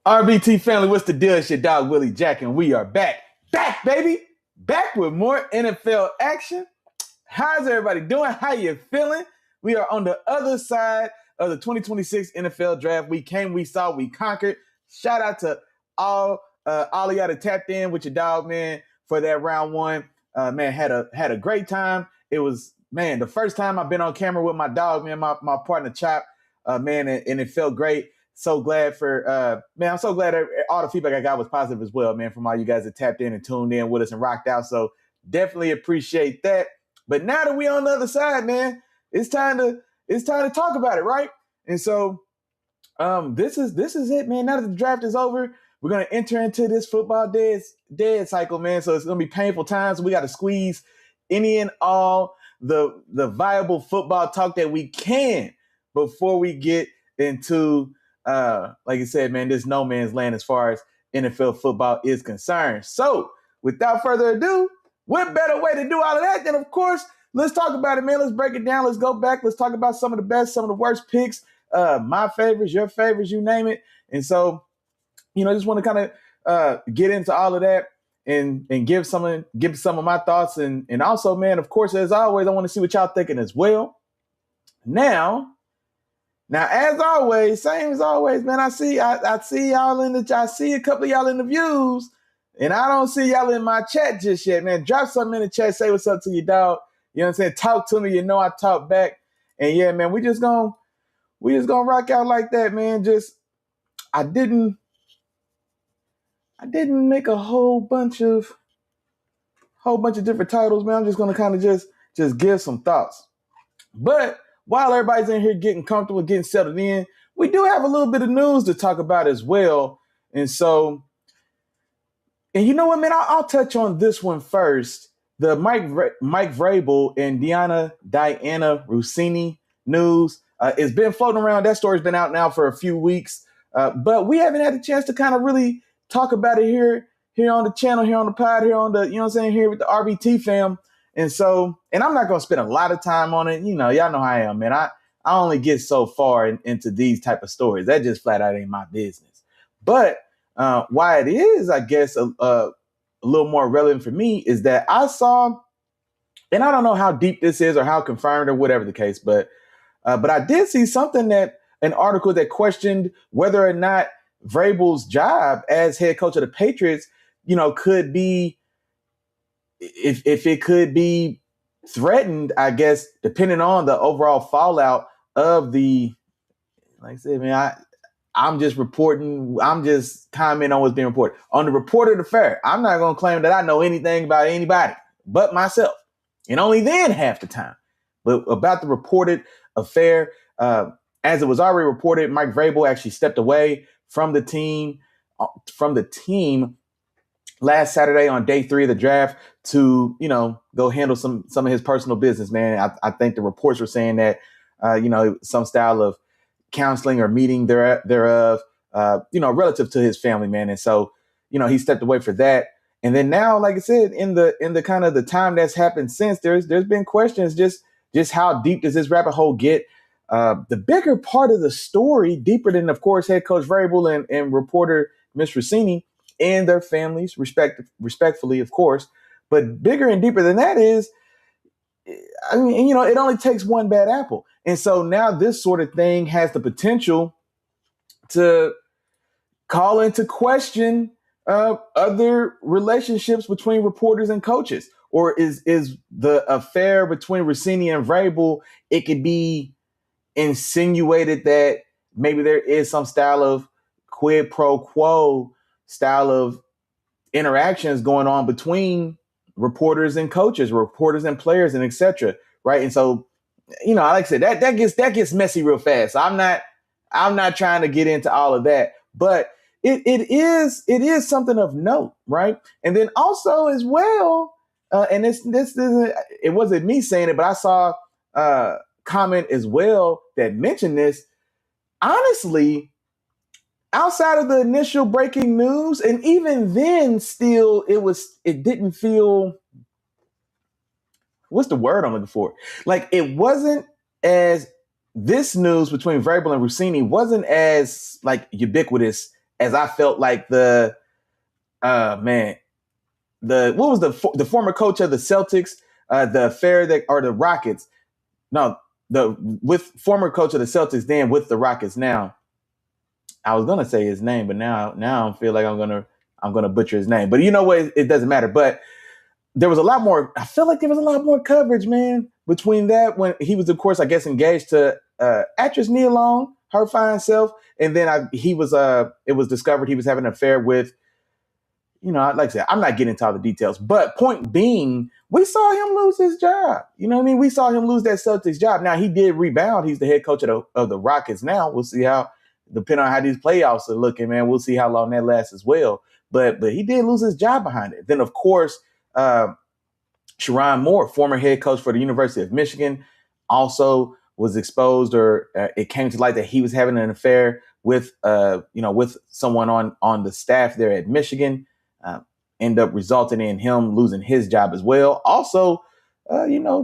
RBT family, what's the deal? It's your dog Willie Jack, and we are back. Back, baby. Back with more NFL action. How's everybody doing? How you feeling? We are on the other side of the 2026 NFL draft. We came, we saw, we conquered. Shout out to all of y'all that tapped in with your dog, man, for that round one. Man, had a great time. It was, man, the first time I've been on camera with my dog, man, my partner Chop, man, and it felt great. So glad for man, I'm so glad all the feedback I got was positive as well, man, from all you guys that tapped in and tuned in with us and rocked out. So definitely appreciate that. But now that we're on the other side, man, it's time to talk about it, right? And so this is it, man. Now that the draft is over, we're gonna enter into this football dead cycle, man. So it's gonna be painful times. We got to squeeze any and all the viable football talk that we can before we get into like I said, man, this no man's land as far as NFL football is concerned. So without further ado, what better way to do all of that than, of course, let's talk about it, man. Let's break it down. Let's go back. Let's talk about some of the best, some of the worst picks, my favorites, your favorites, you name it. And so, I just want to kind of get into all of that and give some of my thoughts. And also, man, of course, as always, I want to see what y'all thinking as well. Now, as always, same as always, man. I see y'all I see a couple of y'all in the views, and I don't see y'all in my chat just yet, man. Drop something in the chat, say what's up to your dog. You know what I'm saying? Talk to me, I talk back. And yeah, man, we just gonna rock out like that, man. I didn't make a whole bunch of different titles, man. I'm just gonna kind of just give some thoughts. But while everybody's in here getting comfortable, getting settled in, we do have a little bit of news to talk about as well. And so, and you know what, man, I'll touch on this one first. The Mike Vrabel and Diana Rossini news. It's been floating around. That story's been out now for a few weeks. But we haven't had a chance to kind of really talk about it here on the channel, here on the pod, here on the, here with the RBT fam. And so, and I'm not going to spend a lot of time on it. Y'all know how I am, man. I only get so far into these type of stories. That just flat out ain't my business. But why it is, I guess, a little more relevant for me is that I saw, and I don't know how deep this is or how confirmed or whatever the case, but I did see an article that questioned whether or not Vrabel's job as head coach of the Patriots, could be, if it could be threatened, I guess, depending on the overall fallout of the, like I said, man, I'm just reporting. I'm just commenting on what's being reported. On the reported affair, I'm not going to claim that I know anything about anybody but myself, and only then half the time. But about the reported affair, as it was already reported, Mike Vrabel actually stepped away from the team last Saturday on day 3 of the draft to, go handle some of his personal business, man. I think the reports were saying that, some style of counseling or meeting thereof, relative to his family, man. And so, he stepped away for that. And then now, like I said, in the kind of the time that's happened since, there's been questions, just how deep does this rabbit hole get? The bigger part of the story, deeper than, of course, head coach Vrabel and reporter Miss Rossini and their families, respectfully, of course. But bigger and deeper than that is, I mean, it only takes one bad apple. And so now this sort of thing has the potential to call into question other relationships between reporters and coaches. Or is the affair between Rossini and Vrabel, it could be insinuated that maybe there is some style of quid pro quo style of interactions going on between reporters and coaches, reporters and players, and etc. Right. And so, like I said, that gets messy real fast. So I'm not trying to get into all of that, but it is something of note, right? And then also as well, and this isn't, it wasn't me saying it, but I saw a comment as well that mentioned this. Honestly, outside of the initial breaking news, and even then still it didn't feel, what's the word I'm looking for? Like, it wasn't as, this news between Vrabel and Rossini wasn't as like ubiquitous as I felt like the former coach of the Celtics, the affair or the Rockets. No, with former coach of the Celtics, then with the Rockets now. I was gonna say his name, but now I feel like I'm gonna butcher his name. But you know what? It doesn't matter. But there was a lot more. I feel like there was a lot more coverage, man, between that when he was, of course, I guess, engaged to actress Nia Long, her fine self, and then it was discovered he was having an affair with. Like I said, I'm not getting into all the details, but point being, we saw him lose his job. You know what I mean? We saw him lose that Celtics job. Now, he did rebound. He's the head coach of the Rockets now. We'll see depending on how these playoffs are looking, man, we'll see how long that lasts as well. But he did lose his job behind it. Then, of course, Sherrone Moore, former head coach for the University of Michigan, also was exposed, or it came to light that he was having an affair with someone on the staff there at Michigan. End up resulting in him losing his job as well. Also,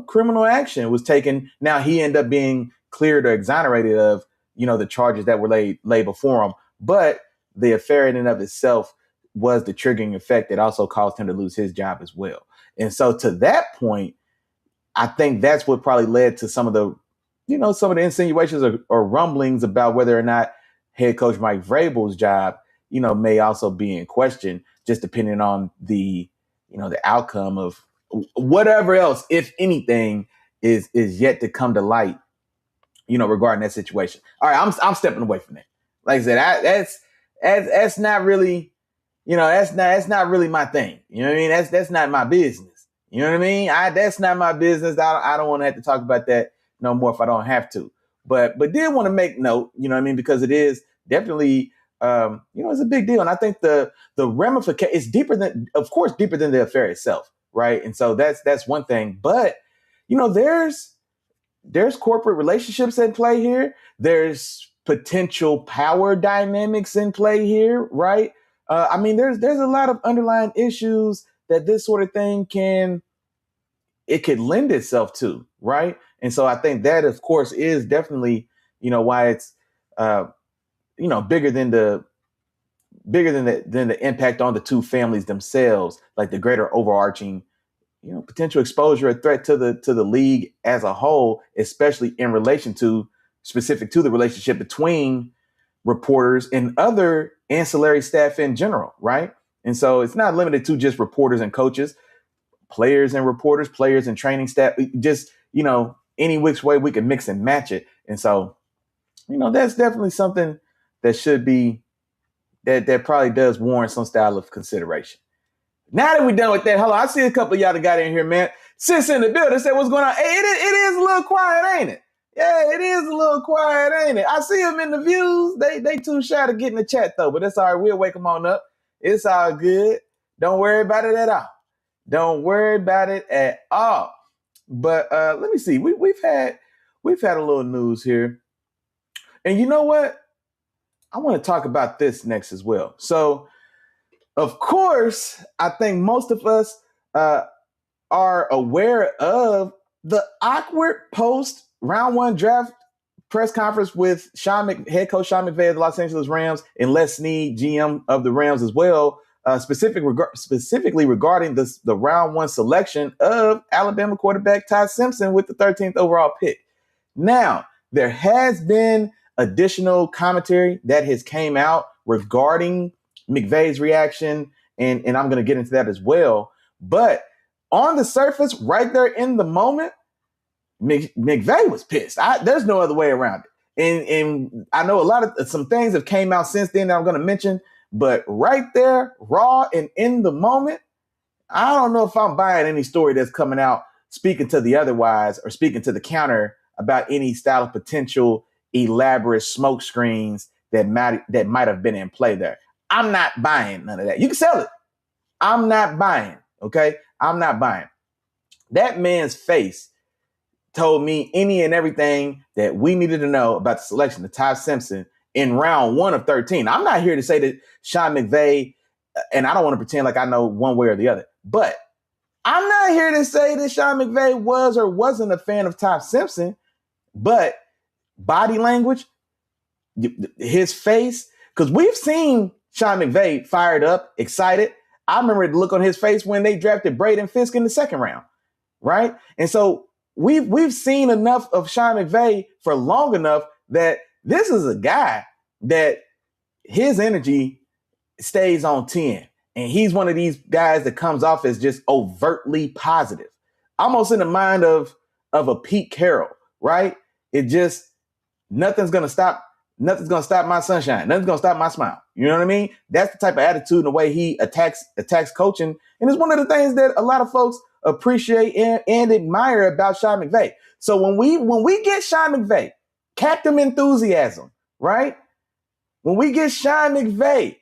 criminal action was taken. Now he ended up being cleared or exonerated of, the charges that were laid before him. But the affair in and of itself was the triggering effect that also caused him to lose his job as well. And so to that point, I think that's what probably led to some of the insinuations or rumblings about whether or not head coach Mike Vrabel's job, may also be in question, just depending on the outcome of whatever else, if anything, is yet to come to light, regarding that situation. All right, I'm stepping away from that. Like I said, that's not really, that's not really my thing. You know what I mean? That's not my business. You know what I mean? That's not my business. I don't want to have to talk about that no more if I don't have to. But did want to make note, because it is definitely, it's a big deal. And I think the ramification is deeper than the affair itself. Right. And so that's one thing. But, there's corporate relationships at play here. There's potential power dynamics in play here. Right. There's a lot of underlying issues that this sort of thing could lend itself to. Right. And so I think that, of course, is definitely, why it's, bigger than the impact on the two families themselves, like the greater overarching, potential exposure or threat to the league as a whole, especially in relation to specific to the relationship between reporters and other ancillary staff in general. Right. And so it's not limited to just reporters and coaches, players and reporters, players and training staff, just, any which way we can mix and match it. And so, that's definitely something that should be, that probably does warrant some style of consideration. Now that we're done with that, hello, I see a couple of y'all that got in here, man. Sis in the building said, what's going on? Hey, it is a little quiet, ain't it? Yeah, it is a little quiet, ain't it? I see them in the views. They too shy to get in the chat, though, but that's all right. We'll wake them on up. It's all good. Don't worry about it at all. Don't worry about it at all. But let me see. We've had a little news here. And you know what? I want to talk about this next as well. So, of course, I think most of us are aware of the awkward post round one draft press conference with head coach Sean McVay of the Los Angeles Rams and Les Snead, GM of the Rams as well, specifically regarding the round one selection of Alabama quarterback Ty Simpson with the 13th overall pick. Now, there has been additional commentary that has came out regarding McVay's reaction, and I'm going to get into that as well. But on the surface, right there in the moment, McVay was pissed. There's no other way around it. And I know some things have came out since then that I'm going to mention, but right there, raw and in the moment, I don't know if I'm buying any story that's coming out speaking to the otherwise or speaking to the counter about any style of potential elaborate smoke screens that might have been in play there. I'm not buying none of that. You can sell it. I'm not buying. Okay. I'm not buying. That man's face told me any and everything that we needed to know about the selection of Ty Simpson in round 1 of 13. I'm not here to say that Sean McVay, and I don't want to pretend like I know one way or the other, but I'm not here to say that Sean McVay was or wasn't a fan of Ty Simpson, but body language, his face, because we've seen Sean McVay fired up, excited. I remember the look on his face when they drafted Braden Fisk in the second round, right? And so we've seen enough of Sean McVay for long enough that this is a guy that his energy stays on 10. And he's one of these guys that comes off as just overtly positive, almost in the mind of a Pete Carroll, right? It just, nothing's going to stop my sunshine. Nothing's going to stop my smile. You know what I mean? That's the type of attitude and the way he attacks coaching. And it's one of the things that a lot of folks appreciate and admire about Sean McVay. So when we get Sean McVay, Captain Enthusiasm, right? When we get Sean McVay,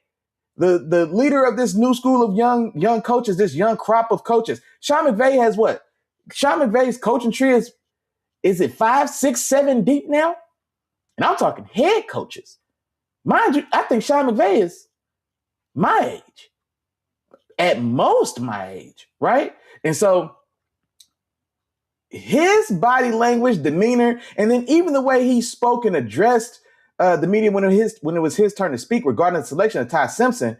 the leader of this new school of young coaches, this young crop of coaches, Sean McVay has what? Sean McVay's coaching tree is it 5, 6, 7 deep now? And I'm talking head coaches. Mind you, I think Sean McVay is my age. At most my age, right? And so his body language, demeanor, and then even the way he spoke and addressed the media when it was his turn to speak regarding the selection of Ty Simpson,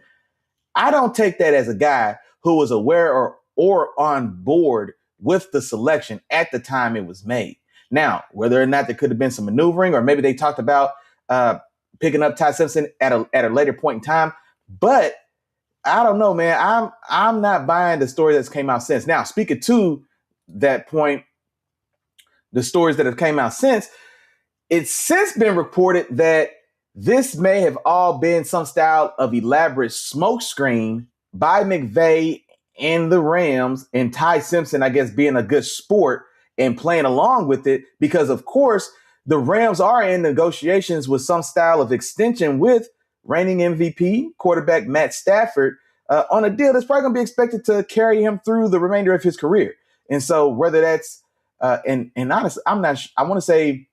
I don't take that as a guy who was aware or on board with the selection at the time it was made. Now, whether or not there could have been some maneuvering, or maybe they talked about picking up Ty Simpson at a later point in time, but I don't know, man. I'm not buying the story that's came out since. Now, speaking to that point, the stories that have came out since, it's since been reported that this may have all been some style of elaborate smokescreen by McVay and the Rams, and Ty Simpson, I guess, being a good sport and playing along with it, because, of course, the Rams are in negotiations with some style of extension with reigning MVP quarterback Matt Stafford on a deal that's probably going to be expected to carry him through the remainder of his career. And so whether that's and honestly, I'm not. I want to say,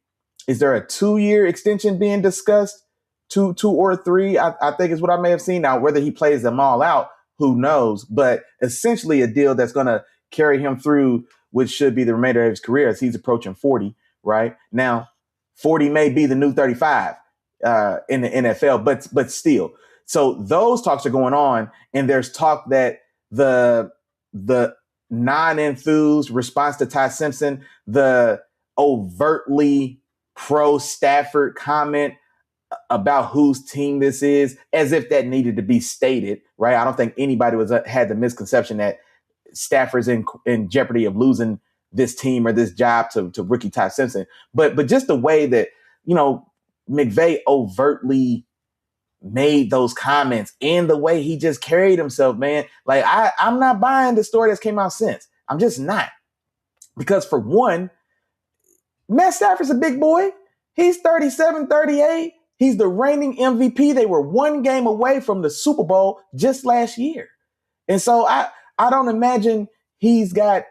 is there a 2-year extension being discussed? Two or 3, I think is what I may have seen. Now, whether he plays them all out, who knows? But essentially a deal that's going to carry him through, which should be the remainder of his career as he's approaching 40, right? Now, 40 may be the new 35 in the NFL, but still. So those talks are going on, and there's talk that the non-enthused response to Ty Simpson, the overtly pro-Stafford comment about whose team this is, as if that needed to be stated, right? I don't think anybody had the misconception that Stafford's in jeopardy of losing this team or this job to rookie Ty Simpson. But just the way that, McVay overtly made those comments and the way he just carried himself, man, like I'm not buying the story that's came out since. I'm just not. Because for one, Matt Stafford's a big boy. He's 37, 38. He's the reigning MVP. They were 1 game away from the Super Bowl just last year. And so I don't imagine he's got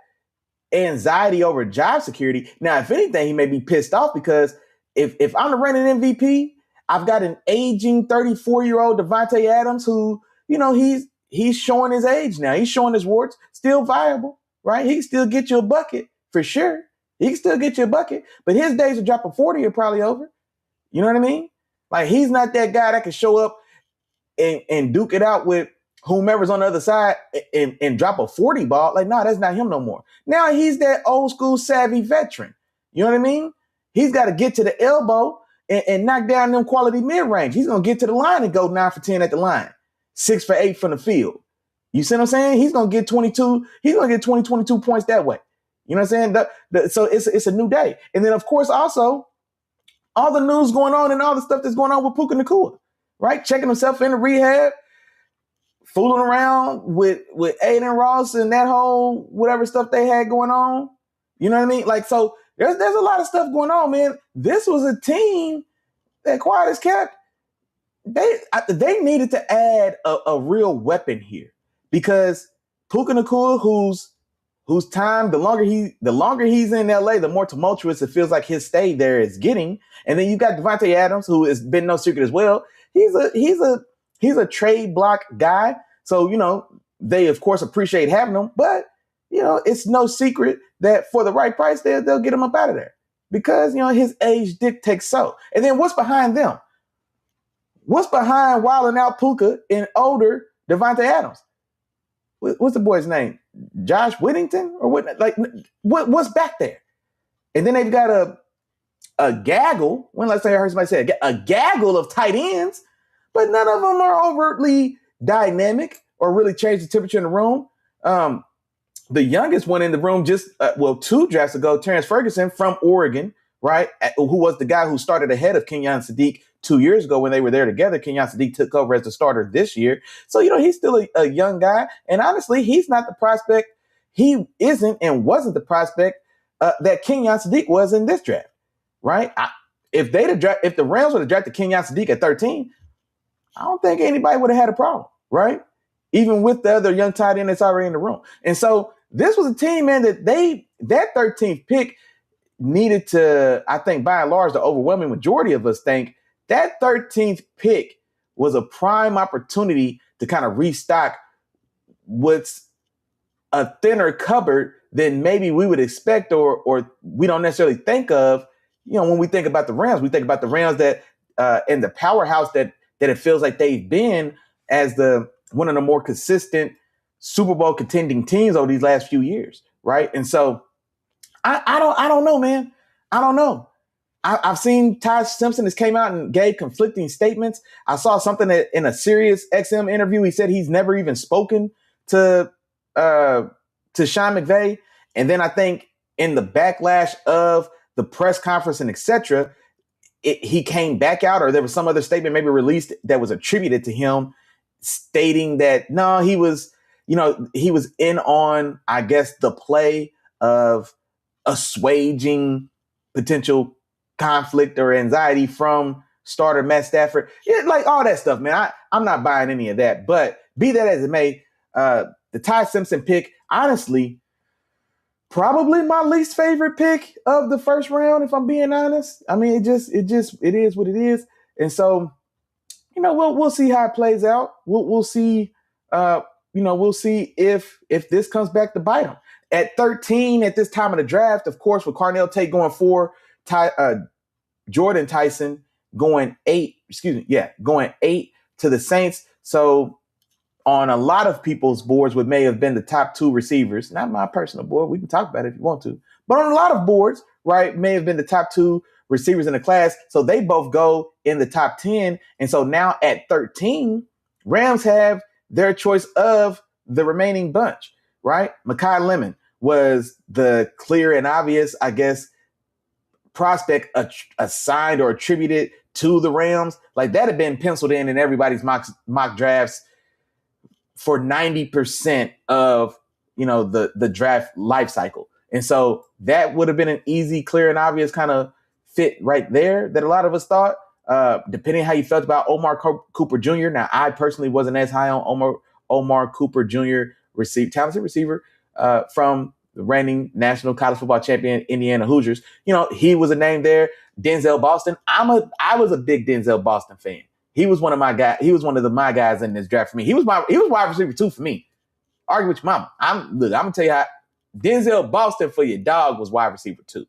anxiety over job security. Now, if anything, he may be pissed off because if I'm the reigning MVP, I've got an aging 34-year-old Devontae Adams who, he's showing his age now. He's showing his warts, still viable, right? He can still get you a bucket for sure. He can still get you a bucket, but his days of dropping 40 are probably over. You know what I mean? Like, he's not that guy that can show up and duke it out with whomever's on the other side and drop a 40 ball. Like, no, that's not him no more. Now he's that old school savvy veteran. You know what I mean? He's got to get to the elbow and knock down them quality mid-range. He's going to get to the line and go 9 for 10 at the line, 6 for 8 from the field. You see what I'm saying? He's going to get 22. He's going to get 22 points that way. You know what I'm saying? So it's a new day. And then, of course, also all the news going on and all the stuff that's going on with Puka Nacua, right? Checking himself into rehab, fooling around with Aiden Ross and that whole whatever stuff they had going on. You know what I mean? Like, so there's a lot of stuff going on, man. This was a team that, quiet as kept, they needed to add a real weapon here, because Puka Nacua, whose time, the longer he's in LA, the more tumultuous it feels like his stay there is getting. And then you got Devontae Adams, who has been no secret as well. He's a trade block guy. So, they of course appreciate having him, but it's no secret that for the right price, they'll get him up out of there because, his age dictates so. And then what's behind them? What's behind wilding out Puka and older Devontae Adams? What's the boy's name? Josh Whittington or what? Like, what's back there? And then they've got a gaggle. When last time I heard somebody say a gaggle of tight ends, but none of them are overtly dynamic or really change the temperature in the room. The youngest one in the room just 2 drafts ago, Terrence Ferguson from Oregon, right? Who was the guy who started ahead of Kenyon Sadiq 2 years ago when they were there together. Kenyon Sadiq took over as the starter this year. So, he's still a young guy. And honestly, he's not the prospect. He isn't and wasn't the prospect that Kenyon Sadiq was in this draft, right? If the Rams would have drafted Kenyon Sadiq at 13, I don't think anybody would have had a problem, right? Even with the other young tight end that's already in the room. And so this was a team, man, that 13th pick needed to, I think, by and large, the overwhelming majority of us think that 13th pick was a prime opportunity to kind of restock what's a thinner cupboard than maybe we would expect or we don't necessarily think of. When we think about the Rams, we think about the Rams that and the powerhouse that it feels like they've been as one of the more consistent Super Bowl contending teams over these last few years, right? And so I don't know, man. I don't know. I've seen Ty Simpson has came out and gave conflicting statements. I saw something that in a Sirius XM interview, he said he's never even spoken to Sean McVay. And then I think in the backlash of the press conference and et cetera, he came back out, or there was some other statement maybe released that was attributed to him stating that, no, he was in on, I guess, the play of assuaging potential conflict or anxiety from starter Matt Stafford. Yeah, like all that stuff, man. I'm not buying any of that. But be that as it may, the Ty Simpson pick, honestly, probably my least favorite pick of the first round, if I'm being honest. I mean, it is what it is. And so, we'll see how it plays out. We'll see, we'll see if this comes back to bite him. At 13, at this time of the draft, of course, with Carnell Tate going 4, Jordan Tyson going 8 to the Saints. So on a lot of people's boards, what may have been the top 2 receivers, not my personal board, we can talk about it if you want to, but on a lot of boards, right, may have been the top 2 receivers in the class. So they both go in the top 10. And so now at 13, Rams have their choice of the remaining bunch, right? Mekhi Lemon was the clear and obvious, I guess, prospect assigned or attributed to the Rams. Like that had been penciled in everybody's mock drafts for 90% of, the draft life cycle. And so that would have been an easy, clear and obvious kind of fit right there that a lot of us thought, depending how you felt about Omar Cooper Jr. Now, I personally wasn't as high on Omar Cooper Jr., talented receiver from the reigning national college football champion Indiana Hoosiers. He was a name there. Denzel Boston. I was a big Denzel Boston fan. He was one of my guys. He was one of my guys in this draft for me. He was wide receiver 2 for me. Argue with your mama. I'm gonna tell you how Denzel Boston for your dog was wide receiver 2.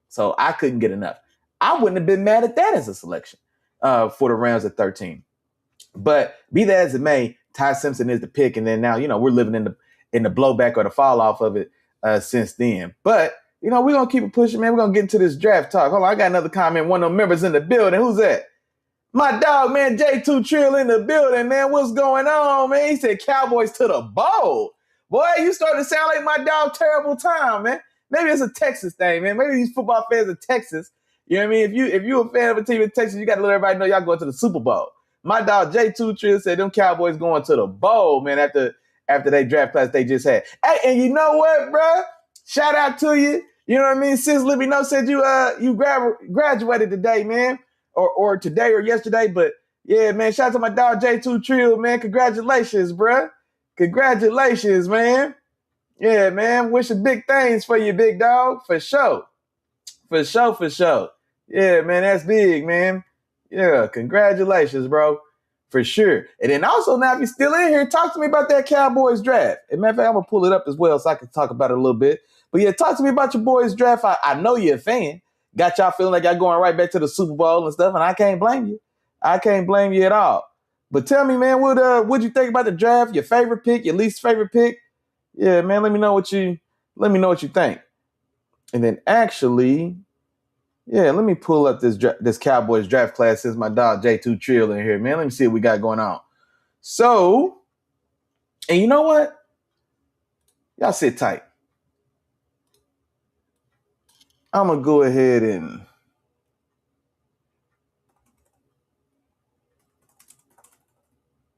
So I couldn't get enough. I wouldn't have been mad at that as a selection for the Rams at 13. But be that as it may, Ty Simpson is the pick, and then now we're living in the blowback or the fall off of it since then. But we're gonna keep it pushing, man. We're gonna get into this draft talk. Hold on, I got another comment. One of them members in the building. Who's that? My dog, man, J2 Trill in the building, man. What's going on, man? He said Cowboys to the bowl. Boy, you starting to sound like my dog Terrible Time, man. Maybe it's a Texas thing, man. Maybe these football fans of Texas, you know what I mean? If you a fan of a team in Texas, you got to let everybody know y'all going to the Super Bowl. My dog J2 Trill said them Cowboys going to the bowl, man, after they draft class they just had. Hey, and you know what, bro? Shout out to you. You know what I mean? Sis Libby No said you graduated today, man. Or today or yesterday, but yeah, man, shout out to my dog J2 Trill, man. Congratulations, bruh. Congratulations, man. Yeah, man. Wishing big things for you, big dog. For sure. For sure. Yeah, man, that's big, man. Yeah, congratulations, bro. For sure. And then also now, if you're still in here, talk to me about that Cowboys draft. And matter of fact, I'm going to pull it up as well so I can talk about it a little bit. But yeah, talk to me about your boys draft. I know you're a fan. Got y'all feeling like y'all going right back to the Super Bowl and stuff, and I can't blame you. I can't blame you at all. But tell me, man, what'd you think about the draft? Your favorite pick, your least favorite pick? Yeah, man, let me know what you think. And then actually, yeah, let me pull up this Cowboys draft class since my dog J2 Trill in here, man. Let me see what we got going on. So, and you know what? Y'all sit tight. I'm going to go ahead and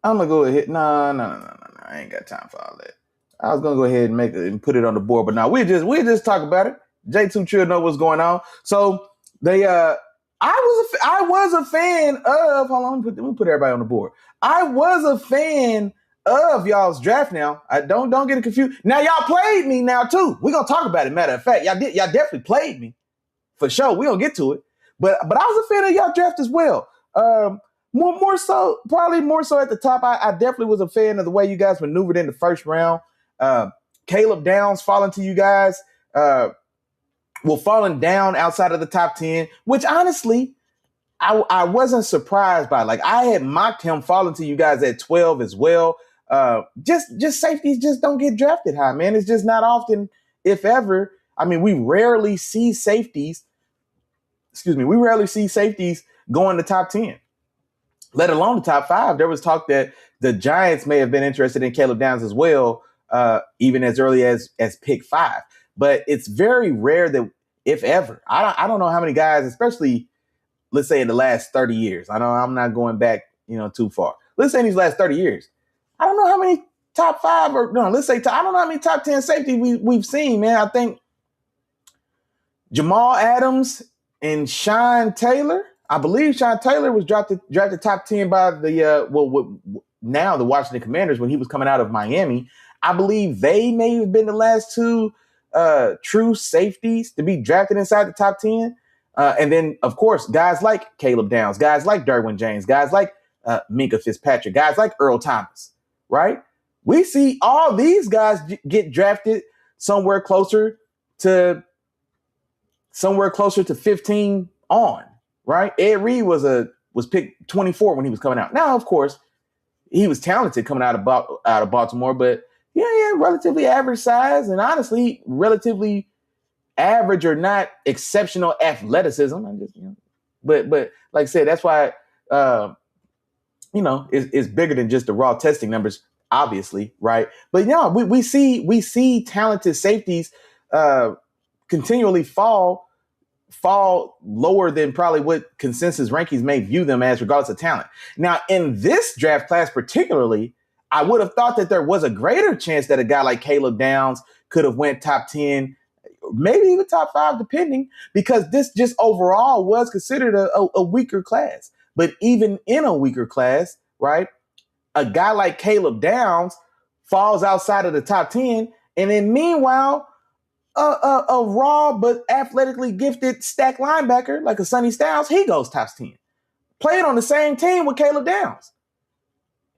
No. I ain't got time for all that. I was going to go ahead and put it on the board, but now we just talk about it. J2 Trill know what's going on. So, I was a fan of, hold on, let me put everybody on the board. I was a fan of y'all's draft now. I don't get it confused. Now y'all played me now too. We're gonna talk about it. Matter of fact, y'all definitely played me. For sure. We're gonna get to it. But I was a fan of y'all draft as well. More so at the top. I definitely was a fan of the way you guys maneuvered in the first round. Caleb Downs falling to you guys. Falling down outside of the top 10, which honestly, I wasn't surprised by. Like, I had mocked him falling to you guys at 12 as well. Just safeties just don't get drafted high, man. It's just not often, if ever. I mean, we rarely see safeties go in the top 10, let alone the top 5. There was talk that the Giants may have been interested in Caleb Downs as well, even as early as pick 5. But it's very rare that, if ever, I don't know how many guys, especially, let's say in the last 30 years. I know I'm not going back, too far. Let's say in these last 30 years. I don't know how many top 5 I don't know how many top 10 safety we've seen, man. I think Jamal Adams and Sean Taylor. I believe Sean Taylor was drafted top 10 by the now the Washington Commanders when he was coming out of Miami. I believe they may have been the last two true safeties to be drafted inside the top 10. And then, of course, guys like Caleb Downs, guys like Derwin James, guys like Minkah Fitzpatrick, guys like Earl Thomas, right? We see all these guys get drafted somewhere closer to 15 on, right? Ed Reed was picked 24 when he was coming out. Now, of course, he was talented coming out of Baltimore, but yeah, relatively average size, and honestly, relatively average or not exceptional athleticism. But like I said, that's why it's bigger than just the raw testing numbers, obviously, right? But yeah, we see talented safeties continually fall lower than probably what consensus rankings may view them as, regardless of talent. Now, in this draft class particularly, I would have thought that there was a greater chance that a guy like Caleb Downs could have went top 10, maybe even top 5, depending, because this just overall was considered a weaker class. But even in a weaker class, right, a guy like Caleb Downs falls outside of the top 10, and then meanwhile, a raw but athletically gifted stack linebacker like a Sonny Styles, he goes top 10. Played on the same team with Caleb Downs.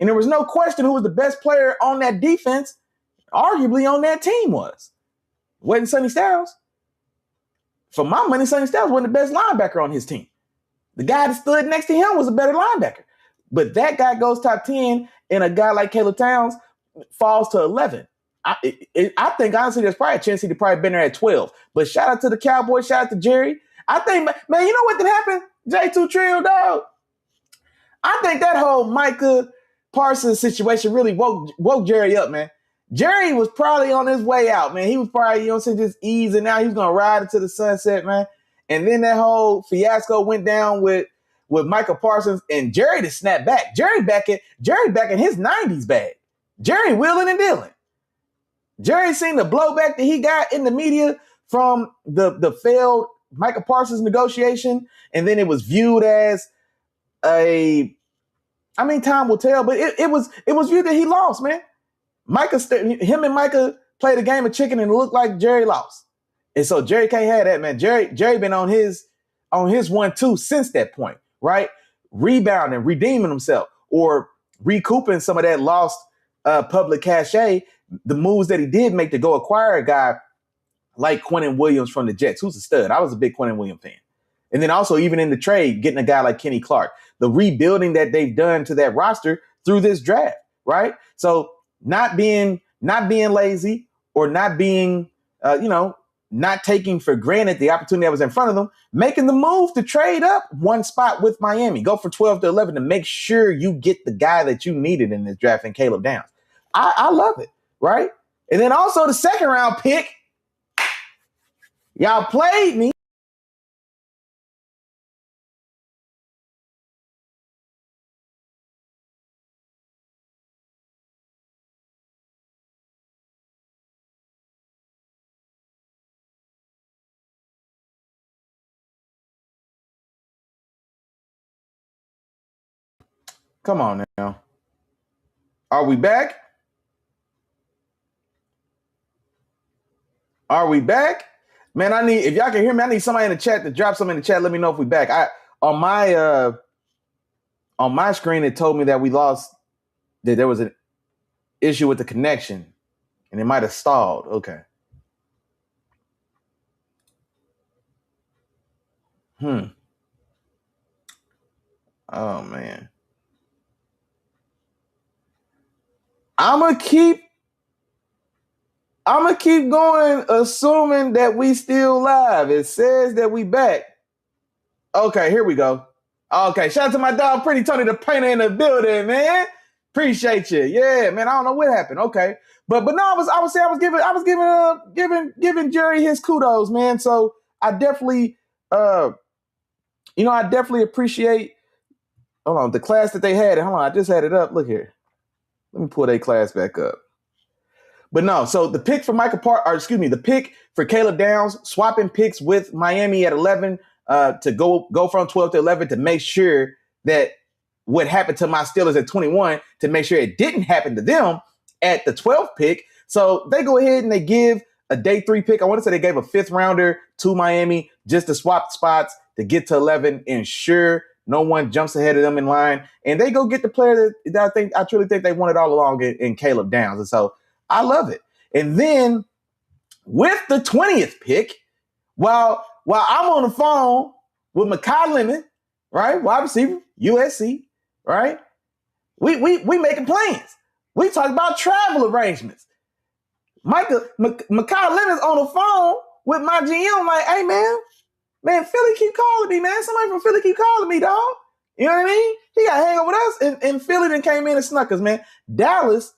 And there was no question who was the best player on that defense, arguably on that team wasn't Sonny Styles. For my money, Sonny Styles wasn't the best linebacker on his team. The guy that stood next to him was a better linebacker. But that guy goes top 10, and a guy like Caleb Downs falls to 11. I think, honestly, there's probably a chance he'd probably been there at 12. But shout out to the Cowboys, shout out to Jerry. I think, man, you know what did happen? J2 Trill, dog. I think that whole Micah Parsons situation really woke Jerry up, man. Jerry was probably on his way out, man. He was probably, just easing out. He was going to ride into the sunset, man. And then that whole fiasco went down with Micah Parsons, and Jerry to snap back. Jerry back in his 90s bag. Jerry wheeling and dealing. Jerry seen the blowback that he got in the media from the failed Micah Parsons negotiation, and then it was viewed as time will tell, but it was viewed that he lost, man. Him and Micah played a game of chicken, and it looked like Jerry lost. And so Jerry can't have that, man. Jerry been on his 1-2 since that point, right? Rebounding, redeeming himself, or recouping some of that lost public cachet. The moves that he did make to go acquire a guy like Quinnen Williams from the Jets, who's a stud. I was a big Quinnen Williams fan. And then also even in the trade, getting a guy like Kenny Clark, the rebuilding that they've done to that roster through this draft, right? So not being lazy or not being, not taking for granted the opportunity that was in front of them, making the move to trade up one spot with Miami, go from 12 to 11 to make sure you get the guy that you needed in this draft in Caleb Downs. I love it, right? And then also the second round pick, y'all played me. Come on now. Are we back? Are we back? Man, if y'all can hear me, I need somebody in the chat to drop something in the chat. Let me know if we back. On my screen, it told me that we lost, that there was an issue with the connection and it might have stalled. Okay. Oh man. I'm gonna keep going, assuming that we still live. It says that we back. Okay, here we go. Okay, shout out to my dog, Pretty Tony the Painter in the building, man. Appreciate you. Yeah, man. I don't know what happened. Okay, but no, I was giving Jerry his kudos, man. So I definitely, I definitely appreciate. Hold on, the class that they had. Hold on, I just had it up. Look here. Let me pull that class back up. But no, so the pick for the pick for Caleb Downs, swapping picks with Miami at 11 to go from 12 to 11 to make sure that what happened to my Steelers at 21, to make sure it didn't happen to them at the 12th pick. So they go ahead and they give a day 3 pick. I want to say they gave a 5th rounder to Miami just to swap spots to get to 11, ensure no one jumps ahead of them in line. And they go get the player that I truly think they wanted all along in Caleb Downs. And so I love it. And then with the 20th pick, while I'm on the phone with Makai Lemon, right, wide receiver, USC, right, we making plans. We talk about travel arrangements. Makai Lemon's on the phone with my GM, like, hey, man, Philly keep calling me, man. Somebody from Philly keep calling me, dog. You know what I mean? He got to hang out with us, and Philly then came in and snuck us, man. Dallas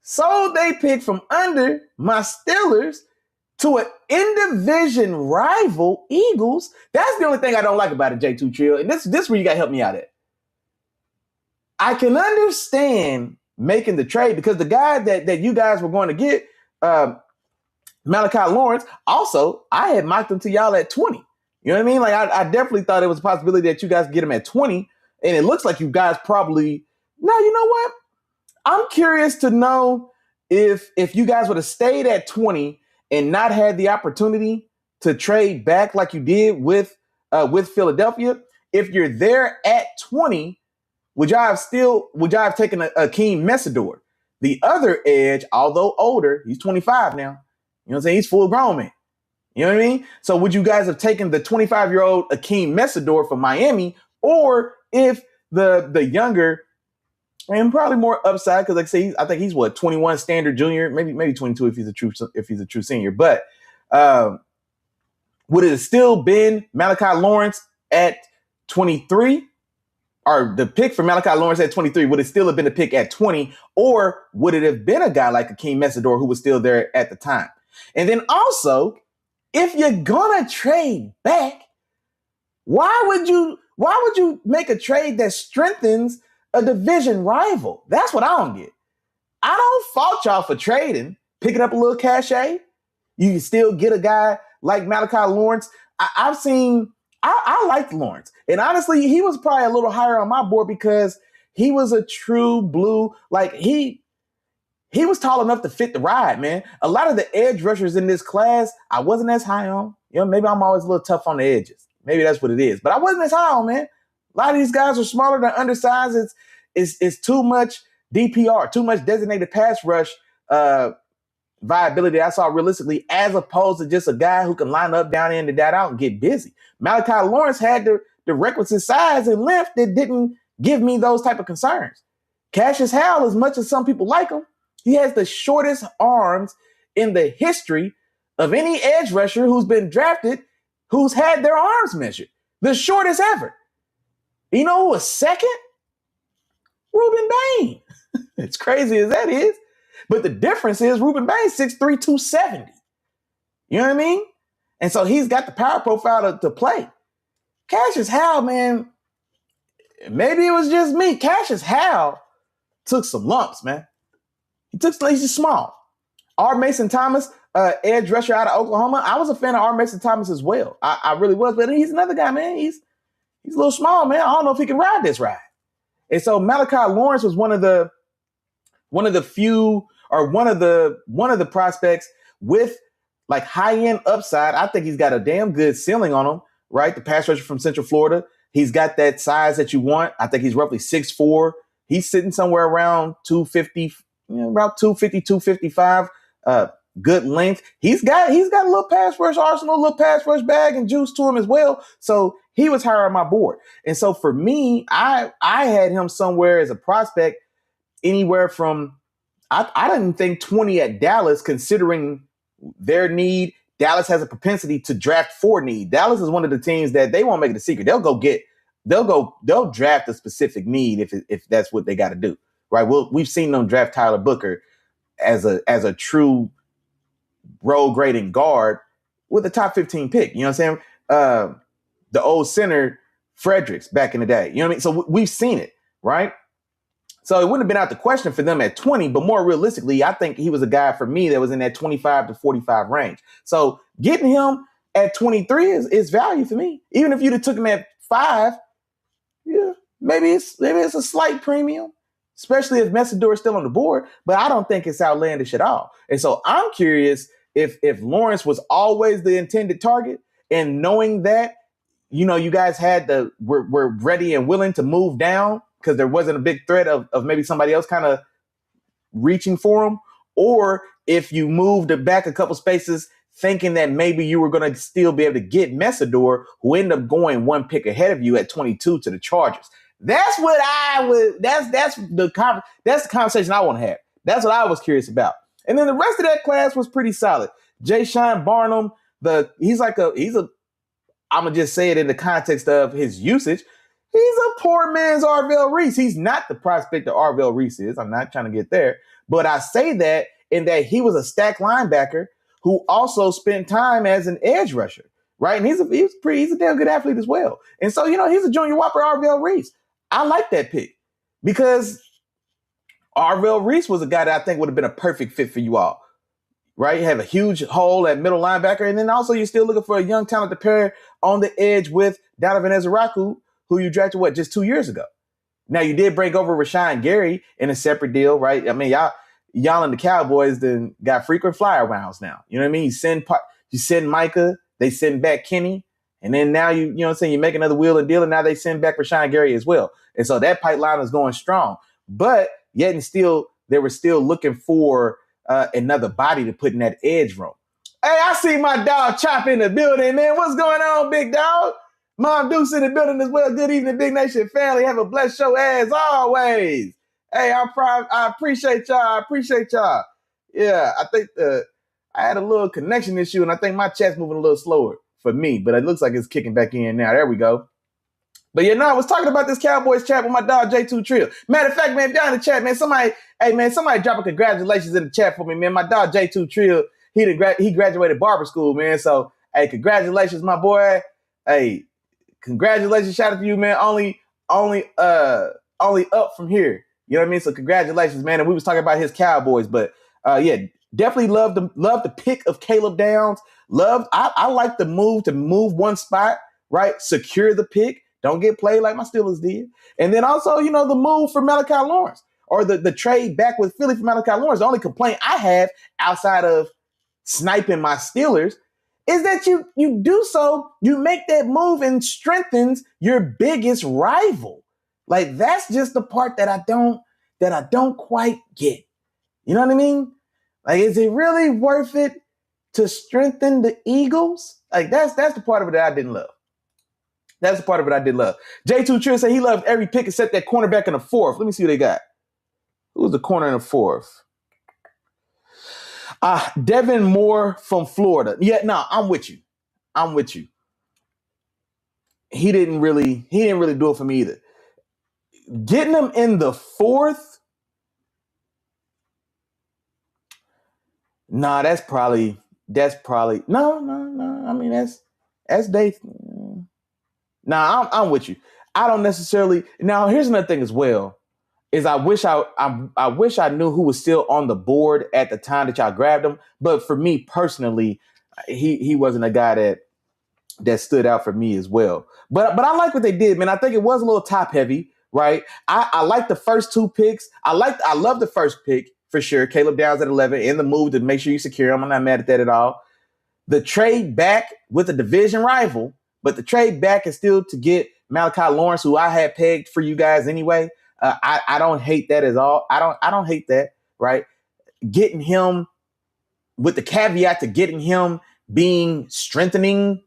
sold they pick from under my Steelers to an in-division rival, Eagles. That's the only thing I don't like about it, J2 Trill. And this where you got to help me out at. I can understand making the trade because the guy that you guys were going to get, Malachi Lawrence, also, I had mocked him to y'all at 20. You know what I mean? Like, I definitely thought it was a possibility that you guys get him at 20. And it looks like you guys probably, no, you know what? I'm curious to know if you guys would have stayed at 20 and not had the opportunity to trade back like you did with Philadelphia. If you're there at 20, would y'all have taken Akeem Messidor? The other edge, although older, he's 25 now. You know what I'm saying? He's full grown man. You know what I mean? So would you guys have taken the 25-year-old Akeem Messidor from Miami, or if the younger and probably more upside, because like I say, I think he's 21 standard junior, maybe 22 if he's a true senior. But would it have still been Malachi Lawrence at 23? Or the pick for Malachi Lawrence at 23, would it still have been a pick at 20? Or would it have been a guy like Akeem Messidor who was still there at the time? And then also, if you're gonna trade back, why would you make a trade that strengthens a division rival? That's what I don't get. I don't fault y'all for trading, picking up a little cachet. You can still get a guy like Malachi Lawrence. I liked Lawrence. And honestly, he was probably a little higher on my board because he was a true blue. Like he was tall enough to fit the ride, man. A lot of the edge rushers in this class, I wasn't as high on. You know, maybe I'm always a little tough on the edges. Maybe that's what it is. But I wasn't as high on, man. A lot of these guys are smaller than undersized. It's too much DPR, too much designated pass rush viability I saw realistically, as opposed to just a guy who can line up down in and down out and get busy. Malachi Lawrence had the requisite size and length that didn't give me those type of concerns. Cassius Howell, as much as some people like him, he has the shortest arms in the history of any edge rusher who's been drafted who's had their arms measured. The shortest ever. You know who was second? Ruben Bain. As crazy as that is. But the difference is Ruben Bain's 6'3", 270. You know what I mean? And so he's got the power profile to play. Cassius Howell, man, maybe it was just me. Cassius Howell took some lumps, man. He's just small. R. Mason Thomas, edge rusher out of Oklahoma. I was a fan of R. Mason Thomas as well. I really was, but he's another guy, man. He's a little small, man. I don't know if he can ride this ride. And so Malachi Lawrence was one of the few, or one of the prospects with like high-end upside. I think he's got a damn good ceiling on him, right? The pass rusher from Central Florida. He's got that size that you want. I think he's roughly 6'4". He's sitting somewhere around 250, about 250, 255. Good length. He's got a little pass rush arsenal, a little pass rush bag and juice to him as well. So he was higher on my board. And so for me, I had him somewhere as a prospect anywhere from, I didn't think 20 at Dallas, considering their need. Dallas has a propensity to draft for need. Dallas is one of the teams that they won't make it a secret. They'll draft a specific need if that's what they got to do, right? We've seen them draft Tyler Booker as a true role grading guard with a top 15 pick. You know what I'm saying? The old center Fredericks back in the day. You know what I mean? So we've seen it, right? So it wouldn't have been out the question for them at 20, but more realistically, I think he was a guy for me that was in that 25 to 45 range. So getting him at 23 is value for me. Even if you'd have took him at 5, yeah, maybe it's a slight premium, especially if Messidor is still on the board, but I don't think it's outlandish at all. And so I'm curious if Lawrence was always the intended target, and knowing that, you guys were ready and willing to move down because there wasn't a big threat of maybe somebody else kind of reaching for him, or if you moved it back a couple spaces thinking that maybe you were going to still be able to get Messidor, who ended up going one pick ahead of you at 22 to the Chargers. That's what that's the conversation I want to have. That's what I was curious about. And then the rest of that class was pretty solid. Jay Sean Barnum, I'm going to just say it in the context of his usage. He's a poor man's Arvell Reese. He's not the prospect that Arvell Reese is. I'm not trying to get there. But I say that in that he was a stacked linebacker who also spent time as an edge rusher, right? And he's a damn good athlete as well. And so, he's a Junior Whopper Arvell Reese. I like that pick because Arvell Reese was a guy that I think would have been a perfect fit for you all, right? You have a huge hole at middle linebacker. And then also you're still looking for a young talent to pair on the edge with Donovan Ezeraku, who you drafted, just 2 years ago. Now, you did break over Rashawn Gary in a separate deal, right? I mean, y'all and the Cowboys then got frequent flyer rounds now. You know what I mean? You send Micah, they send back Kenny, and then now you know what I'm saying, you make another wheel and deal, and now they send back Rashawn Gary as well. And so that pipeline is going strong. But yet and still, they were still looking for another body to put in that edge room. Hey, I see my dog Chop in the building, man. What's going on, big dog? Mom Deuce in the building as well. Good evening, Big Nation family. Have a blessed show as always. Hey, I appreciate y'all. Yeah, I think I had a little connection issue, and I think my chat's moving a little slower for me, but it looks like it's kicking back in now. There we go. But I was talking about this Cowboys chat with my dog J2 Trill. Matter of fact, man, down in the chat, man, somebody drop a congratulations in the chat for me, man. My dog J2 Trill, he graduated barber school, man. So, hey, congratulations, my boy. Hey, congratulations, shout out to you, man. Only up from here. You know what I mean? So congratulations, man. And we was talking about his Cowboys, but definitely love the pick of Caleb Downs. I like the move to move one spot, right? Secure the pick. Don't get played like my Steelers did. And then also, the move for Malachi Lawrence, or the trade back with Philly for Malachi Lawrence. The only complaint I have outside of sniping my Steelers is that you do so, you make that move and strengthens your biggest rival. Like, that's just the part that I don't quite get. You know what I mean? Like, is it really worth it to strengthen the Eagles? Like, that's the part of it that I didn't love. That's the part of it I did love. J2 Trill said he loved every pick except that cornerback in the fourth. Let me see who they got. Who was the corner in the fourth? Devin Moore from Florida. Yeah, no, I'm with you. He didn't really do it for me either. Getting him in the fourth, nah, that's probably no. I mean, that's they. Nah, I'm with you. I don't necessarily. Now, here's another thing as well. Is I wish I knew who was still on the board at the time that y'all grabbed him. But for me personally, he wasn't a guy that stood out for me as well. But I like what they did, man. I think it was a little top heavy, right? I like the first two picks. I love the first pick for sure. Caleb Downs at 11 in the move to make sure you secure him. I'm not mad at that at all. The trade back with a division rival, but the trade back is still to get Malachi Lawrence, who I had pegged for you guys anyway. I don't hate that at all. I don't hate that, right? Getting him with the caveat to getting him being strengthening.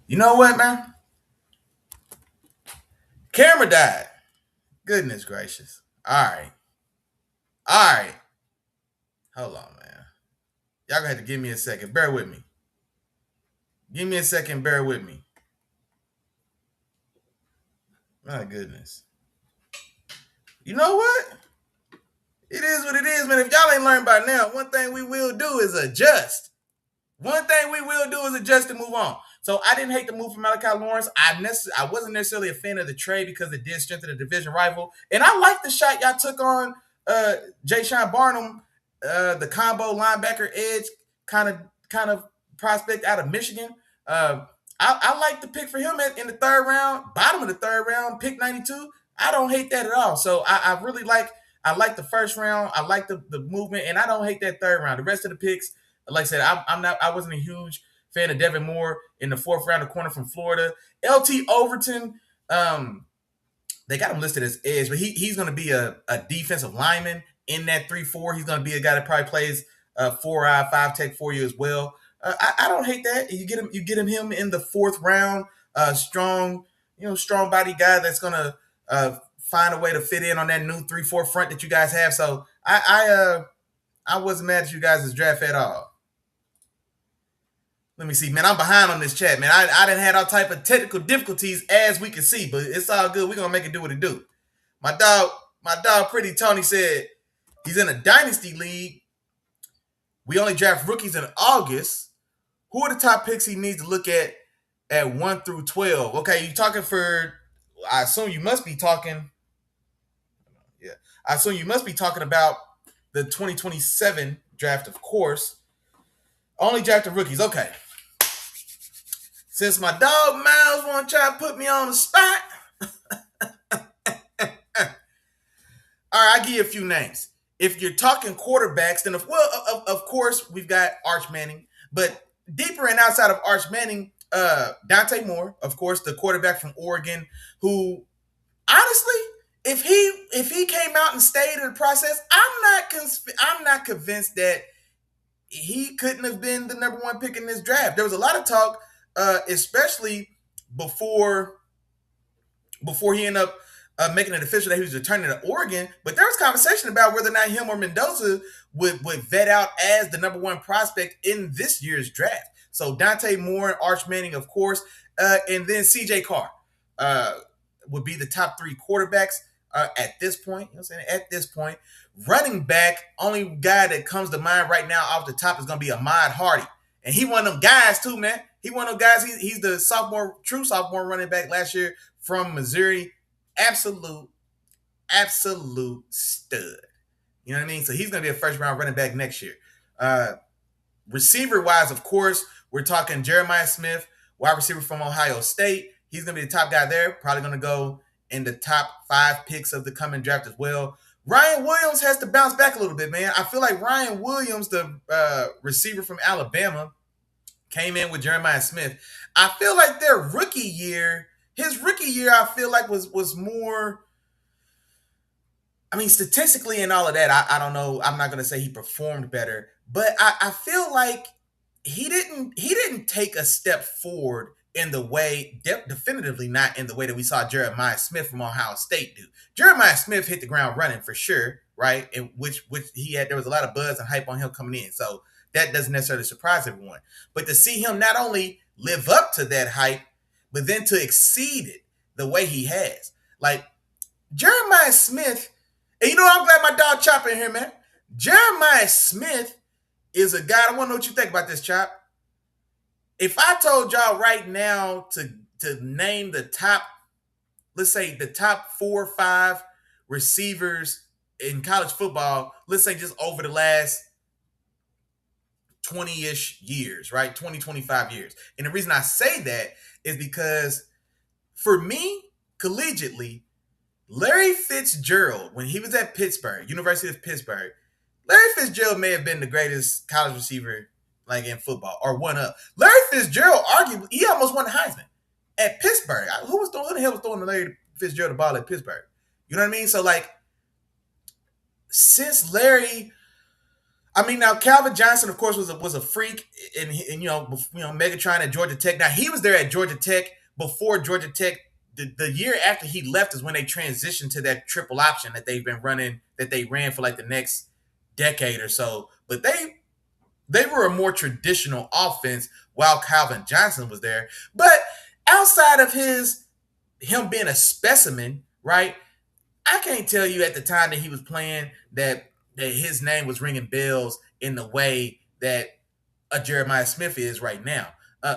You know what, man? Camera died. Goodness gracious. All right. Hold on, man. Y'all gonna have to give me a second. Bear with me. Give me a second. Bear with me. My goodness. You know what? It is what it is, man. If y'all ain't learned by now, one thing we will do is adjust. To move on. So I didn't hate the move from Malachi Lawrence. I wasn't necessarily a fan of the trade because it did strengthen the division rival. And I like the shot y'all took on Jay Sean Barnum, the combo linebacker edge kind of prospect out of Michigan. I like the pick for him in the third round, bottom of the third round, pick 92. I don't hate that at all. So I really like the first round. I like the movement, and I don't hate that third round. The rest of the picks, like I said, I wasn't a huge fan of Devin Moore in the fourth round, the corner from Florida. LT Overton, they got him listed as edge, but he's going to be a defensive lineman in that 3-4. He's going to be a guy that probably plays 4-eye, 5-tech for you as well. I don't hate that. You get him in the fourth round, strong body guy that's going to find a way to fit in on that new 3-4 front that you guys have. So I wasn't mad at you guys' draft at all. Let me see, man. I'm behind on this chat, man. I done had all type of technical difficulties as we can see, but it's all good. We're gonna make it do what it do. My dog, Pretty Tony said he's in a dynasty league. We only draft rookies in August. Who are the top picks he needs to look at 1 through 12? Okay, you talking for? I assume you must be talking. Yeah, I assume you must be talking about the 2027 draft, of course. Only drafted rookies. Okay. Since my dog Miles want to try to put me on the spot, all right, I'll give you a few names. If you're talking quarterbacks, then of course we've got Arch Manning. But deeper and outside of Arch Manning, Dante Moore, of course, the quarterback from Oregon, who honestly, if he came out and stayed in the process, I'm not convinced that he couldn't have been the number one pick in this draft. There was a lot of talk, especially before he ended up making it official that he was returning to Oregon. But there was conversation about whether or not him or Mendoza would vet out as the number one prospect in this year's draft. So Dante Moore and Arch Manning, of course, and then CJ Carr would be the top three quarterbacks at this point. You know what I'm saying? At this point, running back, only guy that comes to mind right now off the top is going to be Ahmad Hardy. And he one of them guys too, man. He one of them guys. He's the true sophomore running back last year from Missouri. Absolute stud. You know what I mean? So he's going to be a first round running back next year. Receiver wise, of course, we're talking Jeremiah Smith, wide receiver from Ohio State. He's going to be the top guy there. Probably going to go in the top 5 picks of the coming draft as well. Ryan Williams has to bounce back a little bit, man. I feel like Ryan Williams, the receiver from Alabama, came in with Jeremiah Smith. I feel like their rookie year, his rookie year, I feel like was more. I mean, statistically and all of that, I don't know. I'm not going to say he performed better, but I feel like he didn't take a step forward in the way, definitively not in the way that we saw Jeremiah Smith from Ohio State do. Jeremiah Smith hit the ground running for sure, right? And which he had, there was a lot of buzz and hype on him coming in, so that doesn't necessarily surprise everyone. But to see him not only live up to that hype, but then to exceed it the way he has, like Jeremiah Smith. And you know, I'm glad my dog Chop in here, man. Jeremiah Smith is a guy. I want to know what you think about this, Chop. If I told y'all right now to name the top, let's say the top 4 or 5 receivers in college football, let's say just over the last 20-ish years, right? 20, 25 years. And the reason I say that is because for me, collegiately, Larry Fitzgerald, when he was at Pittsburgh, University of Pittsburgh, Larry Fitzgerald may have been the greatest college receiver like in football, or one up. Larry Fitzgerald, arguably, he almost won the Heisman at Pittsburgh. Who the hell was throwing Larry Fitzgerald the ball at Pittsburgh? You know what I mean? So like, since Larry, I mean, now Calvin Johnson, of course, was a freak, and Megatron at Georgia Tech. Now he was there at Georgia Tech before Georgia Tech. The year after he left is when they transitioned to that triple option that they've been running, that they ran for like the next decade or so. But they were a more traditional offense while Calvin Johnson was there. But outside of him being a specimen, right? I can't tell you at the time that he was playing that his name was ringing bells in the way that a Jeremiah Smith is right now.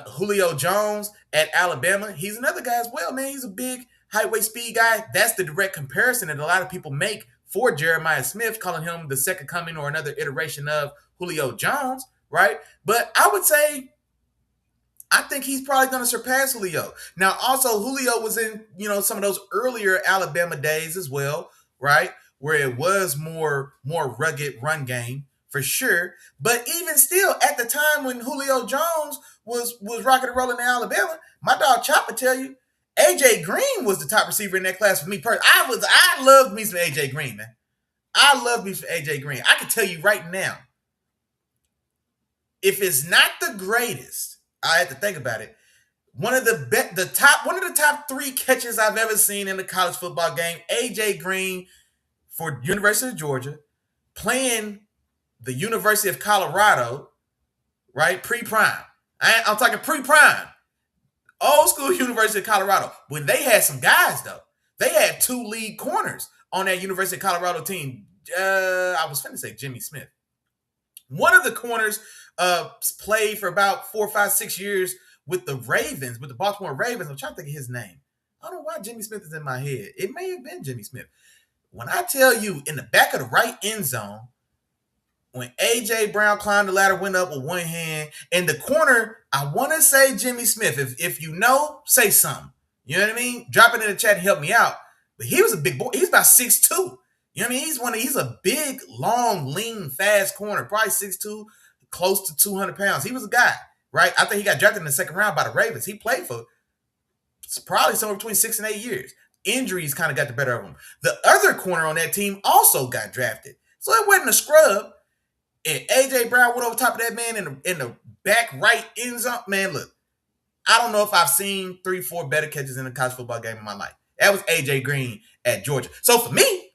Julio Jones at Alabama, he's another guy as well, man. He's a big highway speed guy. That's the direct comparison that a lot of people make for Jeremiah Smith, calling him the second coming or another iteration of Julio Jones, right? But I would say, I think he's probably going to surpass Julio. Now, also, Julio was in, some of those earlier Alabama days as well, right? Where it was more rugged run game, for sure. But even still, at the time when Julio Jones was rocking and rolling in Alabama, my dog Chop would tell you, AJ Green was the top receiver in that class for me personally. I loved me some AJ Green, man. I love me some AJ Green. I can tell you right now, if it's not the greatest, I have to think about it. One of the top 3 catches I've ever seen in a college football game, AJ Green for University of Georgia, playing the University of Colorado, right? Pre-prime. I'm talking pre-prime. Old school University of Colorado. When they had some guys, though. They had 2 lead corners on that University of Colorado team. I was finna say Jimmy Smith. One of the corners played for about 4, 5, 6 years with the Ravens, with the Baltimore Ravens. I'm trying to think of his name. I don't know why Jimmy Smith is in my head. It may have been Jimmy Smith. When I tell you, in the back of the right end zone, when A.J. Brown climbed the ladder, went up with one hand, and the corner, I want to say Jimmy Smith. If you know, say something. You know what I mean? Drop it in the chat and help me out. But he was a big boy. He's about 6'2". You know what I mean? He's a big, long, lean, fast corner. Probably 6'2", close to 200 pounds. He was a guy, right? I think he got drafted in the second round by the Ravens. He played for probably somewhere between 6 and 8 years. Injuries kind of got the better of him. The other corner on that team also got drafted. So it wasn't a scrub. And A.J. Brown went over top of that man in the back right end zone. Man, look, I don't know if I've seen 3, 4 better catches in a college football game in my life. That was A.J. Green at Georgia. So for me,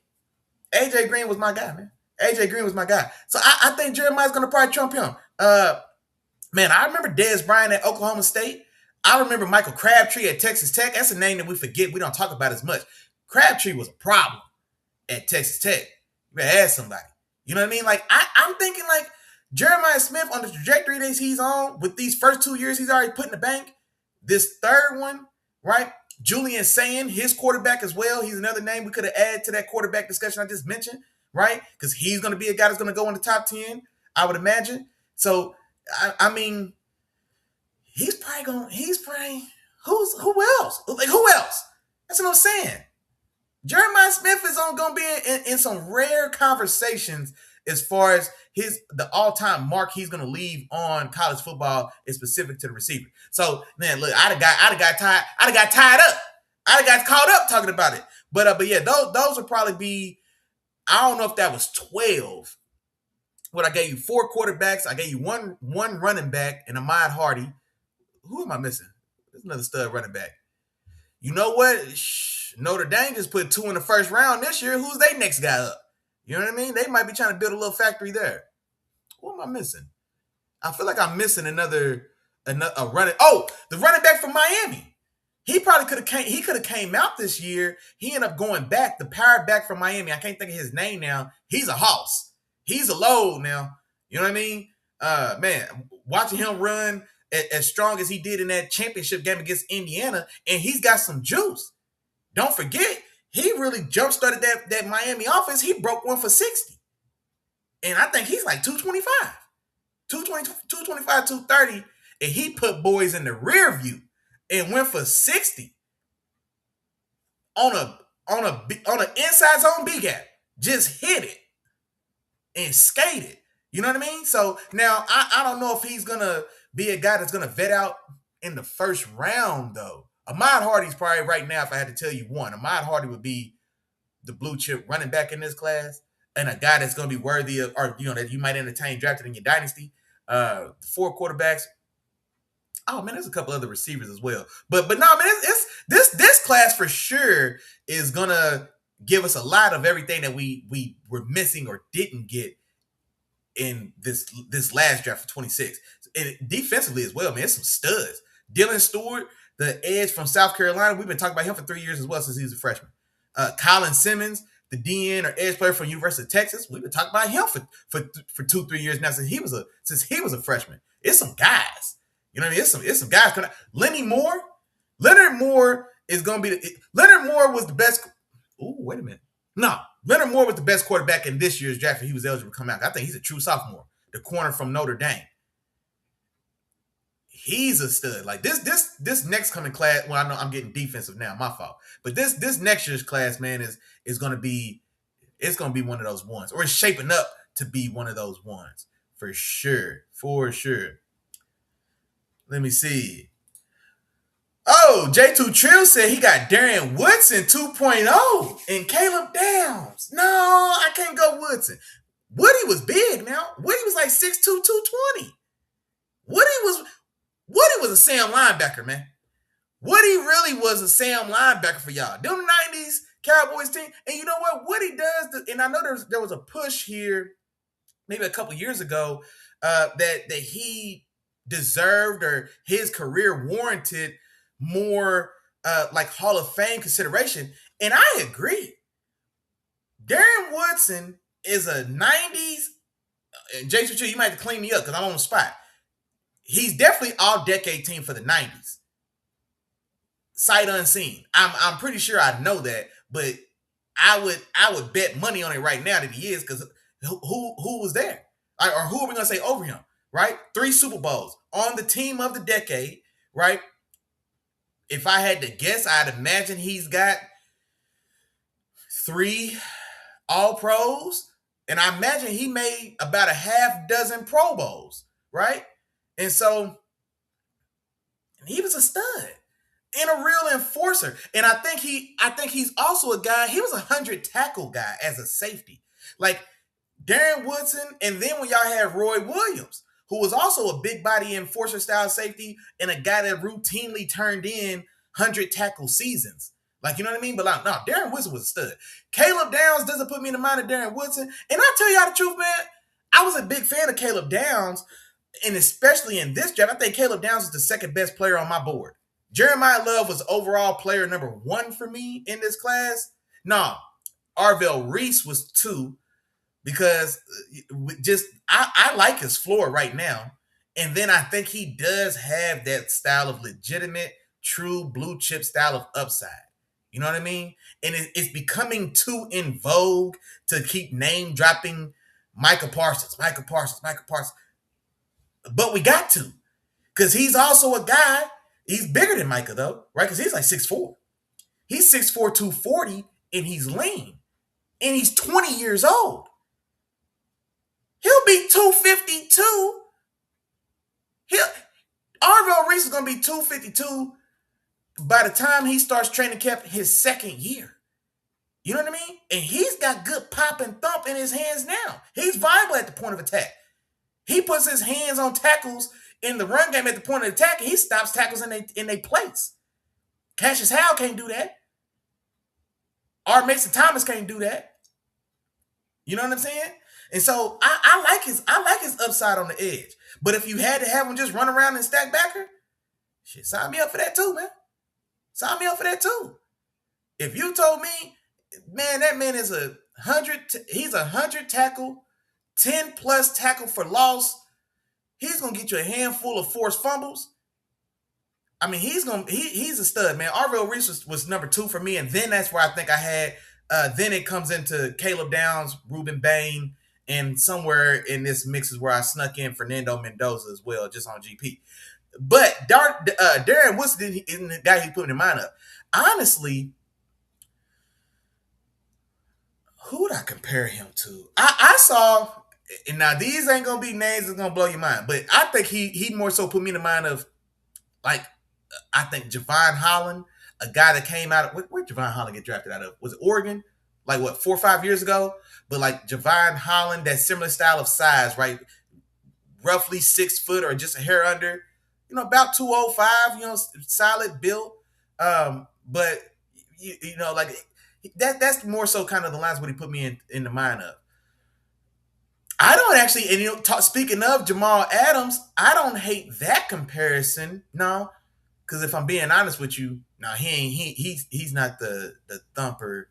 A.J. Green was my guy, man. A.J. Green was my guy. So I think Jeremiah's going to probably trump him. Man, I remember Dez Bryant at Oklahoma State. I remember Michael Crabtree at Texas Tech. That's a name that we forget. We don't talk about as much. Crabtree was a problem at Texas Tech. You better ask somebody. You know what I mean? Like, I'm thinking like Jeremiah Smith on the trajectory that he's on with these first 2 years he's already put in the bank. This third one, right? Julian Sayin, his quarterback as well. He's another name we could have added to that quarterback discussion I just mentioned, right? Because he's going to be a guy that's going to go in the top 10, I would imagine. So, I mean, who else? Like, who else? That's what I'm saying. Jeremiah Smith is going to be in some rare conversations as far as the all-time mark he's gonna leave on college football is specific to the receiver. So man, look, I'd have got tied up. I'd have got caught up talking about it. But yeah, those would probably be. I don't know if that was 12. What I gave you 4 quarterbacks. I gave you one running back and Ahmad Hardy. Who am I missing? There's another stud running back. You know what? Notre Dame just put 2 in the first round this year. Who's their next guy up? You know what I mean? They might be trying to build a little factory there. Who am I missing? I feel like I'm missing another running. Oh, the running back from Miami. He probably could have came out this year. He ended up going back. The power back from Miami. I can't think of his name now. He's a hoss. He's a load now. You know what I mean? Man, watching him run as strong as he did in that championship game against Indiana, and he's got some juice. Don't forget, he really jump-started that Miami offense. He broke one for 60. And I think he's like 225. 225, 230. And he put boys in the rear view and went for 60 on an inside zone B gap. Just hit it and skated. You know what I mean? So now I don't know if he's gonna be a guy that's gonna vet out in the first round though. Ahmad Hardy's probably right now, if I had to tell you one, Ahmad Hardy would be the blue chip running back in this class and a guy that's gonna be worthy of, or that you might entertain drafted in your dynasty. 4 quarterbacks. Oh man, there's a couple other receivers as well. But no, man, it's this class for sure is gonna give us a lot of everything that we were missing or didn't get in this last draft for 26. And defensively as well, man, it's some studs. Dylan Stewart, the edge from South Carolina, we've been talking about him for 3 years as well since he was a freshman. Colin Simmons, the DN or edge player from University of Texas, we've been talking about him for 2-3 years now since he was a freshman. It's some guys. You know what I mean? It's some guys coming out. Leonard Moore is going to be Leonard Moore was the best. Ooh, wait a minute. No, Leonard Moore was the best quarterback in this year's draft. He was eligible to come out. I think he's a true sophomore. The corner from Notre Dame. He's a stud. Like this next coming class. Well, I know I'm getting defensive now. My fault. But this next year's class, man, is going to be. It's going to be one of those ones, or it's shaping up to be one of those ones for sure. For sure. Let me see. Oh, J2 Trill said he got Darren Woodson 2.0 and Caleb Downs. No, I can't go Woodson. Woody was big now. Woody was like 6'2", 220. Woody was a Sam linebacker, man. Woody really was a Sam linebacker for y'all. Them 90s Cowboys team. And you know what? Woody does, and I know there was a push here maybe a couple years ago that he deserved or his career warranted more like Hall of Fame consideration. And I agree. Darren Woodson is a 90s, and Jason, you might have to clean me up because I'm on the spot. He's definitely all-decade team for the 90s. Sight unseen. I'm pretty sure I know that, but I would bet money on it right now that he is, because who was there? Or who are we going to say over him? Right? 3 Super Bowls on the team of the decade, right? If I had to guess, I'd imagine he's got 3 All-Pros, and I imagine he made about a half dozen Pro Bowls, right? And so he was a stud and a real enforcer. And I think he's also a guy, he was a 100 tackle guy as a safety. Like Darren Woodson, and then when y'all had Roy Williams, who was also a big body enforcer style safety and a guy that routinely turned in 100 tackle seasons. Like, you know what I mean? But like, no, Darren Woodson was a stud. Caleb Downs doesn't put me in the mind of Darren Woodson. And I'll tell y'all the truth, man. I was a big fan of Caleb Downs, and especially in this draft, I think Caleb Downs is the second best player on my board. Jeremiah Love was overall player number 1 for me in this class. No, Arvell Reese was 2. Because I like his floor right now. And then I think he does have that style of legitimate, true blue chip style of upside. You know what I mean? And it's becoming too in vogue to keep name dropping Micah Parsons. But we got to. Because he's also a guy, he's bigger than Micah though, right? Because he's like 6'4". He's 6'4", 240, and he's lean. And he's 20 years old. He'll be 252. Arvell Reese is going to be 252 by the time he starts training camp his second year. You know what I mean? And he's got good pop and thump in his hands now. He's viable at the point of attack. He puts his hands on tackles in the run game at the point of attack, and he stops tackles in their place. Cassius Howell can't do that. R. Mason Thomas can't do that. You know what I'm saying? And so I like his upside on the edge. But if you had to have him just run around and stack backer, shit, sign me up for that too, man. Sign me up for that too. If you told me, man, that man is he's 100 tackle, 10 plus tackle for loss. He's gonna get you a handful of forced fumbles. I mean, he's a stud, man. Arvell Reese was number 2 for me, and then that's where I think I had. Then it comes into Caleb Downs, Ruben Bain, and somewhere in this mix is where I snuck in Fernando Mendoza as well, just on GP. But Darren Woodson isn't the guy he put in mind of. Honestly, who would I compare him to? I saw, and now these ain't gonna be names that's gonna blow your mind, but I think he more so put me in the mind of, like, I think Javon Holland, a guy that came out of, where Javon Holland get drafted out of? Was it Oregon? Like, what, 4 or 5 years ago? But like Javon Holland, that similar style of size, right? Roughly 6 foot or just a hair under, about 205, solid build. But like that's more so kind of the lines what he put me in the mind of. I don't actually, and speaking of Jamal Adams, I don't hate that comparison. No, because if I'm being honest with you, no, he's not the thumper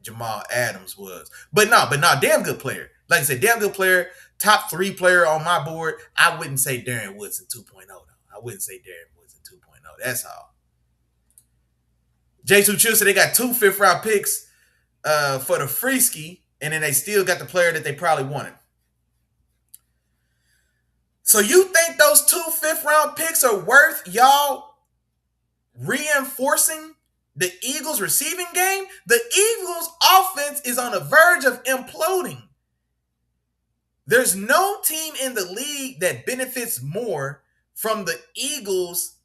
Jamal Adams was. But no, damn good player. Like I said, damn good player, top 3 player on my board. I wouldn't say Darren Woodson 2.0 though. I wouldn't say Darren Woodson 2.0. That's all. J2 Chill said they got 2 5th-round picks for the free ski, and then they still got the player that they probably wanted. So you think those 2 5th-round picks are worth y'all reinforcing the Eagles' receiving game? The Eagles' offense is on the verge of imploding. There's no team in the league that benefits more from the Eagles'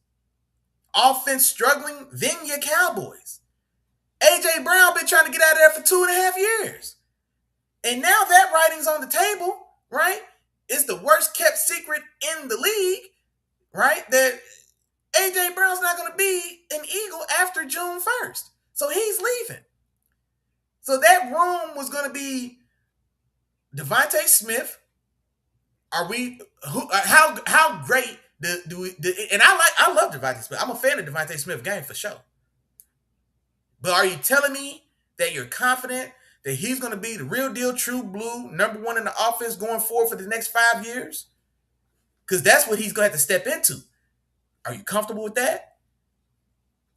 offense struggling than your Cowboys. A.J. Brown been trying to get out of there for 2.5 years. And now that writing's on the table, right? It's the worst kept secret in the league, right? That A.J. Brown's not going to be an Eagle after June 1st. So he's leaving. So that room was going to be Devontae Smith. How great do we? And I love Devontae Smith. I'm a fan of Devontae Smith game for sure. But are you telling me that you're confident that he's going to be the real deal, true blue, number 1 in the offense going forward for the next 5 years? Because that's what he's going to have to step into. Are you comfortable with that?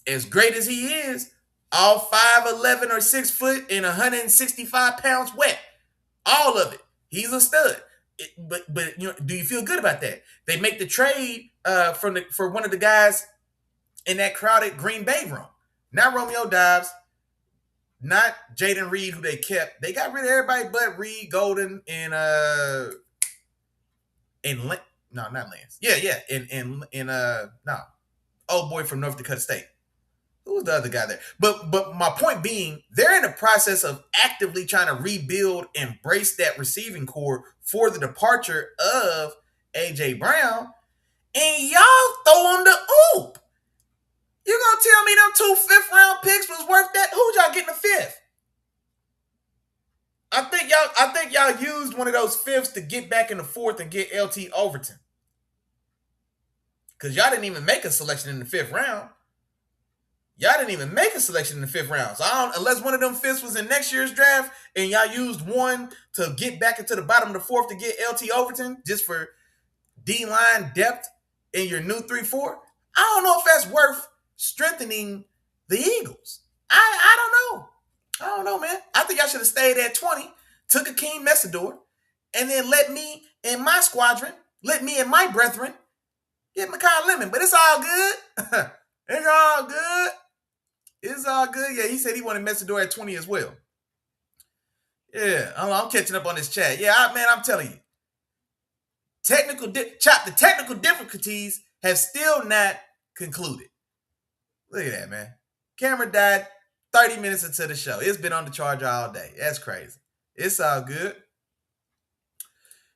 As great as he is, all 5'11" or 6 foot and 165 pounds wet, all of it. He's a stud. But do you feel good about that? They make the trade for one of the guys in that crowded Green Bay room. Not Romeo Doubs, not Jaden Reed, who they kept. They got rid of everybody but Reed, Golden, and no, not Lance. Yeah, and old boy from North Dakota State. Who was the other guy there? But my point being, they're in the process of actively trying to rebuild, embrace that receiving core for the departure of A.J. Brown, and y'all throwing the oop. You gonna tell me them 2 5th-round picks was worth that? Who'd y'all get in the 5th? I think y'all used one of those 5ths to get back in the 4th and get LT Overton. Because y'all didn't even make a selection in the 5th round. Y'all didn't even make a selection in the 5th round. So unless one of them 5ths was in next year's draft and y'all used one to get back into the bottom of the 4th to get LT Overton just for D-line depth in your new 3-4, I don't know if that's worth strengthening the Eagles. I don't know, man. I think y'all should have stayed at 20, took Akeem Messidor, and then let me and my squadron, let me and my brethren get Mekhi Lemon. But it's all good. It's all good. It's all good. Yeah, he said he wanted Messidor at 20 as well. Yeah, I'm catching up on this chat. Yeah, man, I'm telling you, the technical difficulties have still not concluded. Look at that, man. Camera died 30 minutes into the show. It's been on the charger all day. That's crazy. It's all good.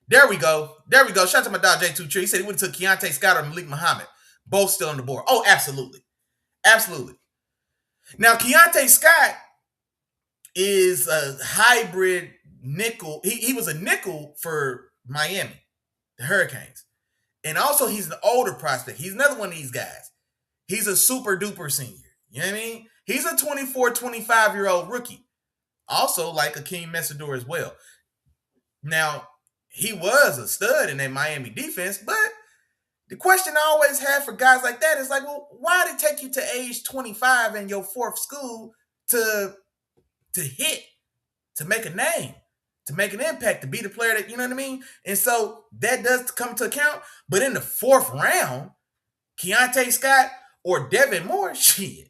There we go. Shout out to my dog J2 Tree. He said he went to Keontae Scott or Malik Muhammad. Both still on the board. Oh, absolutely. Now, Keontae Scott is a hybrid nickel. He was a nickel for Miami, the Hurricanes. And also, he's an older prospect. He's another one of these guys. He's a super duper senior. You know what I mean? He's a 24, 25-year-old rookie. Also, like Akeem Messador as well. Now, he was a stud in that Miami defense, but the question I always have for guys like that is like, well, why did it take you to age 25 in your fourth school to hit, to make a name, to make an impact, to be the player that, you know what I mean? And so that does come to account. But in the fourth round, Keontae Scott or Devin Moore, shit.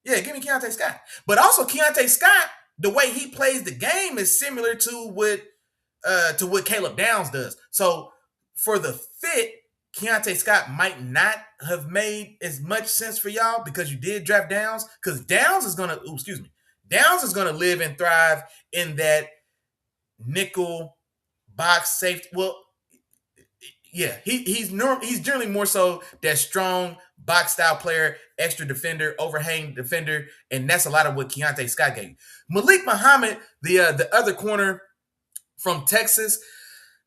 Yeah, give me Keontae Scott. But also Keontae Scott, the way he plays the game is similar to what Caleb Downs does. So for the fit, Keontae Scott might not have made as much sense for y'all because you did draft Downs. Because Downs is gonna live and thrive in that nickel box safety. Well, yeah, he's generally more so that strong box style player, extra defender, overhang defender, and that's a lot of what Keontae Scott gave. Malik Muhammad, the other corner from Texas,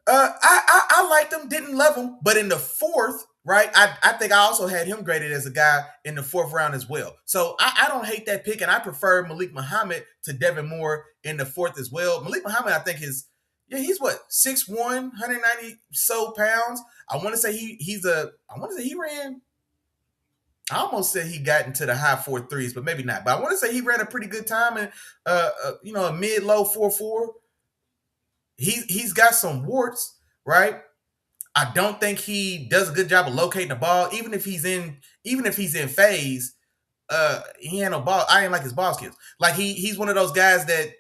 I liked him, didn't love him, but in the fourth, right, I think I also had him graded as a guy in the fourth round as well. So I don't hate that pick, and I prefer Malik Muhammad to Devin Moore in the fourth as well. Malik Muhammad, I think he's what, 6'1", 190 so pounds. I want to say he ran. I almost said he got into the high 4.3s, but maybe not. But I want to say he ran a pretty good time in a mid-low 4.4. He's got some warts, right? I don't think he does a good job of locating the ball. Even if he's in phase, he ain't no ball. I ain't like his ball skills. Like he's one of those guys that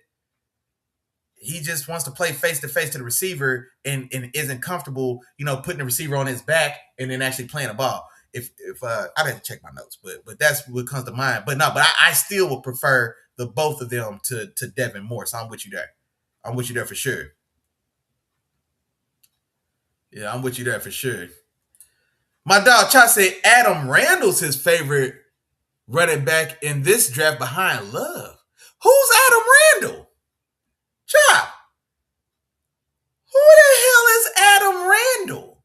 he just wants to play face to face to the receiver and isn't comfortable, putting the receiver on his back and then actually playing the ball. If I'd have to check my notes, but that's what comes to mind. But I still would prefer the both of them to Devin Moore. So I'm with you there. I'm with you there for sure. Yeah, I'm with you there for sure. My dog Cha said Adam Randall's his favorite running back in this draft behind Love. Who's Adam Randall? Chop. Who the hell is Adam Randall?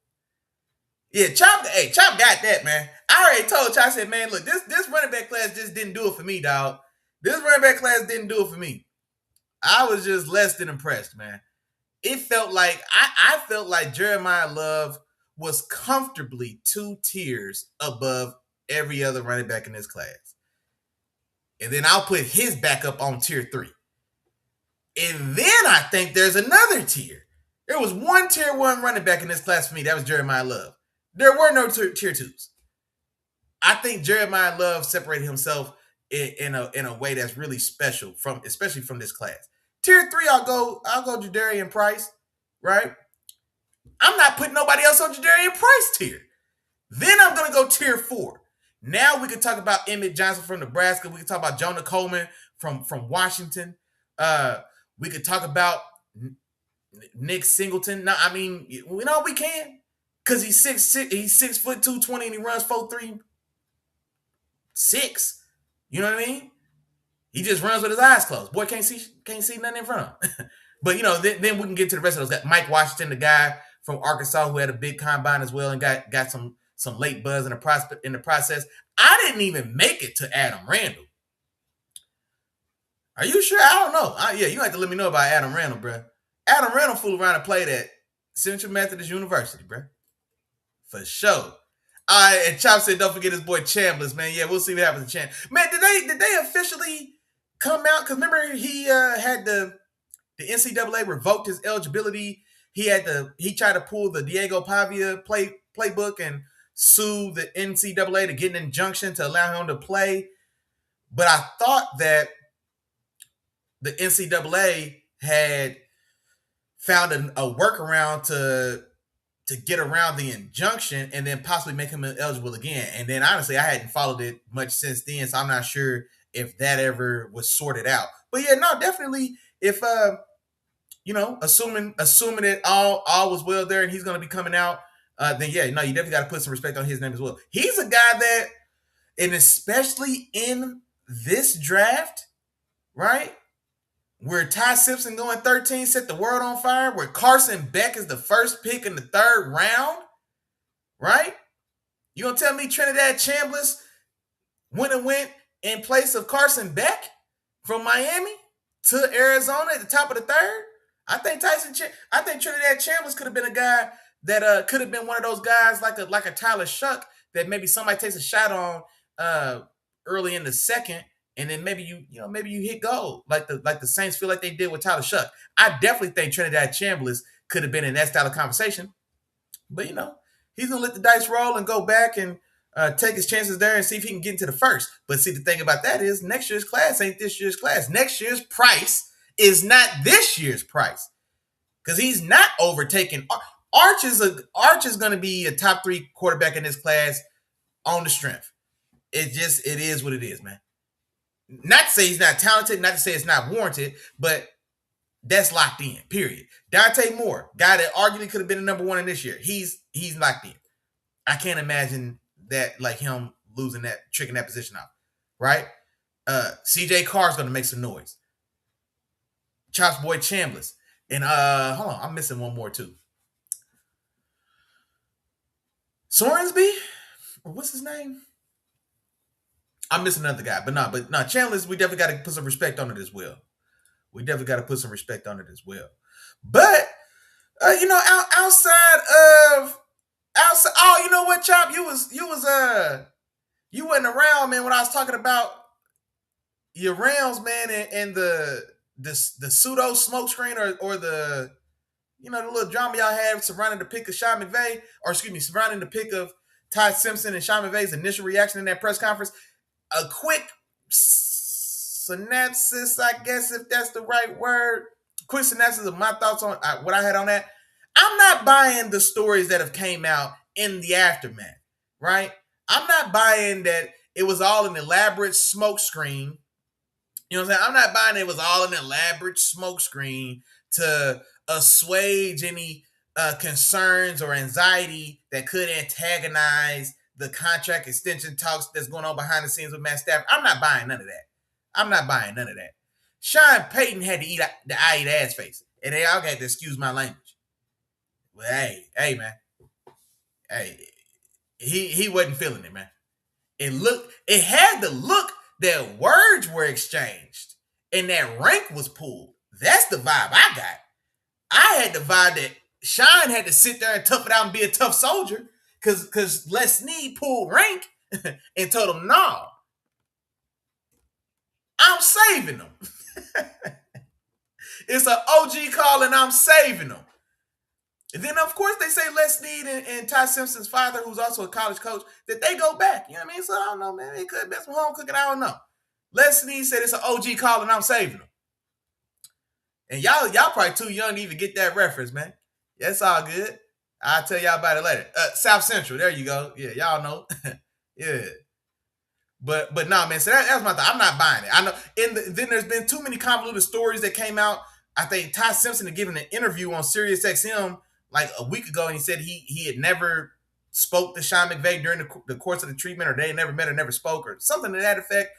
Yeah, Chop got that, man. I already told Chop, I said, man, look, this running back class just didn't do it for me, dog. This running back class didn't do it for me. I was just less than impressed, man. It felt like I felt like Jeremiah Love was comfortably 2 tiers above every other running back in this class. And then I'll put his backup on tier 3. And then I think there's another tier. There was one tier 1 running back in this class for me. That was Jeremiah Love. There were no tier 2s. I think Jeremiah Love separated himself in a way that's really special, especially from this class. Tier 3, I'll go Jadarian Price, right? I'm not putting nobody else on Jadarian Price tier. Then I'm going to go tier 4. Now we can talk about Emmett Johnson from Nebraska. We can talk about Jonah Coleman from Washington. We could talk about Nick Singleton. No, I mean, we can. Because he's 6'6", he's 6'2", 220, and he runs 4.3, 6. You know what I mean? He just runs with his eyes closed. Boy can't see nothing in front of him. But then we can get to the rest of those guys. Mike Washington, the guy from Arkansas who had a big combine as well and got some late buzz in the process. I didn't even make it to Adam Randall. Are you sure? I don't know. Yeah, you have to let me know about Adam Randall, bro. Adam Randall fooled around and played at Central Methodist University, bro. For sure. All right, and Chop said, don't forget his boy Chambliss, man. Yeah, we'll see what happens to Chambliss. Man, did they officially come out? Because remember, he had the NCAA revoked his eligibility. He tried to pull the Diego Pavia playbook and sue the NCAA to get an injunction to allow him to play. But I thought that the NCAA had found a workaround to get around the injunction and then possibly make him eligible again. And then honestly, I hadn't followed it much since then, so I'm not sure if that ever was sorted out. But yeah, no, definitely if assuming that all was well there and he's gonna be coming out, then yeah, no, you definitely gotta put some respect on his name as well. He's a guy that, and especially in this draft, right? Where Ty Simpson going 13 set the world on fire, where Carson Beck is the first pick in the 3rd round, right? You gonna tell me Trinidad Chambliss went in place of Carson Beck from Miami to Arizona at the top of the 3rd? I think Trinidad Chambliss could have been a guy that could have been one of those guys like a Tyler Shuck that maybe somebody takes a shot on early in the 2nd. And then maybe you hit gold like the Saints feel like they did with Tyler Shuck. I definitely think Trinidad Chambliss could have been in that style of conversation. But he's gonna let the dice roll and go back and take his chances there and see if he can get into the 1st. But see, the thing about that is next year's class ain't this year's class. Next year's price is not this year's price because he's not overtaking. Arch is gonna be a top 3 quarterback in this class on the strength. It is what it is, man. Not to say he's not talented, not to say it's not warranted, but that's locked in, period. Dante Moore, guy that arguably could have been the number 1 in this year. He's locked in. I can't imagine that, like him losing that, tricking that position out, right? CJ Carr's going to make some noise. Chops boy Chambliss. And hold on, I'm missing one more too. Sorensby? Or what's his name? I'm missing another guy, but Chambliss, we definitely got to put some respect on it as well. But outside, oh, you know what, Chop? You wasn't around, man, when I was talking about your Rams, man, and the pseudo smokescreen or the the little drama y'all had surrounding the pick of Sean McVay, surrounding the pick of Ty Simpson and Sean McVay's initial reaction in that press conference. A quick synopsis, I guess, if that's the right word. Quick synopsis of my thoughts on what I had on that. I'm not buying the stories that have came out in the aftermath, right? I'm not buying that it was all an elaborate smokescreen. You know what I'm saying? I'm not buying it was all an elaborate smokescreen to assuage any concerns or anxiety that could antagonize the contract extension talks that's going on behind the scenes with Matt Stafford. I'm not buying none of that. Sean Payton had to eat ass face. And they all had to excuse my language. But hey, man. Hey, he wasn't feeling it, man. It had the look that words were exchanged and that rank was pulled. That's the vibe I got. I had the vibe that Sean had to sit there and tough it out and be a tough soldier. Because Les Snead pulled rank and told him, no, I'm saving them. It's an OG call and I'm saving them. And then, of course, they say Les Snead and Ty Simpson's father, who's also a college coach, that they go back. You know what I mean? So I don't know, man. It could have been some home cooking. I don't know. Les Snead said it's an OG call and I'm saving them. And y'all probably too young to even get that reference, man. That's all good. I'll tell y'all about it later. South Central, there you go. Yeah, y'all know. Yeah. But no, man, so that's my thought. I'm not buying it. I know. Then there's been too many convoluted stories that came out. I think Ty Simpson had given an interview on Sirius XM like a week ago, and he said he had never spoke to Sean McVay during the course of the treatment, or they had never met or never spoke, or something to that effect.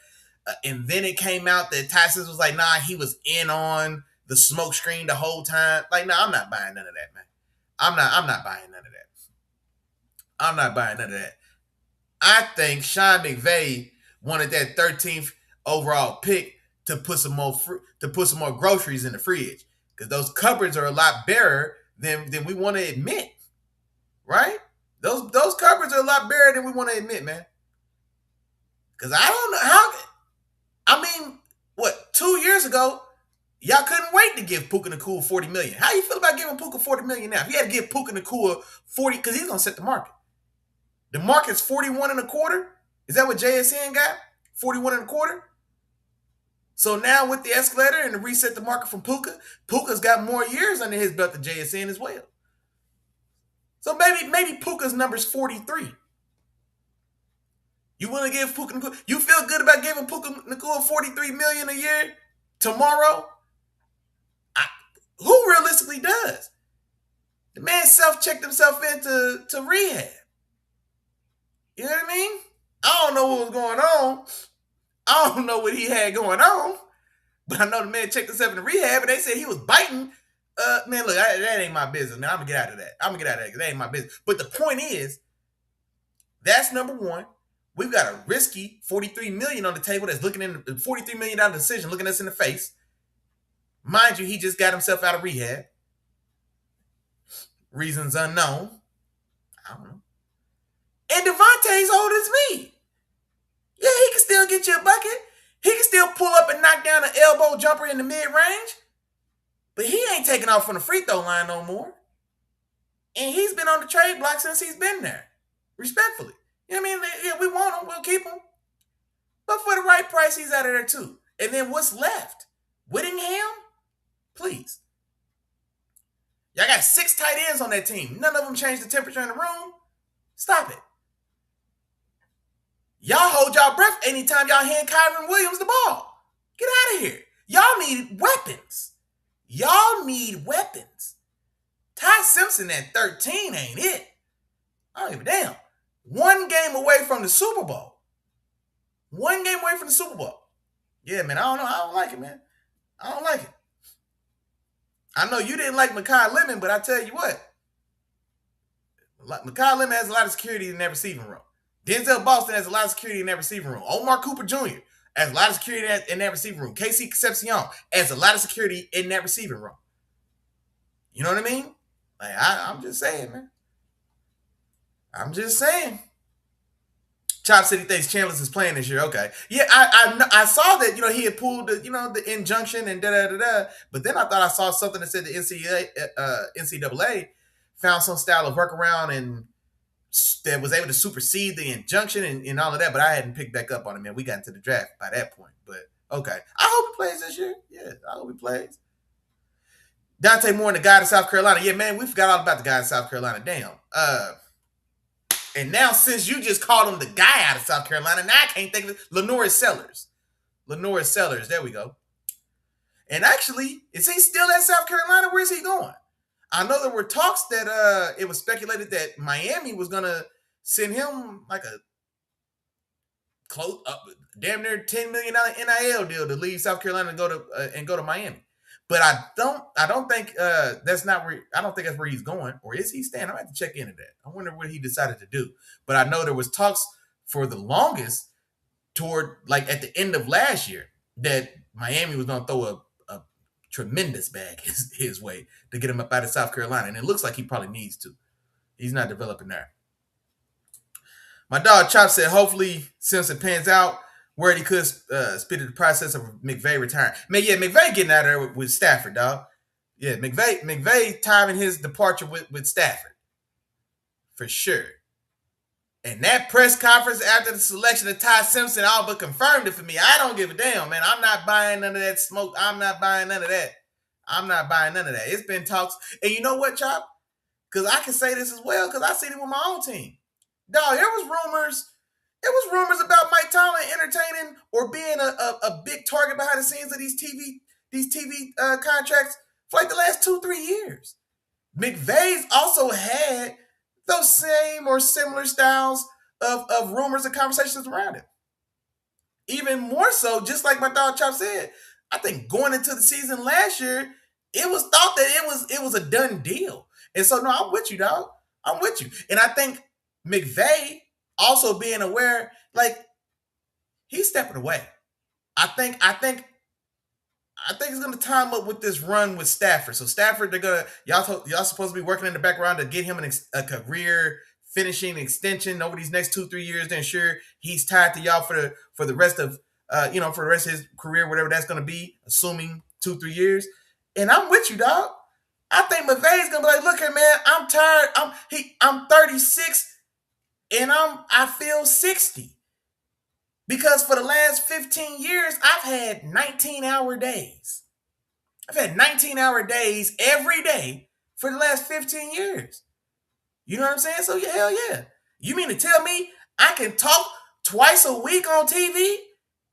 And then it came out that Ty Simpson was like, nah, he was in on the smoke screen the whole time. Like, no, I'm not buying none of that, man. I'm not buying none of that. I think Sean McVay wanted that 13th overall pick to put some more groceries in the fridge, because those cupboards are a lot barer than we want to admit, right? Those cupboards are a lot barer than we want to admit, man. Because I don't know how. I mean, what, 2 years ago, y'all couldn't wait to give Puka Nacua $40 million. How you feel about giving Puka $40 million now? If you had to give Puka Nacua 40, because he's gonna set the market. The market's 41 and a quarter. Is that what JSN got? 41 and a quarter. So now with the escalator and the reset the market from Puka, Puka's got more years under his belt than JSN as well. So maybe Puka's number's 43. You want to give Puka Nacua? You feel good about giving Puka Nacua $43 million a year tomorrow? Who realistically does? The man self-checked himself into rehab. You know what I mean? I don't know what was going on. I don't know what he had going on. But I know the man checked himself into rehab and they said he was biting. Man, look, that ain't my business, man. I'm going to get out of that. That ain't my business. But the point is, that's number one. We've got a risky $43 million on the table that's looking in the $43 million decision, looking us in the face. Mind you, he just got himself out of rehab. Reasons unknown. I don't know. And Devontae's old as me. Yeah, he can still get you a bucket. He can still pull up and knock down an elbow jumper in the mid-range. But he ain't taking off from the free throw line no more. And he's been on the trade block since he's been there. Respectfully. You know what I mean? Yeah, we want him. We'll keep him. But for the right price, he's out of there too. And then what's left? Whittingham? Please. Y'all got 6 tight ends on that team. None of them changed the temperature in the room. Stop it. Y'all hold y'all breath anytime y'all hand Kyron Williams the ball. Get out of here. Y'all need weapons. Y'all need weapons. Ty Simpson at 13 ain't it. I don't give a damn. 1 game away from the Super Bowl. 1 game away from the Super Bowl. Yeah, man, I don't know. I don't like it, man. I don't like it. I know you didn't like Mekhi Lemon, but I tell you what. Mekhi Lemon has a lot of security in that receiving room. Denzel Boston has a lot of security in that receiving room. Omar Cooper Jr. has a lot of security in that receiving room. Casey Concepcion has a lot of security in that receiving room. You know what I mean? Like, I'm just saying, man. I'm just saying. Chop City thinks Chambliss is playing this year. Okay. Yeah, I saw that, he had pulled the injunction and da-da-da-da. But then I thought I saw something that said the NCAA found some style of workaround and that was able to supersede the injunction and all of that. But I hadn't picked back up on it, man. We got into the draft by that point. But okay. I hope he plays this year. Yeah, I hope he plays. Dante Moore and the guy in South Carolina. Yeah, man, we forgot all about the guy in South Carolina. Damn. And now, since you just called him the guy out of South Carolina, now I can't think of it. Lenoris Sellers. There we go. And actually, is he still at South Carolina? Where's he going? I know there were talks that it was speculated that Miami was going to send him like a damn near $10 million NIL deal to leave South Carolina and go to Miami. But I don't think that's where he's going. Or is he staying? I have to check into that. I wonder what he decided to do. But I know there was talks for the longest toward like at the end of last year that Miami was going to throw a tremendous bag his way to get him up out of South Carolina. And it looks like he probably needs to. He's not developing there. My dog Chop said hopefully Simpson pans out. Where he could speed the process of McVay retiring. Man, yeah, McVay getting out of there with Stafford, dog. Yeah, McVay timing his departure with Stafford. For sure. And that press conference after the selection of Ty Simpson all but confirmed it for me. I don't give a damn, man. I'm not buying none of that smoke. I'm not buying none of that. It's been talks. And you know what, Chop? Because I can say this as well because I seen it with my own team. Dog, there was rumors about Mike Tomlin entertaining or being a big target behind the scenes of these TV contracts for like the last 2-3 years. McVay's also had those same or similar styles of rumors and conversations around it. Even more so, just like my dog Chop said, I think going into the season last year, it was thought that it was a done deal. And so, no, I'm with you, dog. I'm with you. And I think McVay also being aware, like, he's stepping away. I think it's gonna time up with this run with Stafford. So Stafford, y'all supposed to be working in the background to get him a career finishing extension over these next 2-3 years to ensure he's tied to y'all for the rest of for the rest of his career, whatever that's gonna be, assuming 2-3 years. And I'm with you, dog. I think McVay's gonna be like, look here, man, I'm tired. I'm 36. And I feel 60. Because for the last 15 years, I've had 19-hour days. I've had 19-hour days every day for the last 15 years. You know what I'm saying? So yeah, hell yeah. You mean to tell me I can talk twice a week on TV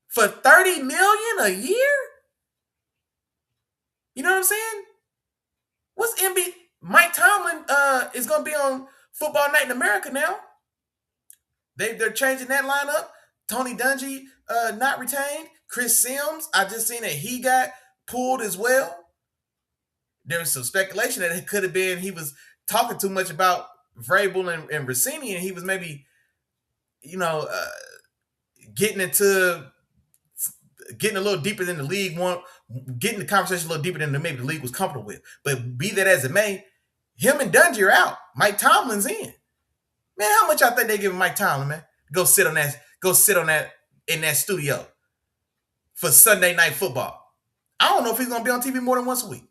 for $30 million a year? You know what I'm saying? What's NBA? Mike Tomlin is going to be on Football Night in America now. They're changing that lineup. Tony Dungy not retained. Chris Sims, I just seen that he got pulled as well. There was some speculation that it could have been he was talking too much about Vrabel and Rossini, and he was maybe, getting a little deeper than the league getting the conversation a little deeper than maybe the league was comfortable with. But be that as it may, him and Dungy are out. Mike Tomlin's in. Man, how much I think they giving Mike Tomlin, man? Go sit on that in that studio for Sunday Night Football. I don't know if he's gonna be on TV more than once a week.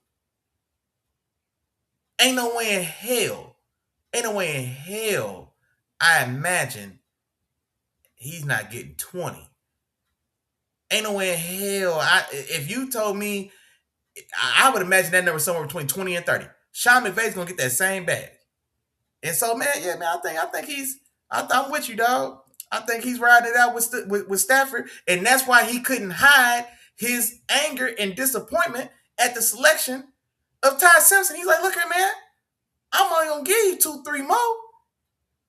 Ain't no way in hell I imagine he's not getting 20. Ain't no way in hell. If you told me, I would imagine that number somewhere between 20 and 30. Sean McVay's gonna get that same bag. And so, man, yeah, man, I think I'm with you, dog. I think he's riding it out with Stafford, and that's why he couldn't hide his anger and disappointment at the selection of Ty Simpson. He's like, look here, man, I'm only gonna give you 2-3 more.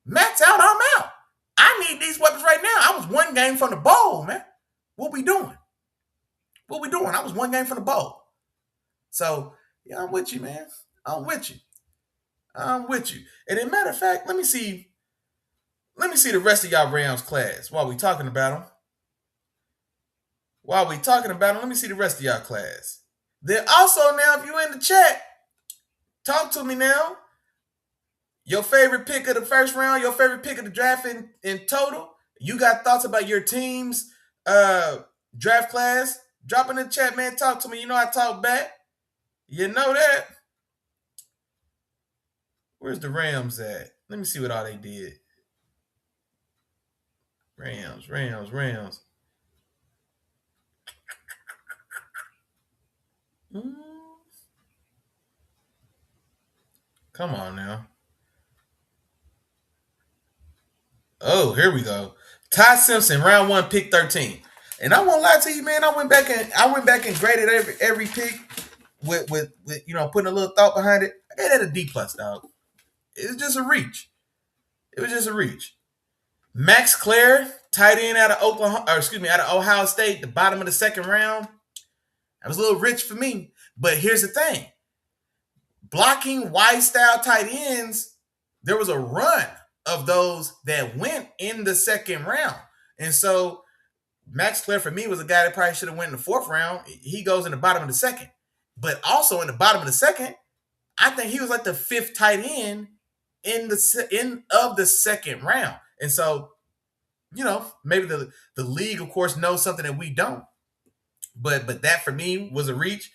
Max out, I'm out. I need these weapons right now. I was one game from the bowl, man. What we doing? I was one game from the bowl. So, yeah, I'm with you, man. I'm with you. And as a matter of fact, let me see the rest of y'all Rams class while we talking about them. Let me see the rest of y'all class. Then also now, if you're in the chat, talk to me now. Your favorite pick of the first round, your favorite pick of the draft in total. You got thoughts about your team's draft class? Drop in the chat, man. Talk to me. You know I talk back. You know that. Where's the Rams at? Let me see what all they did. Rams. Come on now. Oh, here we go. Ty Simpson, round 1, pick 13. And I won't lie to you, man. I went back and graded every pick with putting a little thought behind it. I gave that a D+, dog. It was just a reach. Max Clare, tight end out of Ohio State, the bottom of the second round. That was a little rich for me. But here's the thing. Blocking Y-style tight ends, there was a run of those that went in the second round. And so Max Clare for me was a guy that probably should have went in the fourth round. He goes in the bottom of the second. But also in the bottom of the second, I think he was like the fifth tight end of the second round. And so, maybe the league, of course, knows something that we don't. But that for me was a reach.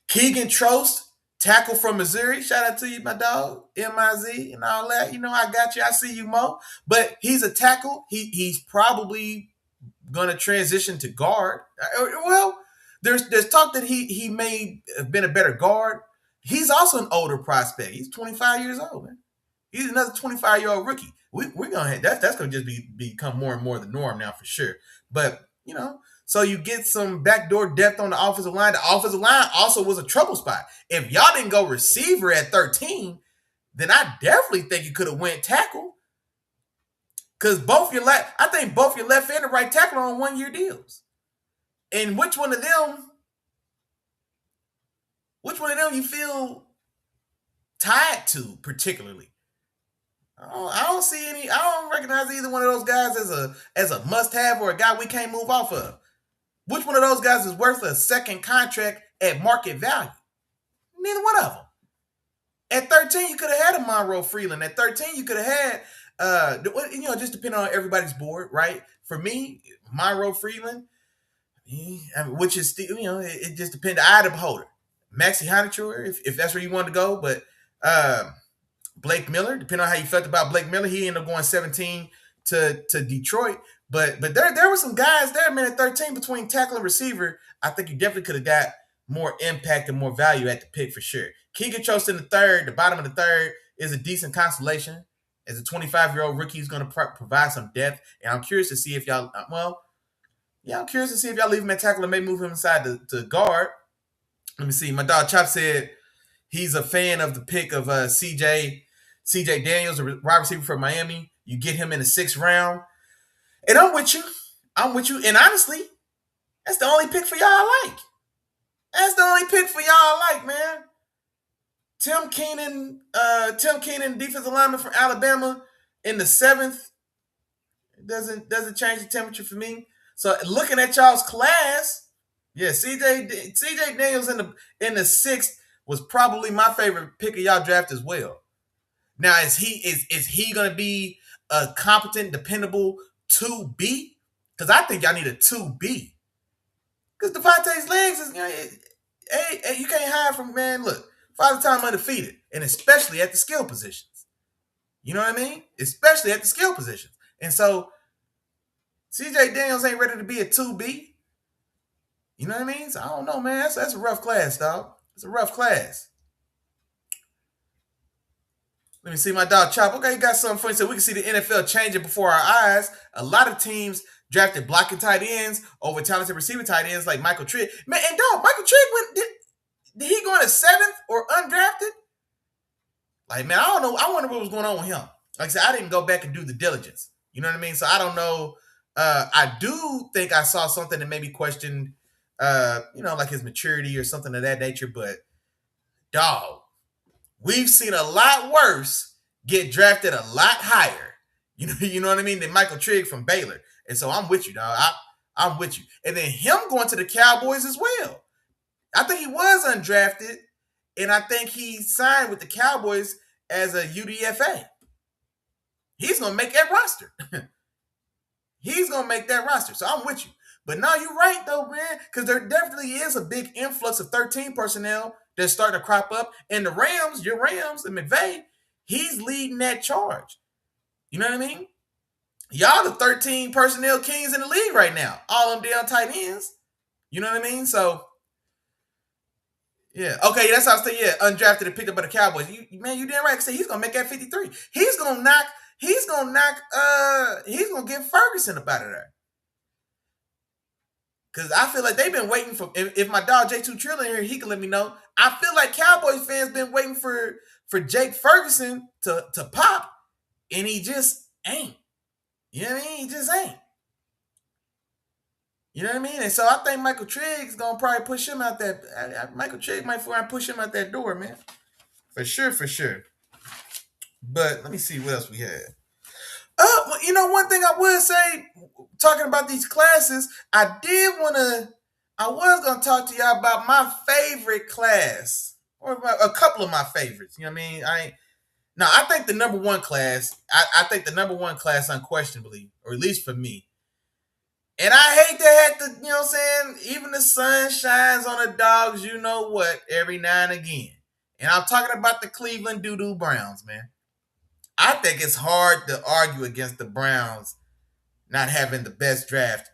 Keegan Trost, tackle from Missouri. Shout out to you, my dog, MIZ and all that. I got you. I see you, Mo. But he's a tackle. He's probably going to transition to guard. Well, there's talk that he may have been a better guard. He's also an older prospect. He's 25 years old, man. He's another 25-year-old rookie. We're gonna that's gonna just become more and more the norm now for sure. But so you get some backdoor depth on the offensive line. The offensive line also was a trouble spot. If y'all didn't go receiver at 13, then I definitely think you could have went tackle. Because I think both your left and the right tackle are on 1-year deals. And which one of them you feel tied to particularly? I don't see any. I don't recognize either one of those guys as a must-have or a guy we can't move off of. Which one of those guys is worth a second contract at market value? Neither one of them. At 13, you could have had a Monroe Freeland. At 13, you could have had, just depending on everybody's board, right? For me, Monroe Freeland, which is still, it just depends. The eye of the beholder. Maxie Honichur, if that's where you want to go, but Blake Miller, depending on how you felt about Blake Miller, he ended up going 17 to Detroit. But there were some guys there, man, at 13 between tackle and receiver. I think you definitely could have got more impact and more value at the pick for sure. Keegan Chost in the third, the bottom of the third, is a decent consolation. As a 25-year-old rookie, he's going to provide some depth. And I'm curious to see if y'all, I'm curious to see if y'all leave him at tackle and maybe move him inside to guard. Let me see. My dog Chop said he's a fan of the pick of CJ Daniels, a wide receiver from Miami. You get him in the 6th round. And I'm with you. And honestly, that's the only pick for y'all I like. That's the only pick for y'all I like, man. Tim Keenan, defensive lineman from Alabama in the 7th. It doesn't change the temperature for me. So looking at y'all's class, yeah, CJ Daniels in the 6th was probably my favorite pick of y'all draft as well. Now, is he gonna be a competent, dependable 2B? Because I think y'all need a 2B. Because Devontae's legs is, you can't hide from, man, look, Father Time undefeated, and especially at the skill positions. You know what I mean? Especially at the skill positions. And so CJ Daniels ain't ready to be a 2B. You know what I mean? So I don't know, man. That's a rough class, dog. It's a rough class. Let me see my dog Chop. Okay, you got something funny. So we can see the NFL changing before our eyes. A lot of teams drafted blocking tight ends over talented receiver tight ends like Michael Trigg. Man, and dog, Michael Trigg did he go in the 7th or undrafted? Like, man, I don't know. I wonder what was going on with him. Like I said, I didn't go back and do the diligence. You know what I mean? So I don't know. I do think I saw something that maybe questioned, like his maturity or something of that nature. But, dog, we've seen a lot worse get drafted a lot higher. You know what I mean? Than Michael Trigg from Baylor. And so I'm with you, dog. I'm with you. And then him going to the Cowboys as well. I think he was undrafted, and I think he signed with the Cowboys as a UDFA. He's going to make that roster. He's going to make that roster. So I'm with you. But no, you're right, though, man, because there definitely is a big influx of 13 personnel that's starting to crop up. And the Rams, your Rams, and McVay, he's leading that charge. You know what I mean? Y'all the 13 personnel kings in the league right now. All them damn tight ends. You know what I mean? So, yeah. Okay, that's how I say, yeah, undrafted and picked up by the Cowboys. You damn right. Say he's gonna make that 53. He's gonna get Ferguson up out of there. Because I feel like they've been waiting for, if my dog J2 Trill in here, he can let me know. I feel like Cowboys fans been waiting for Jake Ferguson to pop, and he just ain't. You know what I mean? He just ain't. You know what I mean? And so I think Michael Trigg's going to probably push him out that. Michael Trigg might push him out that door, man. For sure. But let me see what else we had. One thing I would say, talking about these classes, I was going to talk to y'all about my favorite class. Or a couple of my favorites. You know what I mean? I think the number one class, I think the number one class unquestionably, or at least for me. And I hate to have to, you know what I'm saying, even the sun shines on the dogs, you know what, every now and again. And I'm talking about the Cleveland Doo-Doo Browns, man. I think it's hard to argue against the Browns not having the best draft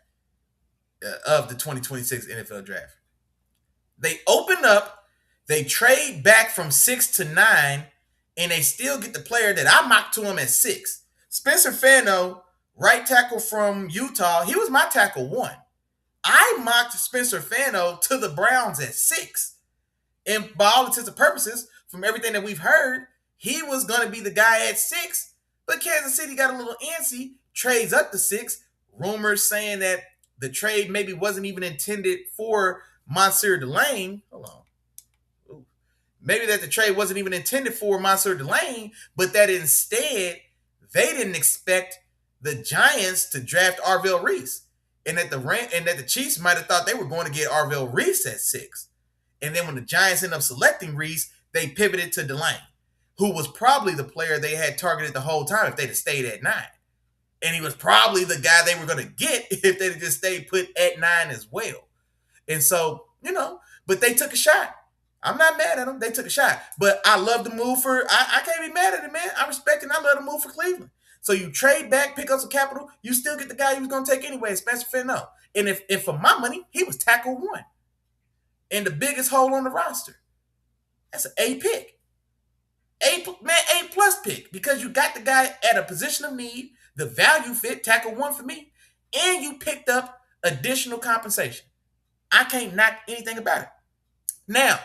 of the 2026 NFL draft. They open up, they trade back from 6 to 9, and they still get the player that I mocked to him at 6. Spencer Fano, right tackle from Utah, he was my tackle 1. I mocked Spencer Fano to the Browns at 6. And by all intents and purposes, from everything that we've heard, he was going to be the guy at 6. But Kansas City got a little antsy, trades up to 6. Rumors saying that the trade maybe wasn't even intended for Monsieur Delane. Hold on. Maybe that the trade wasn't even intended for Monsieur Delane, but that instead they didn't expect the Giants to draft Arvell Reese, and that the Chiefs might have thought they were going to get Arvell Reese at 6. And then when the Giants ended up selecting Reese, they pivoted to Delane, who was probably the player they had targeted the whole time if they'd have stayed at 9. And he was probably the guy they were going to get if they'd just stayed put at 9 as well. And so, but they took a shot. I'm not mad at them. They took a shot. But I love the move for, I can't be mad at it, man. I respect it and I love the move for Cleveland. So you trade back, pick up some capital, you still get the guy you was going to take anyway, Spencer Fenno. And if for my money, he was tackle 1 and the biggest hole on the roster. That's an A pick. A plus pick, because you got the guy at a position of need, the value fit, tackle 1 for me, and you picked up additional compensation. I can't knock anything about it. Now,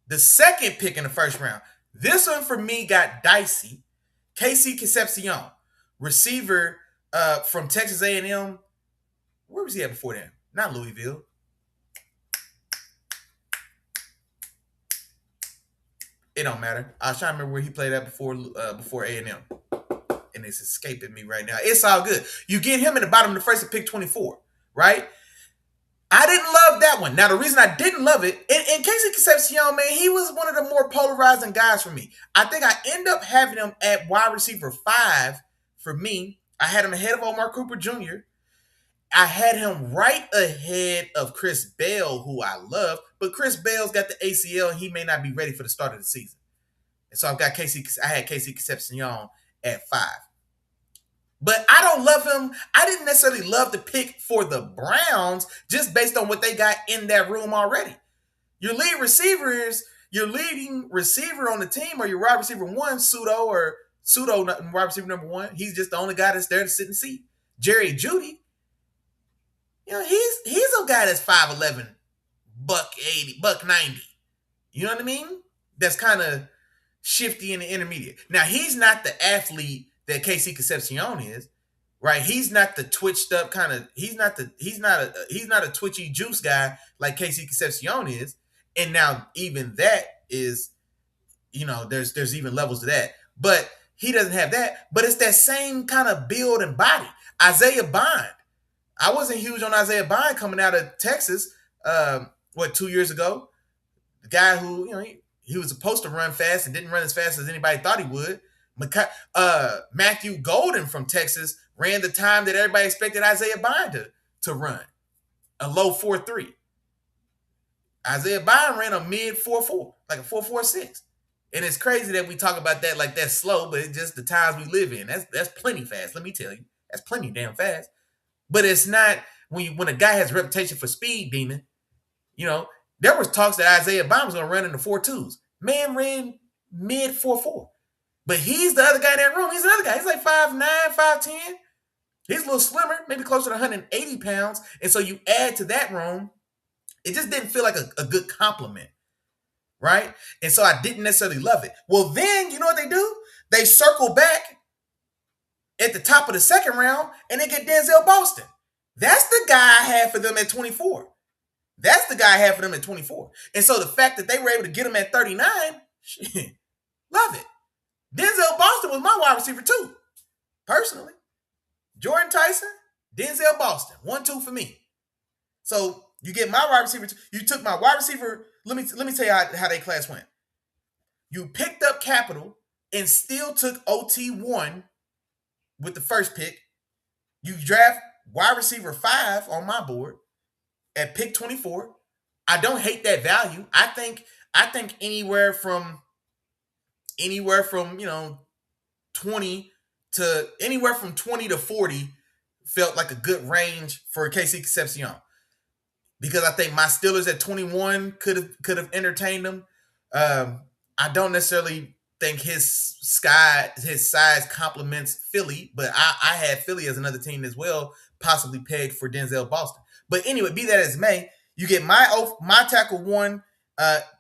the second pick in the first round, this one for me got dicey. KC Concepcion, receiver from Texas A&M. Where was he at before then? Not Louisville. It don't matter. I was trying to remember where he played at before A&M. And it's escaping me right now. It's all good. You get him in the bottom of the first at pick 24, right? I didn't love that one. Now, the reason I didn't love it, and Casey Concepcion, man, he was one of the more polarizing guys for me. I think I end up having him at wide receiver 5 for me. I had him ahead of Omar Cooper Jr. I had him right ahead of Chris Bell, who I love, but Chris Bell's got the ACL, and he may not be ready for the start of the season. And so I had Casey Concepcion at 5. But I don't love him. I didn't necessarily love the pick for the Browns just based on what they got in that room already. Your leading receiver on the team, or your wide receiver 1, wide receiver number 1. He's just the only guy that's there to sit and see. Jerry Jeudy, he's a guy that's 5'11", $180, $190. You know what I mean? That's kind of shifty in the intermediate. Now, he's not the athlete that KC Concepcion is, right? He's not the twitched up kind of. He's not a twitchy juice guy like KC Concepcion is. And now even that is, there's even levels to that. But he doesn't have that. But it's that same kind of build and body. Isaiah Bond. I wasn't huge on Isaiah Bond coming out of Texas. 2 years ago? The guy who he was supposed to run fast and didn't run as fast as anybody thought he would. Matthew Golden from Texas ran the time that everybody expected Isaiah Bond to run, a low 4.3. Isaiah Bond ran a mid 4.4, like a 4.46. And it's crazy that we talk about that like that's slow, but it's just the times we live in. That's plenty fast, let me tell you. That's plenty damn fast. But it's not when a guy has a reputation for speed, Demon. There was talks that Isaiah Bond was going to run in the 4.2s. Man ran mid 4.4. But he's the other guy in that room. He's another guy. He's like 5'9", 5'10". He's a little slimmer, maybe closer to 180 pounds. And so you add to that room, it just didn't feel like a good compliment, right? And so I didn't necessarily love it. Well, then, you know what they do? They circle back at the top of the second round, and they get Denzel Boston. That's the guy I had for them at 24. And so the fact that they were able to get him at 39, shit, love it. Denzel Boston was my wide receiver too, personally. Jordan Tyson, Denzel Boston, 1-2 for me. So you get my wide receiver. You took my wide receiver. Let me tell you how that class went. You picked up capital and still took OT1 with the first pick. You draft wide receiver 5 on my board at pick 24. I don't hate that value. I think anywhere from 20 to 40 felt like a good range for KC Concepcion, because I think my Steelers at 21 could have entertained them. I don't necessarily think his size complements Philly, but I had Philly as another team as well, possibly pegged for Denzel Boston. But anyway, be that as it may, you get my tackle 1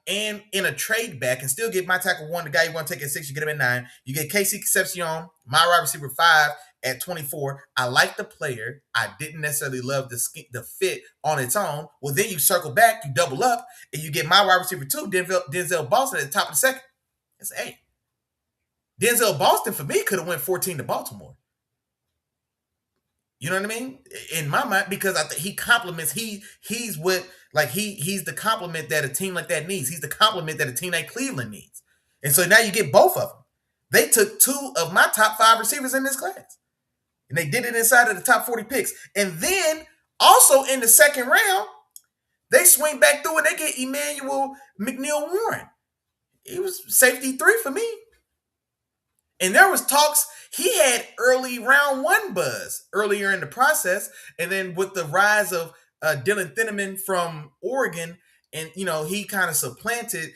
and in a trade back, and still get my tackle 1, the guy you want to take at 6, you get him at 9. You get KC Concepcion, my wide receiver 5 at 24. I like the player. I didn't necessarily love the fit on its own. Well, then you circle back, you double up, and you get my wide receiver 2, Denzel Boston, at the top of the second. It's 8. Denzel Boston, for me, could have went 14 to Baltimore. You know what I mean? In my mind, because I think he complements. He's the complement that a team like that needs. He's the complement that a team like Cleveland needs. And so now you get both of them. They took 2 of my top 5 receivers in this class, and they did it inside of the top 40 picks. And then also in the second round, they swing back through and they get Emmanuel McNeil Warren. He was safety 3 for me. And there was talks, he had early round 1 buzz earlier in the process. And then with the rise of Dylan Thieneman from Oregon, and, he kind of supplanted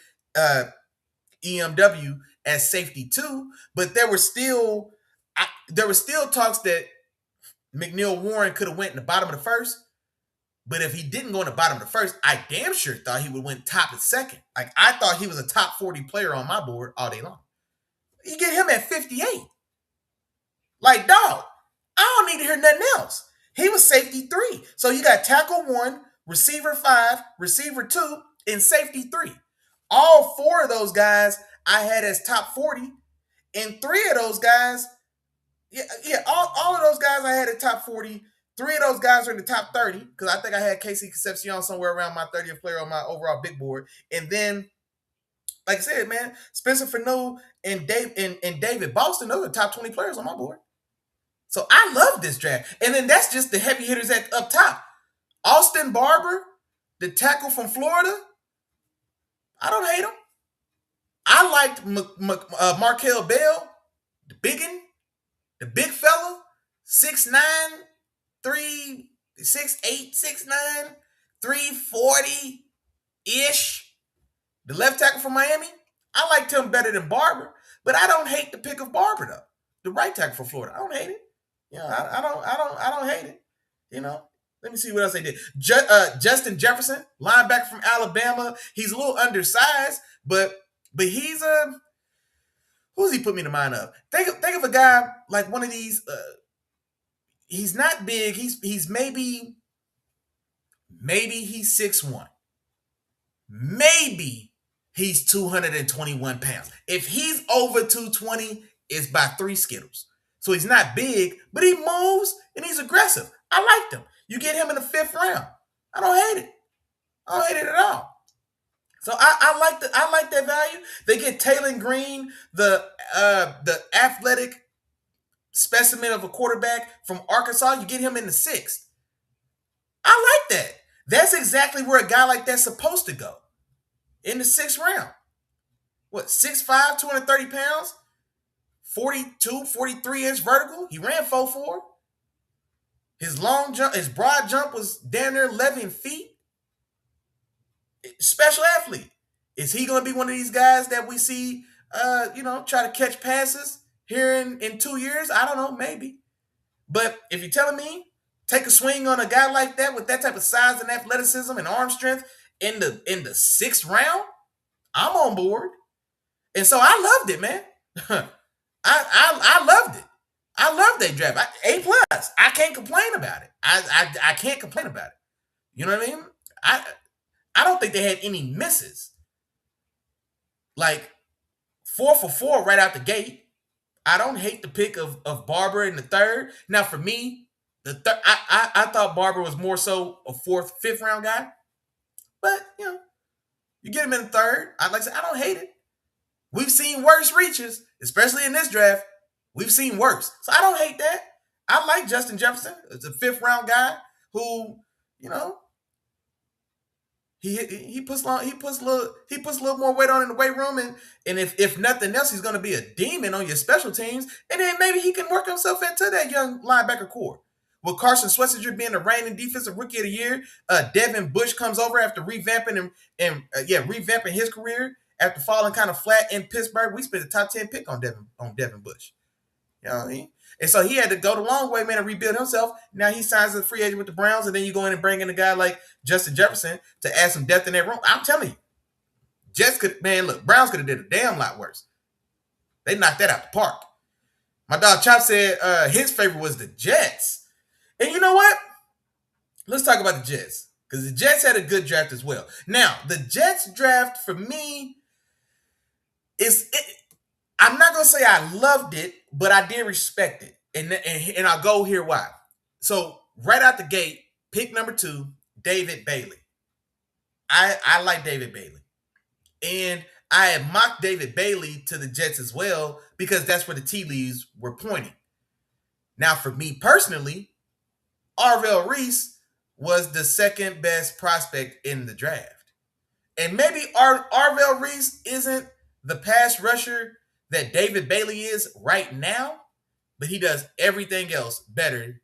EMW as safety 2. But there were still talks that McNeil Warren could have went in the bottom of the first. But if he didn't go in the bottom of the first, I damn sure thought he would win top and second. Like, I thought he was a top 40 player on my board all day long. You get him at 58. Like, dog, I don't need to hear nothing else. He was safety 3. So you got tackle 1, receiver 5, receiver 2, and safety 3. All 4 of those guys I had as top 40. And 3 of those guys, all of those guys I had at top 40. 3 of those guys are in the top 30, because I think I had Casey Concepcion somewhere around my 30th player on my overall big board. And then, like I said, man, Spencer Fanu and David Boston, those are top 20 players on my board. So I love this draft. And then that's just the heavy hitters up top. Austin Barber, the tackle from Florida, I don't hate him. I liked Markel Bell, the biggin, the big fella, 6'9", 6'8", 6'9", 340-ish. The left tackle from Miami, I liked him better than Barber, but I don't hate the pick of Barber though. The right tackle for Florida, I don't hate it. I don't hate it. Let me see what else they did. Justin Jefferson, linebacker from Alabama. He's a little undersized, but he's who's he put me in the mind of? Think of a guy like one of these. He's not big. He's maybe he's 6'1". Maybe he's 221 pounds. If he's over 220, it's by 3 Skittles. So he's not big, but he moves and he's aggressive. I liked him. You get him in the 5th round. I don't hate it. I don't hate it at all. So I like that value. They get Taylor Green, the athletic specimen of a quarterback from Arkansas. You get him in the 6th. I like that. That's exactly where a guy like that's supposed to go. In the 6th round. What, 6'5", 230 pounds? 42, 43-inch vertical. He ran 4.4. His broad jump was down there 11 feet. Special athlete. Is he going to be one of these guys that we see, try to catch passes here in 2 years? I don't know, maybe. But if you're telling me, take a swing on a guy like that with that type of size and athleticism and arm strength in the 6th round, I'm on board. And so I loved it, man. I loved it. I love that draft. A+. I can't complain about it. I can't complain about it. You know what I mean? I don't think they had any misses. Like 4 for 4 right out the gate. I don't hate the pick of Barber in the 3rd. Now for me, I thought Barber was more so a 4th, 5th round guy. But you get him in the 3rd. Like I said, I don't hate it. We've seen worse reaches, especially in this draft. We've seen worse. So I don't hate that. I like Justin Jefferson. It's a 5th round guy who, he puts a little more weight on in the weight room, and if nothing else, he's going to be a demon on your special teams, and then maybe he can work himself into that young linebacker core. With Carson Schwarzenegger being the reigning defensive rookie of the year, Devin Bush comes over after revamping his career after falling kind of flat in Pittsburgh. We spent a top 10 pick on Devin Bush. You know what I mean? And so he had to go the long way, man, and rebuild himself. Now he signs as a free agent with the Browns, and then you go in and bring in a guy like Justin Jefferson to add some depth in that room. I'm telling you, Browns could have did a damn lot worse. They knocked that out the park. My dog Chop said his favorite was the Jets. And you know what? Let's talk about the Jets, because the Jets had a good draft as well. Now, the Jets draft for me I'm not going to say I loved it, but I did respect it. And I'll go here why. So right out the gate, pick number 2, David Bailey. I like David Bailey. And I had mocked David Bailey to the Jets as well, because that's where the tea leaves were pointing. Now, for me personally, Arvell Reese was the 2nd best prospect in the draft. And maybe Arvell Reese isn't the pass rusher that David Bailey is right now, but he does everything else better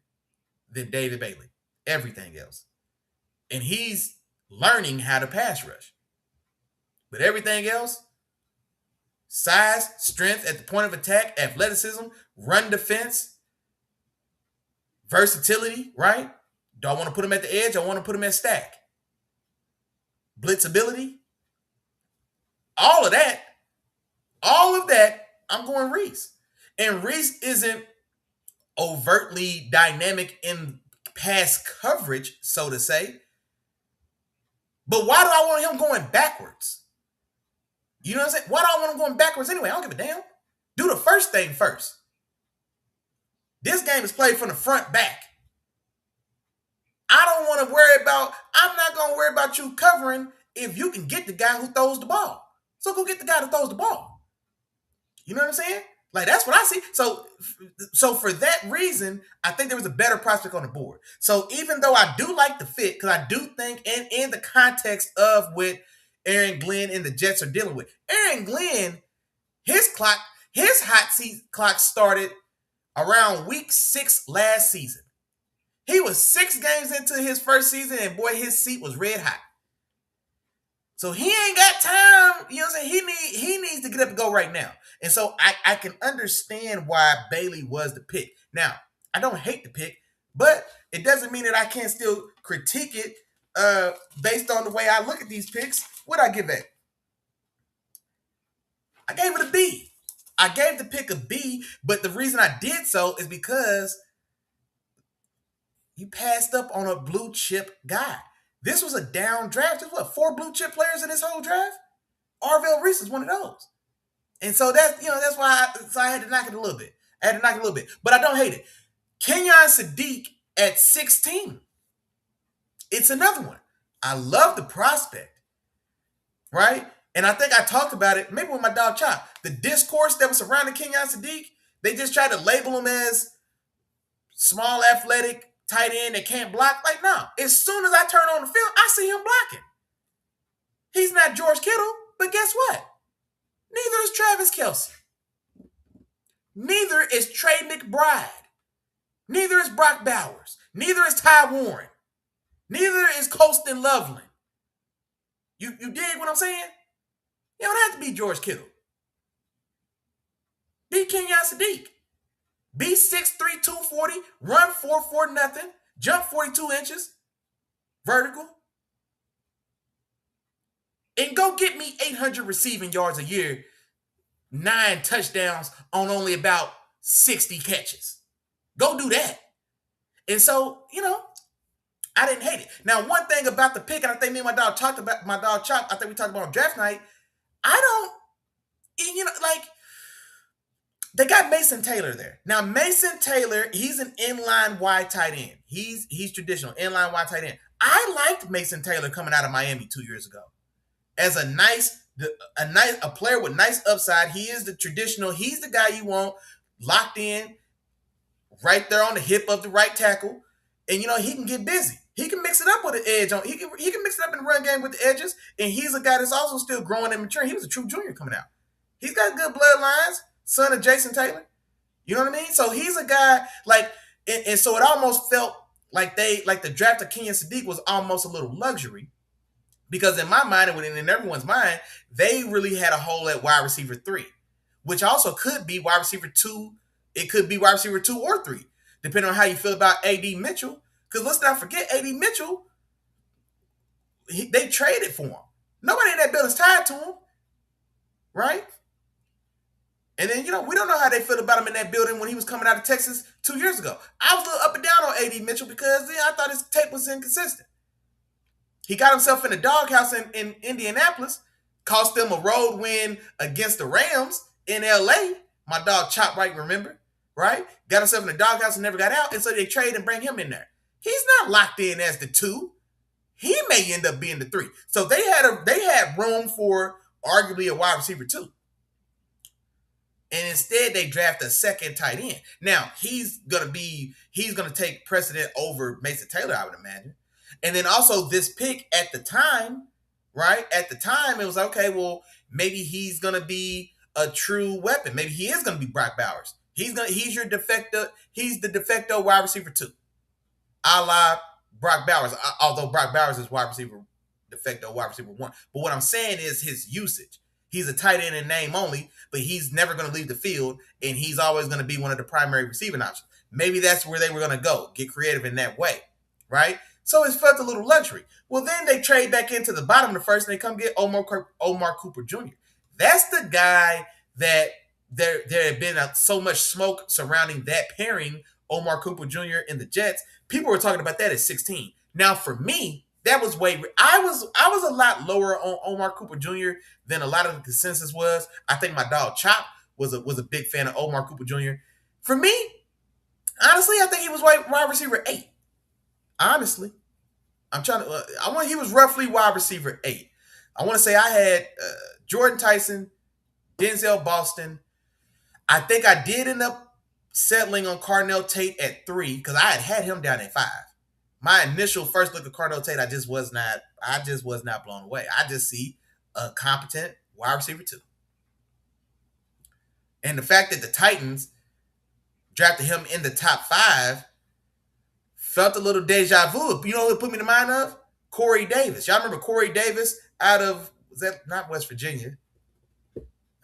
than David Bailey. Everything else. And he's learning how to pass rush. But everything else, size, strength at the point of attack, athleticism, run defense, versatility, right? Do I want to put him at the edge? I want to put him at stack. Blitzability, all of that, I'm going Reese. And Reese isn't overtly dynamic in pass coverage, so to say. But why do I want him going backwards? You know what I'm saying? Why do I want him going backwards anyway? I don't give a damn. Do the first thing first. This game is played from the front back. I don't want to worry about, I'm not going to worry about you covering if you can get the guy who throws the ball. So go get the guy who throws the ball. You know what I'm saying? Like, that's what I see. So for that reason, I think there was a better prospect on the board. So even though I do like the fit, because I do think in the context of what Aaron Glenn and the Jets are dealing with, Aaron Glenn, his hot seat clock started around week 6 last season. He was 6 games into his first season, and boy, his seat was red hot. So he ain't got time, you know what I'm saying? He needs to get up and go right now. And so I can understand why Bailey was the pick. Now, I don't hate the pick, but it doesn't mean that I can't still critique it based on the way I look at these picks. What'd I give that? I gave it a B. I gave the pick a B, but the reason I did so is because you passed up on a blue chip guy. This was a down draft. There's 4 blue chip players in this whole draft? Arvell Reese is one of those. And so that's why I had to knock it a little bit. But I don't hate it. Kenyon Sadiq at 16. It's another one. I love the prospect, right? And I think I talked about it maybe with my dog Chop. The discourse that was surrounding Kenyon Sadiq, they just tried to label him as small, athletic, tight end that can't block. Like, no. As soon as I turn on the field, I see him blocking. He's not George Kittle, but guess what? Neither is Travis Kelce. Neither is Trey McBride. Neither is Brock Bowers. Neither is Ty Warren. Neither is Colston Loveland. You dig what I'm saying? You don't have to be George Kittle. Be Kenyon Sadiq. Be 6'3", 240, run 4.4 nothing, jump 42 inches, vertical. And go get me 800 receiving yards a year, 9 touchdowns on only about 60 catches. Go do that. And so, I didn't hate it. Now, one thing about the pick, and I think me and my dog Chop, I think we talked about on draft night, they got Mason Taylor there. Now, Mason Taylor, he's an inline wide tight end. He's traditional, inline wide tight end. I liked Mason Taylor coming out of Miami 2 years ago. As a player with nice upside. He is the traditional, he's the guy you want locked in right there on the hip of the right tackle. And, he can get busy. He can mix it up with an edge on. He can mix it up in the run game with the edges. And he's a guy that's also still growing and maturing. He was a true junior coming out. He's got good bloodlines. Son of Jason Taylor. You know what I mean? So he's a guy and so it almost felt like the draft of Kenyon Sadiq was almost a little luxury, because in my mind and in everyone's mind, they really had a hole at wide receiver 3, which also could be wide receiver 2. It could be wide receiver 2 or 3, depending on how you feel about A.D. Mitchell. Because let's not forget, A.D. Mitchell, they traded for him. Nobody in that building's tied to him, right? And then, we don't know how they feel about him in that building when he was coming out of Texas 2 years ago. I was a little up and down on A.D. Mitchell because I thought his tape was inconsistent. He got himself in the doghouse in Indianapolis, cost them a road win against the Rams in L.A. My dog Chop right, remember? Right? Got himself in the doghouse and never got out, and so they trade and bring him in there. He's not locked in as the 2. He may end up being the 3. So they had room for arguably a wide receiver 2. And instead, they draft a second tight end. Now, he's gonna take precedent over Mason Taylor, I would imagine. And then also this pick at the time, right? At the time, it was okay, well, maybe he's gonna be a true weapon. Maybe he is going to be Brock Bowers. He's your defecto. He's the defecto wide receiver 2, a la Brock Bowers. Although Brock Bowers is wide receiver defecto wide receiver 1. But what I'm saying is his usage. He's a tight end in name only, but he's never going to leave the field, and he's always going to be one of the primary receiving options. Maybe that's where they were going to go, get creative in that way, right? So it felt a little luxury. Well, then they trade back into the bottom of the first, and they come get Omar Cooper Jr. That's the guy that there had been so much smoke surrounding that pairing, Omar Cooper Jr. and the Jets. People were talking about that at 16. Now, for me, that was I was a lot lower on Omar Cooper Jr. than a lot of the consensus was. I think my dog Chop was a big fan of Omar Cooper Jr. For me, honestly, I think he was wide receiver 8. Honestly, he was roughly wide receiver 8. I want to say I had Jordan Tyson, Denzel Boston. I think I did end up settling on Carnell Tate at 3 because I had him down at 5. My initial first look at Carnell Tate, I just was not blown away. I just see a competent wide receiver 2. And the fact that the Titans drafted him in the top 5 felt a little deja vu. You know who it put me in mind of? Corey Davis. Y'all remember Corey Davis out of, was that not West Virginia?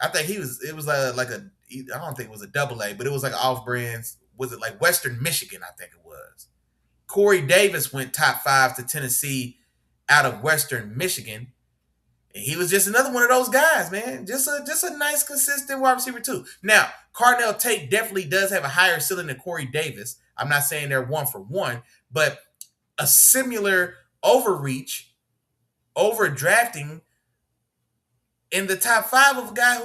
I think it was I don't think it was a double A, but it was like off-brand. Was it like Western Michigan? I think it was. Corey Davis went top 5 to Tennessee out of Western Michigan. And he was just another one of those guys, man. Just a nice, consistent wide receiver 2. Now, Carnell Tate definitely does have a higher ceiling than Corey Davis. I'm not saying they're 1 for 1, but a similar overreach, overdrafting in the top 5 of a guy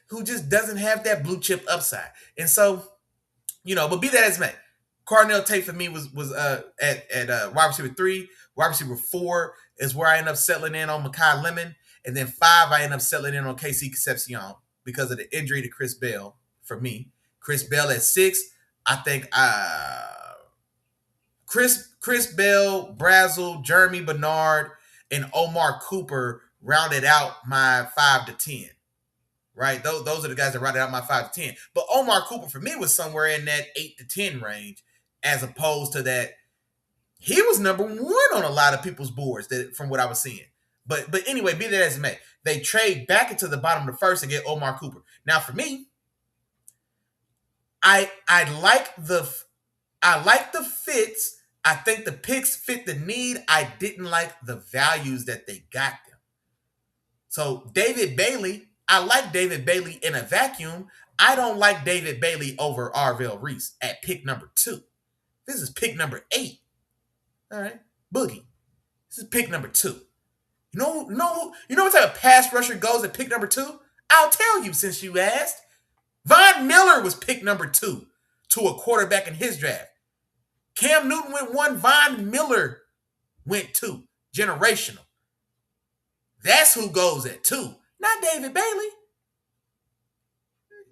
who just doesn't have that blue chip upside. And so, but be that as it may, Carnell Tate for me was at wide receiver 3. Wide receiver 4 is where I end up settling in on Mekhi Lemon. And then 5, I end up settling in on KC Concepcion because of the injury to Chris Bell for me. Chris Bell at 6, I think Chris Bell, Brazel, Jeremy Bernard, and Omar Cooper rounded out my 5 to 10. Right? Those are the guys that rounded out my 5 to 10. But Omar Cooper for me was somewhere in that 8 to 10 range, as opposed to that. He was number 1 on a lot of people's boards from what I was seeing. But anyway, be that as it may, they trade back into the bottom of the first to get Omar Cooper. Now for me, I like the fits. I think the picks fit the need. I didn't like the values that they got them. So David Bailey, I like David Bailey in a vacuum. I don't like David Bailey over Arvell Reese at pick number 2. This is pick number 8. All right, Boogie. This is pick number 2. You know what type of pass rusher goes at pick number 2? I'll tell you since you asked. Von Miller was pick number 2 to a quarterback in his draft. Cam Newton went 1. Von Miller went 2. Generational. That's who goes at 2. Not David Bailey.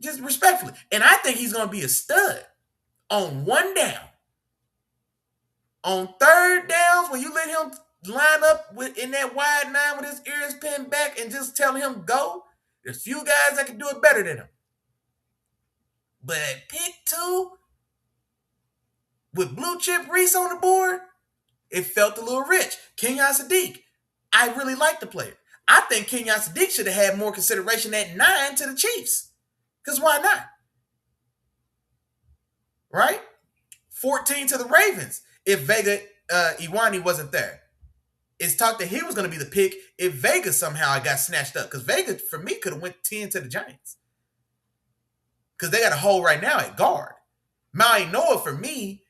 Just respectfully. And I think he's going to be a stud on 1 down. On 3rd downs, when you let him line up in that wide 9 with his ears pinned back and just tell him go, there's few guys that can do it better than him. But at pick 2, with blue chip Reese on the board, it felt a little rich. Kenyon Sadiq, I really like the player. I think Kenyon Sadiq should have had more consideration at 9 to the Chiefs. Because why not? Right? 14 to the Ravens if Vega Iwani wasn't there. It's talked that he was going to be the pick if Vega somehow got snatched up. Because Vega, for me, could have went 10 to the Giants. Because they got a hole right now at guard. Maui Noah, for me,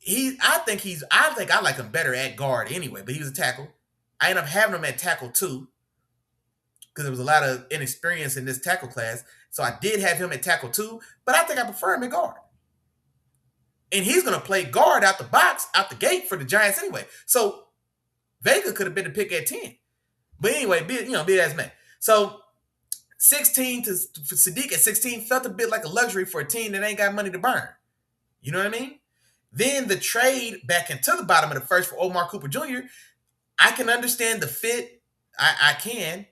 I think I like him better at guard anyway, but he was a tackle. I ended up having him at tackle 2 because there was a lot of inexperience in this tackle class. So I did have him at tackle 2, but I think I prefer him at guard. And he's going to play guard out the box, out the gate for the Giants anyway. So Vega could have been the pick at 10. But anyway, be it as may. So 16 to Sadiq at 16 felt a bit like a luxury for a team that ain't got money to burn. You know what I mean? Then the trade back into the bottom of the first for Omar Cooper Jr., I can understand the fit. I can.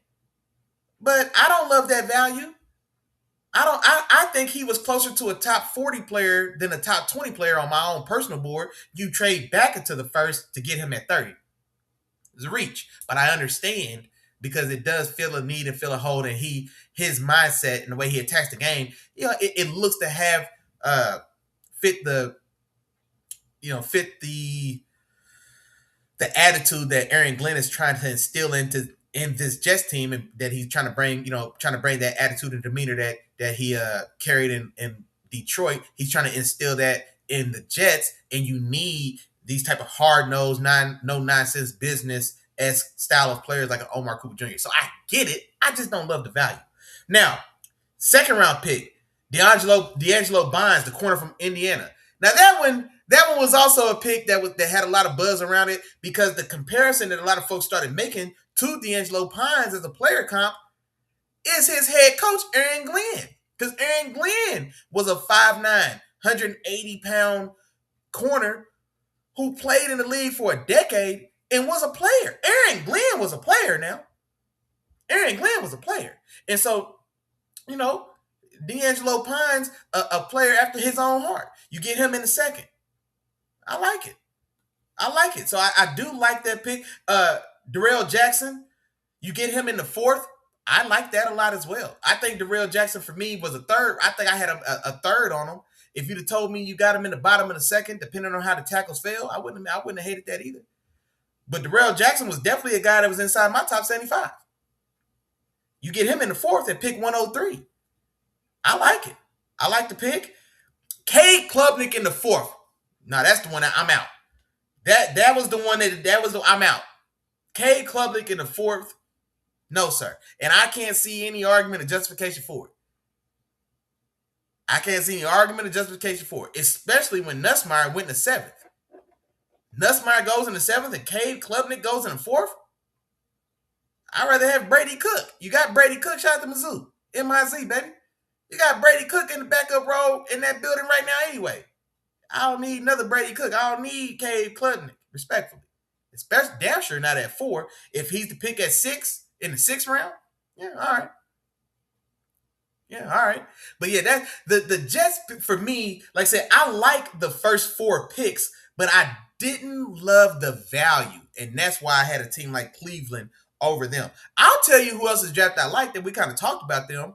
but I don't love that value. I think he was closer to a top 40 player than a top 20 player on my own personal board. You trade back into the first to get him at 30. It's a reach. But I understand because it does feel a need and feel a hole, and his mindset and the way he attacks the game, it looks to have fit the fit the attitude that Aaron Glenn is trying to instill in this Jets team, and that he's trying to bring that attitude and demeanor that he carried in Detroit. He's trying to instill that in the Jets, and you need these type of hard-nosed, no nonsense business as style of players like an Omar Cooper Jr. So I get it. I just don't love the value. Now, second round pick, D'Angelo Bonds, the corner from Indiana. Now that one was also a pick that had a lot of buzz around it, because the comparison that a lot of folks started making to D'Angelo Bonds as a player comp is his head coach, Aaron Glenn. Because Aaron Glenn was a 5'9", 180-pound corner who played in the league for a decade and was a player. Aaron Glenn was a player now. Aaron Glenn was a player. And so, D'Angelo Bonds, a player after his own heart. You get him in the second. I like it. So I do like that pick. Darrell Jackson, you get him in the fourth. I like that a lot as well. I think Darrell Jackson for me was a third. I think I had a third on him. If you'd have told me you got him in the bottom of the second, depending on how the tackles fell, I wouldn't have hated that either. But Darrell Jackson was definitely a guy that was inside my top 75. You get him in the fourth at pick 103. I like it. I like the pick. Cade Klubnik in the fourth. Now that's the one that I'm out. That was the one I'm out. Cade Klubnik in the fourth. No, sir. And I can't see any argument or justification for it. Especially when Nussmeier went in the seventh. Nussmeier goes in the seventh and Cade Klubnik goes in the fourth. I'd rather have Brady Cook. You got Brady Cook. Shout out to Mizzou. MIZ, baby. You got Brady Cook in the backup role in that building right now anyway. I don't need another Brady Cook. I don't need Cade Klubnik, respectfully. Especially damn sure not at 4. If he's the pick at 6 in the 6th round, yeah, all right. But yeah, that the Jets, for me, like I said, I like the first 4 picks, but I didn't love the value. And that's why I had a team like Cleveland over them. I'll tell you who else is drafted I liked, that we kind of talked about them,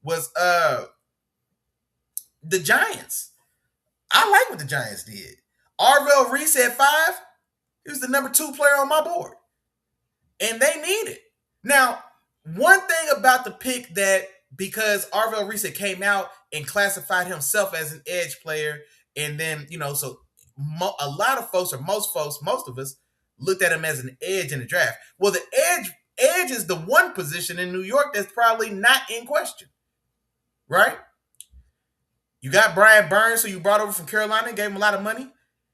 was the Giants. I like what the Giants did. Arvell Reese at 5, he was the number 2 player on my board. And they need it. Now, one thing about the pick that, because Arvell Reese came out and classified himself as an edge player, and then, so a lot of folks, or most of us, looked at him as an edge in the draft. Well, the edge is the one position in New York that's probably not in question, right? You got Brian Burns, who you brought over from Carolina, gave him a lot of money.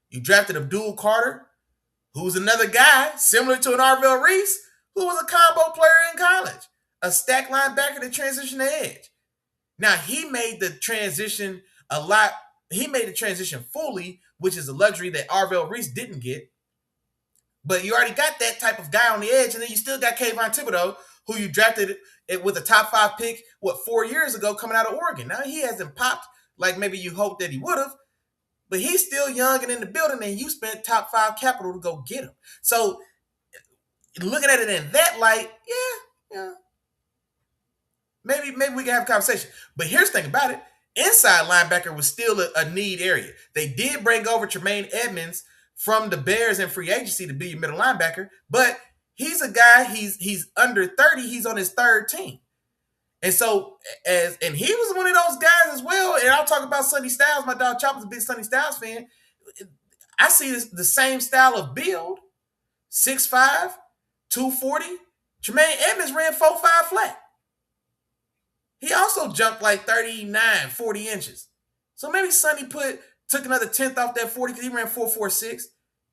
You drafted Abdul Carter, who's another guy similar to an Arvell Reese, who was a combo player in college, a stack linebacker that transitioned to edge. Now, he made the transition fully, which is a luxury that Arvell Reese didn't get. But you already got that type of guy on the edge, and then you still got Kayvon Thibodeau, who you drafted with a top 5 pick, 4 years ago, coming out of Oregon. Now, he hasn't popped like maybe you hoped that he would have, but he's still young and in the building, and you spent top 5 capital to go get him. So, looking at it in that light, yeah. Maybe we can have a conversation. But here's the thing about it. Inside linebacker was still a need area. They did bring over Tremaine Edmonds from the Bears in free agency to be your middle linebacker, but he's a guy, he's under 30, he's on his 3rd team. And so, and he was one of those guys as well, and I'll talk about Sonny Styles. My dog Chopper's a big Sonny Styles fan. I see the same style of build, 6'5", 240. Tremaine Edmonds ran 4.5 flat. He also jumped like 39, 40 inches. So maybe Sonny took another 10th off that 40 because he ran 4.46.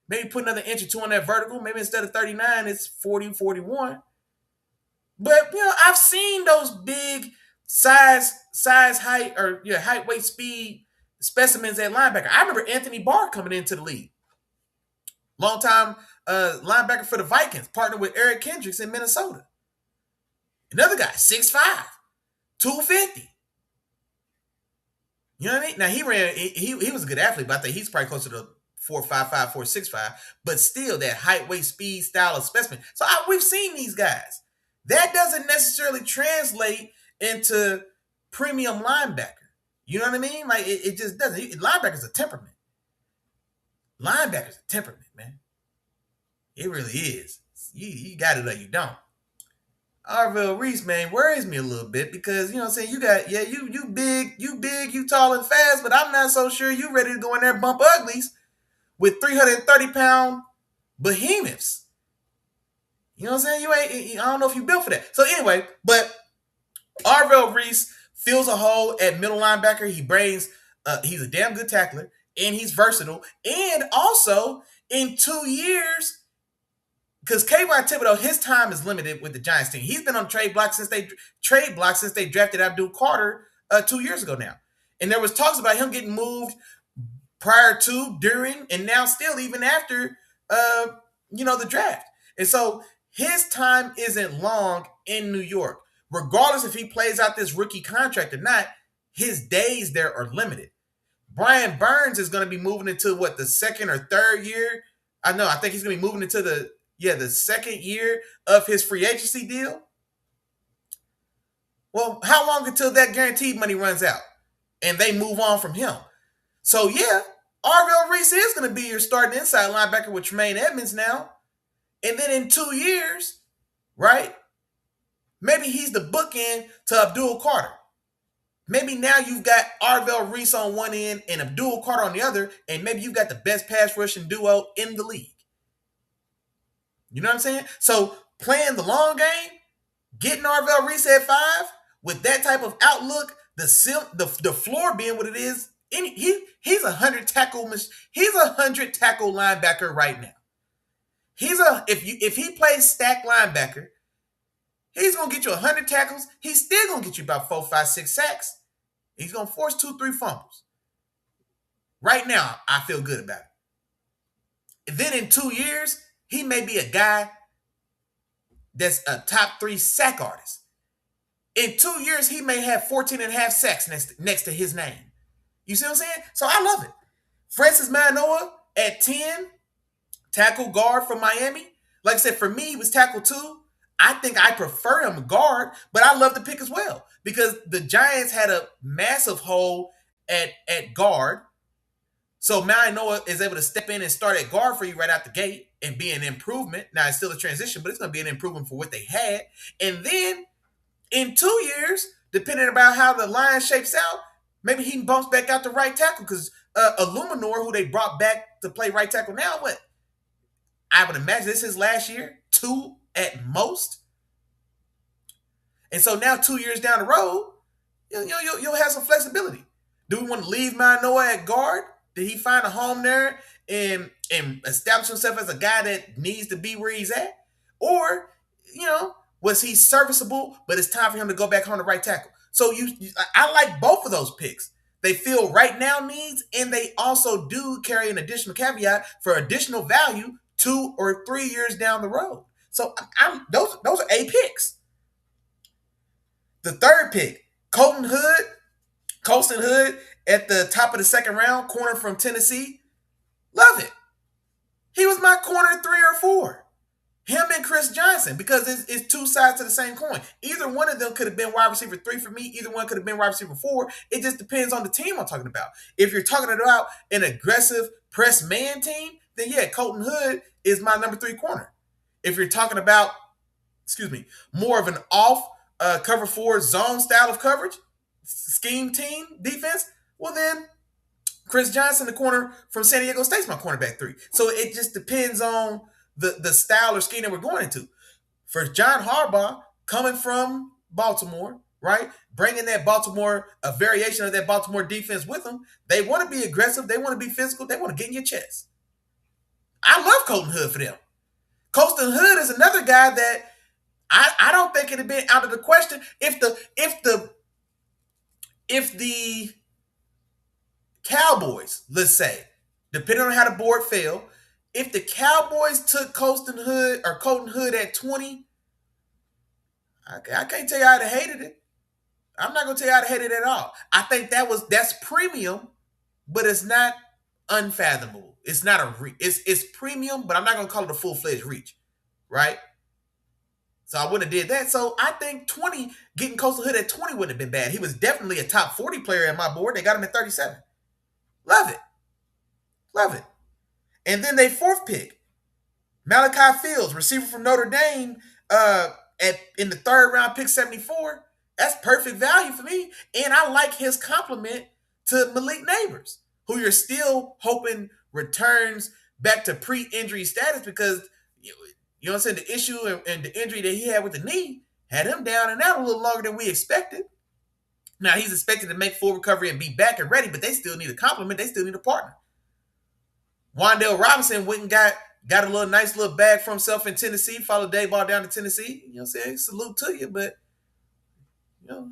Maybe put another inch or 2 on that vertical. Maybe instead of 39, it's 40, 41. But, I've seen those big size, height, or height, weight, speed specimens at linebacker. I remember Anthony Barr coming into the league. Long-time linebacker for the Vikings, partnered with Eric Kendricks in Minnesota. Another guy, 6'5", 250. You know what I mean? Now he was a good athlete, but I think he's probably closer to 4.55, 4.65. But still, that height, weight, speed, style of specimen. So we've seen these guys. That doesn't necessarily translate into premium linebacker. You know what I mean? Like it just doesn't. Linebacker's a temperament. Linebacker's a temperament, man. It really is. You got it or you don't. Arvell Reese, man, worries me a little bit because, you know what I'm saying, you big, you tall and fast, but I'm not so sure you ready to go in there and bump uglies with 330-pound behemoths. You know what I'm saying? I don't know if you built for that. So anyway, but Arvell Reese fills a hole at middle linebacker. He's a damn good tackler, and he's versatile. And also, in 2 years, because K.Y. Thibodeau, his time is limited with the Giants team. He's been on trade block since they drafted Abdul Carter 2 years ago now. And there was talks about him getting moved prior to, during, and now still even after the draft. And so his time isn't long in New York. Regardless if he plays out this rookie contract or not, his days there are limited. Brian Burns is going to be moving into the second or third year. I think he's going to be moving into the second year of his free agency deal. Well, how long until that guaranteed money runs out and they move on from him? So, yeah, Arvell Reese is going to be your starting inside linebacker with Tremaine Edmonds now. And then in 2 years, right, maybe he's the bookend to Abdul Carter. Maybe now you've got Arvell Reese on one end and Abdul Carter on the other, and maybe you've got the best pass rushing duo in the league. You know what I'm saying? So playing the long game, getting Arvell Reese at 5 with that type of outlook, the floor being what it is, he's a 100 tackle linebacker right now. If he plays stack linebacker, he's gonna get you 100 tackles. He's still gonna get you about 4, 5, 6 sacks. He's gonna force 2, 3 fumbles. Right now, I feel good about it. And then in 2 years, he may be a guy that's a top 3 sack artist. In 2 years, he may have 14.5 sacks next to his name. You see what I'm saying? So I love it. Francis Manoa at 10, tackle guard from Miami. Like I said, for me, he was tackle 2. I think I prefer him guard, but I love the pick as well because the Giants had a massive hole at guard. So Manoa is able to step in and start at guard for you right out the gate and be an improvement. Now, it's still a transition, but it's going to be an improvement for what they had. And then in 2 years, depending about how the line shapes out, maybe he bumps back out to right tackle because Illuminor, who they brought back to play right tackle now, I would imagine this is his last year, 2 at most. And so now 2 years down the road, you'll have some flexibility. Do we want to leave Manoa at guard? Did he find a home there and establish himself as a guy that needs to be where he's at? Or, was he serviceable, but it's time for him to go back home to right tackle? So I like both of those picks. They fill right now needs, and they also do carry an additional caveat for additional value 2 or 3 years down the road. So those are A picks. The third pick, Colton Hood at the top of the second round, corner from Tennessee. Love it. He was my corner 3 or 4. Him and Chris Johnson, because it's two sides to the same coin. Either one of them could have been wide receiver 3 for me. Either one could have been wide receiver 4. It just depends on the team I'm talking about. If you're talking about an aggressive press man team, then yeah, Colton Hood is my number 3 corner. If you're talking about, more of an off cover 4 zone style of coverage, scheme team defense, well then Chris Johnson, the corner from San Diego State's my cornerback 3. So it just depends on the style or scheme that we're going into. For John Harbaugh, coming from Baltimore, right, bringing that a variation of that Baltimore defense with them, they want to be aggressive, they want to be physical, they want to get in your chest. I love Colton Hood for them. Colton Hood is another guy that I don't think it'd have been out of the question if the Cowboys, let's say, depending on how the board fell, if the Cowboys took Colton Hood at 20, I can't tell you I'd have hated it. I'm not gonna tell you I'd hate it at all. I think that's premium, but it's not unfathomable. It's not it's premium, but I'm not gonna call it a full-fledged reach, right? So I wouldn't have did that. So I think 20, getting Coastal Hood at 20 wouldn't have been bad. He was definitely a top 40 player at my board. They got him at 37. Love it. Love it. And then they fourth pick, Malachi Fields, receiver from Notre Dame, in the third round, pick 74. That's perfect value for me. And I like his compliment to Malik Neighbors, who you're still hoping returns back to pre-injury status, because you know what I'm saying, the issue and the injury that he had with the knee had him down and out a little longer than we expected. Now he's expected to make full recovery and be back and ready, but they still need a compliment. They still need a partner. Wandale Robinson went and got a nice little bag for himself in Tennessee, followed Dave Ball down to Tennessee. You know what I'm saying? Salute to you, but you know,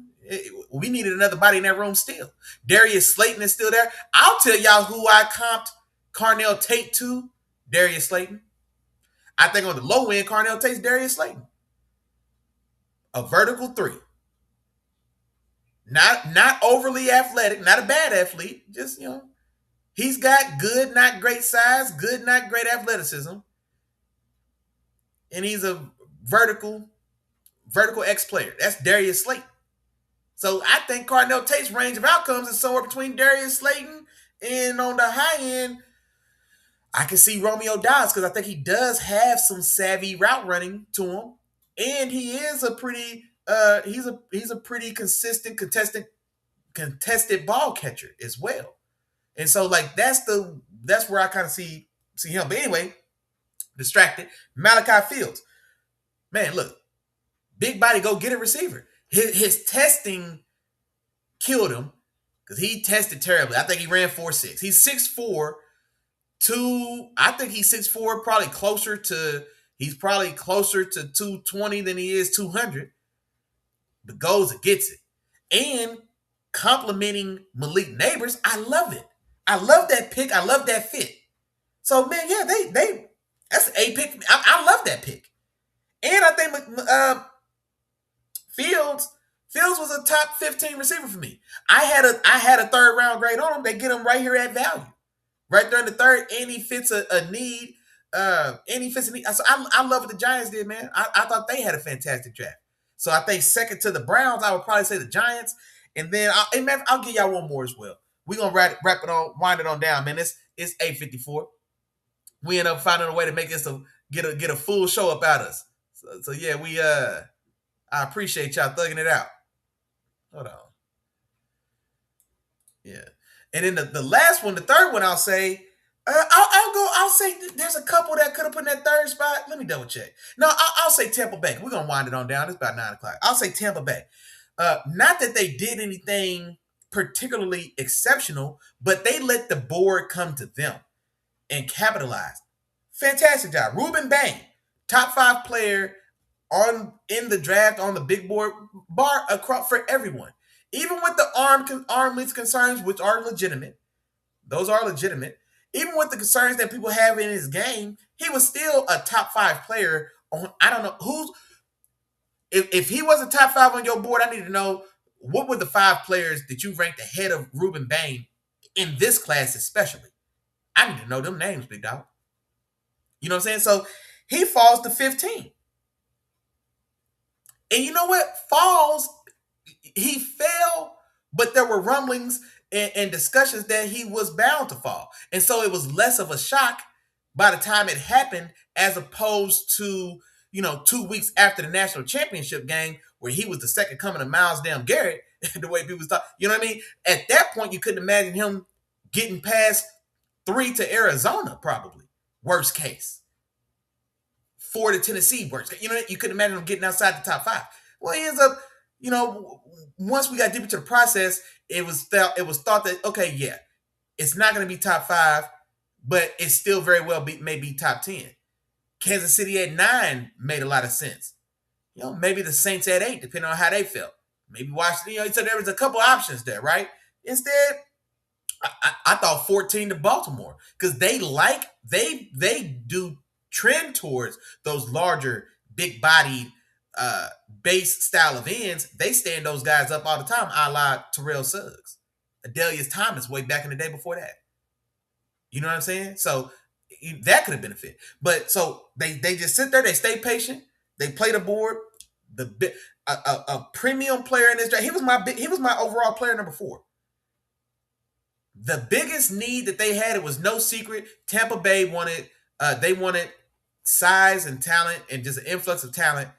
we needed another body in that room still. Darius Slayton is still there. I'll tell y'all who I comped Carnell Tate to, Darius Slayton. I think on the low end, Carnell Tate's Darius Slayton. A vertical 3. Not overly athletic, not a bad athlete, just, you know, he's got good, not great size, good, not great athleticism. And he's a vertical X player. That's Darius Slayton. So I think Carnell Tate's range of outcomes is somewhere between Darius Slayton and on the high end, I can see Romeo Dobbs, because I think he does have some savvy route running to him. And he is a pretty he's a pretty consistent contested ball catcher as well. And so like that's where I kind of see him. But anyway, distracted. Malachi Fields. Man, look, big body, go get a receiver. His testing killed him because he tested terribly. I think he ran 4.6. He's 6'4", I think he's 6'4", he's probably closer to 220 than he is 200. But goes and gets it. And complimenting Malik Neighbors, I love it. I love that pick. I love that fit. So man, yeah, they that's an A pick. I love that pick. And I think Fields was a top 15 receiver for me. I had a third round grade on him. They get him right here at value, right there in the third, and he fits a need. So I love what the Giants did, man. I thought they had a fantastic draft. So I think second to the Browns, I would probably say the Giants, and then I'll give y'all one more as well. We're gonna wrap it on, wind it on down, man. It's 8:54. We end up finding a way to make this get a full show about us. So yeah, I appreciate y'all thugging it out. Hold on. Yeah. And then the last one, the third one, I'll say, I'll say there's a couple that could have put in that third spot. Let me double check. No, I'll say Tampa Bay. We're going to wind it on down. It's about 9 o'clock. I'll say Tampa Bay. Not that they did anything particularly exceptional, but they let the board come to them and capitalize. Fantastic job. Ruben Bain, top 5 player in the draft on the big board bar across for everyone. Even with the arm length concerns, which are legitimate, those are legitimate. Even with the concerns that people have in his game, he was still a top 5 player on, I don't know if he was a top 5 on your board, I need to know what were the 5 players that you ranked ahead of Ruben Bain in this class especially. I need to know them names, big dog. You know what I'm saying? So he falls to 15. And you know what? He fell, but there were rumblings and discussions that he was bound to fall. And so it was less of a shock by the time it happened, as opposed to, 2 weeks after the national championship game where he was the second coming of Myles Damn Garrett, the way people thought. You know what I mean? At that point, you couldn't imagine him getting past 3 to Arizona, probably. Worst case. 4 to Tennessee, worst case. You couldn't imagine him getting outside the top 5. Well, he ends up, once we got deeper to the process, it was thought that, okay, yeah, it's not going to be top 5, but it still very well may be top 10. Kansas City at 9 made a lot of sense. Maybe the Saints at 8, depending on how they felt. Maybe Washington, so there was a couple options there, right? Instead, I thought 14 to Baltimore, because they do trend towards those larger, big-bodied base style of ends, they stand those guys up all the time, a la Terrell Suggs, Adelius Thomas way back in the day before that. You know what I'm saying? So that could have been a fit. But so they just sit there, they stay patient, they play the board. A premium player in this draft. He was my overall player number 4. The biggest need that they had, it was no secret. Tampa Bay wanted size and talent and just an influx of talent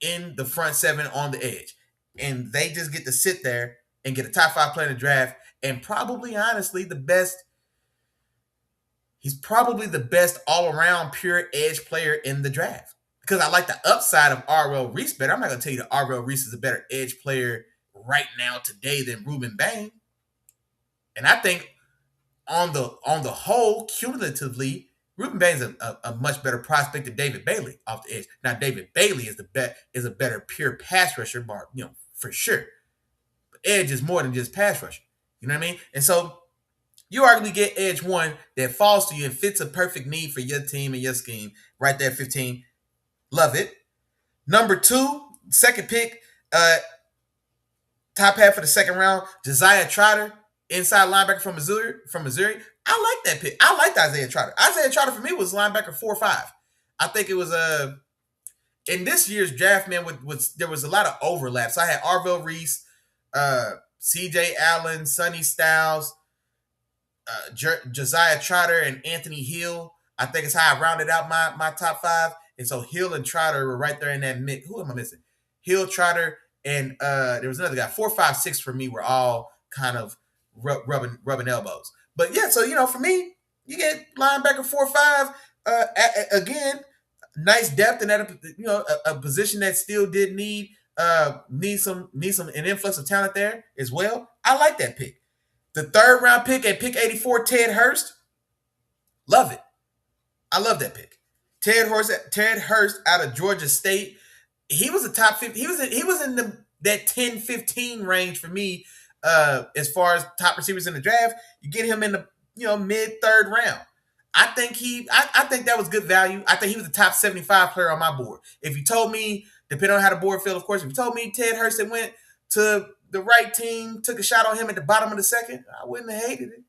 in the front 7 on the edge. And they just get to sit there and get a top 5 player in the draft, and probably, honestly, he's probably the best all-around pure edge player in the draft. Because I like the upside of R.L. Reese better. I'm not going to tell you that R.L. Reese is a better edge player right now today than Ruben Bain. And I think on the whole, cumulatively, Ruben Bain's a much better prospect than David Bailey off the edge. Now, David Bailey is a better pure pass rusher, for sure. But edge is more than just pass rusher. You know what I mean? And so you arguably get edge 1 that falls to you and fits a perfect need for your team and your scheme right there at 15. Love it. Number 2, second pick, top half of the second round, Josiah Trotter, inside linebacker from Missouri. I like that pick. I liked Isaiah Trotter. Isaiah Trotter for me was linebacker 4 or 5. I think it was in this year's draft, man, there was a lot of overlap. So I had Arvell Reese, C.J. Allen, Sonny Styles, Josiah Trotter, and Anthony Hill. I think it's how I rounded out my top 5. And so Hill and Trotter were right there in that mix. Who am I missing? Hill, Trotter, and there was another guy. 4, 5, 6 for me were all kind of rubbing elbows. But yeah, so for me, you get linebacker 4 or 5. Again, nice depth in that a position that still did need some an influx of talent there as well. I like that pick. The 3rd round pick at pick 84, Ted Hurst. Love it. I love that pick. Ted Hurst out of Georgia State. He was a top 50. He was in that 10-15 range for me as far as top receivers in the draft. You get him in the mid 3rd round. I think that was good value. I think he was the top 75 player on my board. If you told me, depending on how the board fell, of course, if you told me Ted Hurst went to the right team, took a shot on him at the bottom of the 2nd, I wouldn't have hated it.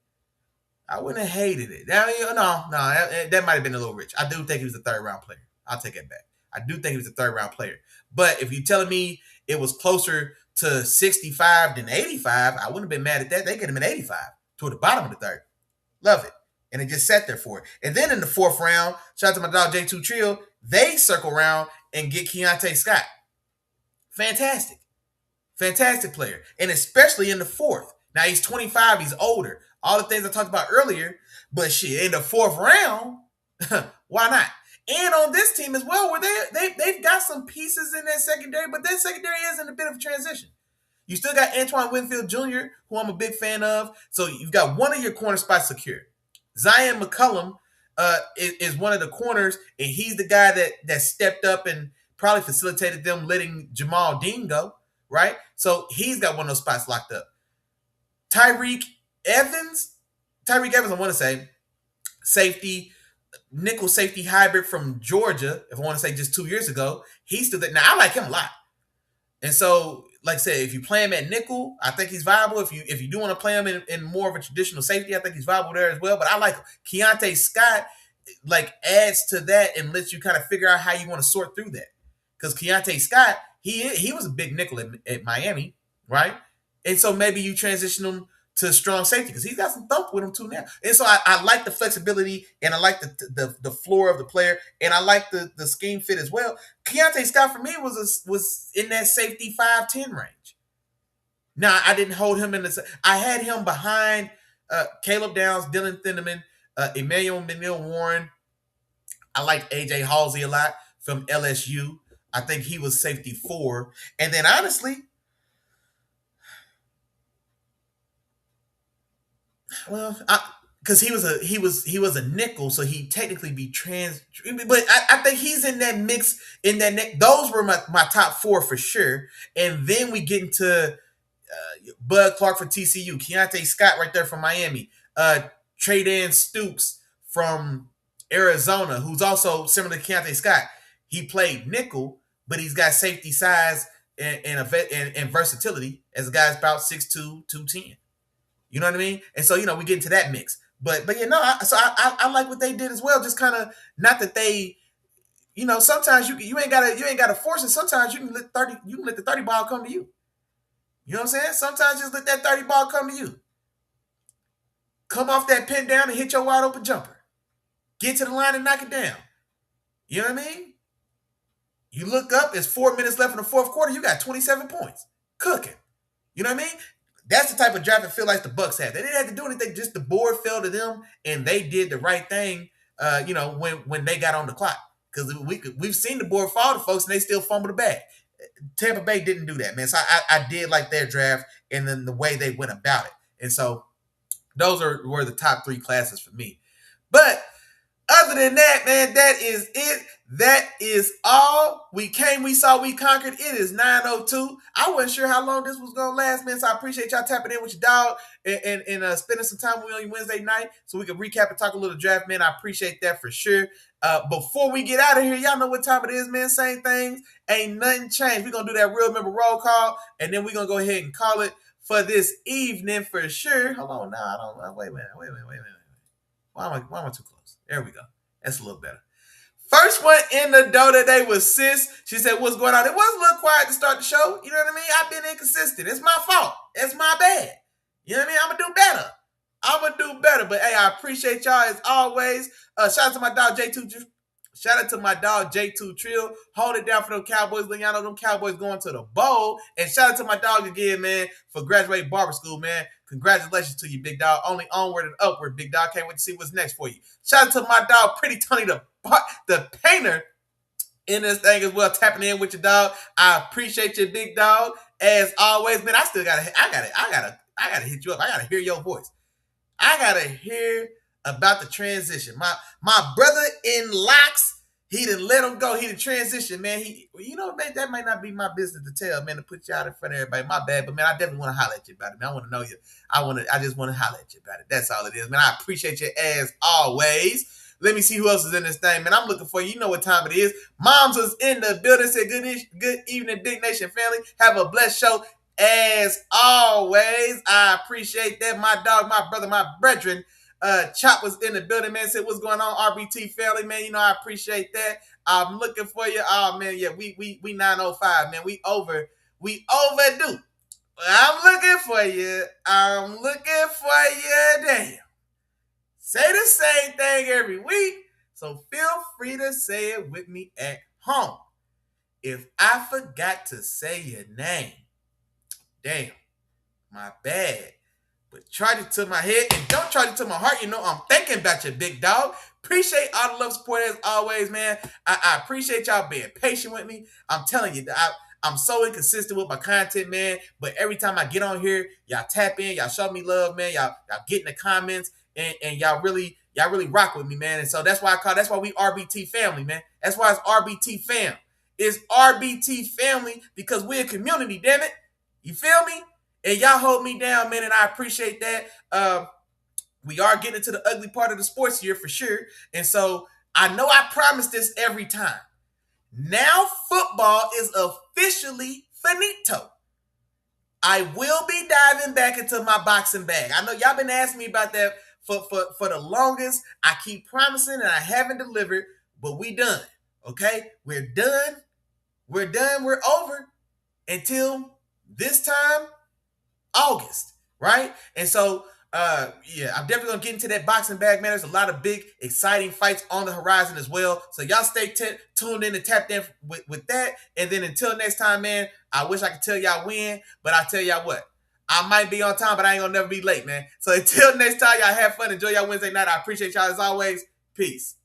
No, that might have been a little rich. I do think he was a 3rd round player. I'll take it back. I do think he was a 3rd round player. But if you're telling me it was closer to 65 than 85, I wouldn't have been mad at that. They could have been 85 toward the bottom of the 3rd. Love it. And it just sat there for it. And then in the 4th round, shout out to my dog J2 Trill, they circle around and get Keontae Scott. Fantastic player. And especially in the 4th. Now he's 25, he's older. All the things I talked about earlier, but shit, in the 4th round, why not? And on this team as well, where they've got some pieces in that secondary, but that secondary is in a bit of a transition. You still got Antoine Winfield Jr., who I'm a big fan of. So you've got one of your corner spots secure. Zion McCullum is one of the corners, and he's the guy that stepped up and probably facilitated them letting Jamal Dean go, right? So he's got one of those spots locked up. Tyreek Evans, I want to say, safety, nickel safety hybrid from Georgia, if I want to say just 2 years ago, he's still there. Now, I like him a lot. And so, like I said, if you play him at nickel, I think he's viable. If you do want to play him in more of a traditional safety, I think he's viable there as well. But I like him. Keontae Scott, adds to that and lets you kind of figure out how you want to sort through that. Because Keontae Scott, he was a big nickel at Miami, right? And so maybe you transition him to strong safety because he's got some thump with him too now. And so I like the flexibility and I like the floor of the player and I like the scheme fit as well. Keontae Scott for me was in that safety 5'10" range. Now I didn't hold him I had him behind Caleb Downs, Dylan Thieneman, Emmanuel Warren. I like AJ Halsey a lot from LSU. I think he was safety 4. And then honestly, well, because he was a nickel, so he technically be but I think he's in that mix in that neck. Those were my top 4 for sure. And then we get into Bud Clark from TCU, Keontae Scott right there from Miami, Traydan Stoops from Arizona, who's also similar to Keontae Scott. He played nickel, but he's got safety size and versatility as a guy's about 6'2", 210. You know what I mean? And so, we get into that mix. But I like what they did as well. Just kind of, not that they, sometimes you ain't gotta force it. Sometimes you can let the 30 ball come to you. You know what I'm saying? Sometimes just let that 30 ball come to you. Come off that pin down and hit your wide open jumper. Get to the line and knock it down. You know what I mean? You look up, it's 4 minutes left in the fourth quarter, you got 27 points. Cooking. You know what I mean? That's the type of draft I feel like the Bucks had. They didn't have to do anything, just the board fell to them, and they did the right thing, when they got on the clock. Because we've seen the board fall to folks, and they still fumble the bag. Tampa Bay didn't do that, man. So I did like their draft and then the way they went about it. And so those were the top 3 classes for me. But other than that, man, that is it. That is all. We came, we saw, we conquered. It is 9:02. I wasn't sure how long this was going to last, man, so I appreciate y'all tapping in with your dog and spending some time with me on your Wednesday night so we can recap and talk a little draft, man. I appreciate that for sure. Before we get out of here, y'all know what time it is, man. Same things. Ain't nothing changed. We're going to do that real member roll call, and then we're going to go ahead and call it for this evening for sure. Hold on now. Wait a minute. Why am I too close? There we go. That's a little better. First one in the door today was Sis. She said, what's going on? It was a little quiet to start the show. You know what I mean? I've been inconsistent. It's my fault. It's my bad. You know what I mean? I'm going to do better. But, hey, I appreciate y'all as always. Shout out to my dog, J2. Shout out to my dog, J2 Trill. Hold it down for them Cowboys. Y'all know them Cowboys going to the bowl. And shout out to my dog again, man, for graduating barber school, man. Congratulations to you, big dog. Only onward and upward, big dog. Can't wait to see what's next for you. Shout out to my dog, Pretty Tony, the painter in this thing as well, tapping in with your dog. I appreciate you, big dog. As always, man, I gotta hit you up. I gotta hear your voice. I gotta hear about the transition. My brother in locks, he done let him go. He done transition, man. Man, that might not be my business to tell, man, to put you out in front of everybody. My bad, but man, I definitely want to holler at you about it, man. I want to know you. I just want to holler at you about it. That's all it is, man. I appreciate you as always. Let me see who else is in this thing, man. I'm looking for you. You know what time it is. Moms was in the building. Said good evening, Dick Nation family. Have a blessed show as always. I appreciate that. My dog, my brother, my brethren. Chop was in the building, man. Said, what's going on, RBT family, man? I appreciate that. I'm looking for you. Oh, man, yeah, we 905, man. We overdue. I'm looking for you. Damn. Say the same thing every week, so feel free to say it with me at home. If I forgot to say your name, damn, my bad. But charge it to my head and don't charge it to my heart. I'm thinking about you, big dog. Appreciate all the love, support as always, man. I appreciate y'all being patient with me. I'm telling you, I'm so inconsistent with my content, man. But every time I get on here, y'all tap in, y'all show me love, man. Y'all get in the comments and y'all really rock with me, man. And so that's why we RBT family, man. That's why it's RBT fam. It's RBT family because we're a community, damn it. You feel me? And y'all hold me down, man, and I appreciate that. We are getting into the ugly part of the sports year for sure. And so I know I promise this every time. Now football is officially finito. I will be diving back into my boxing bag. I know y'all been asking me about that for the longest. I keep promising and I haven't delivered, but we done. Okay? We're done. We're over until this time, August, right? And so, I'm definitely going to get into that boxing bag, man. There's a lot of big, exciting fights on the horizon as well. So y'all stay tuned in and tapped in with that. And then until next time, man, I wish I could tell y'all when, but I tell y'all what, I might be on time, but I ain't going to never be late, man. So until next time, y'all have fun. Enjoy y'all Wednesday night. I appreciate y'all as always. Peace.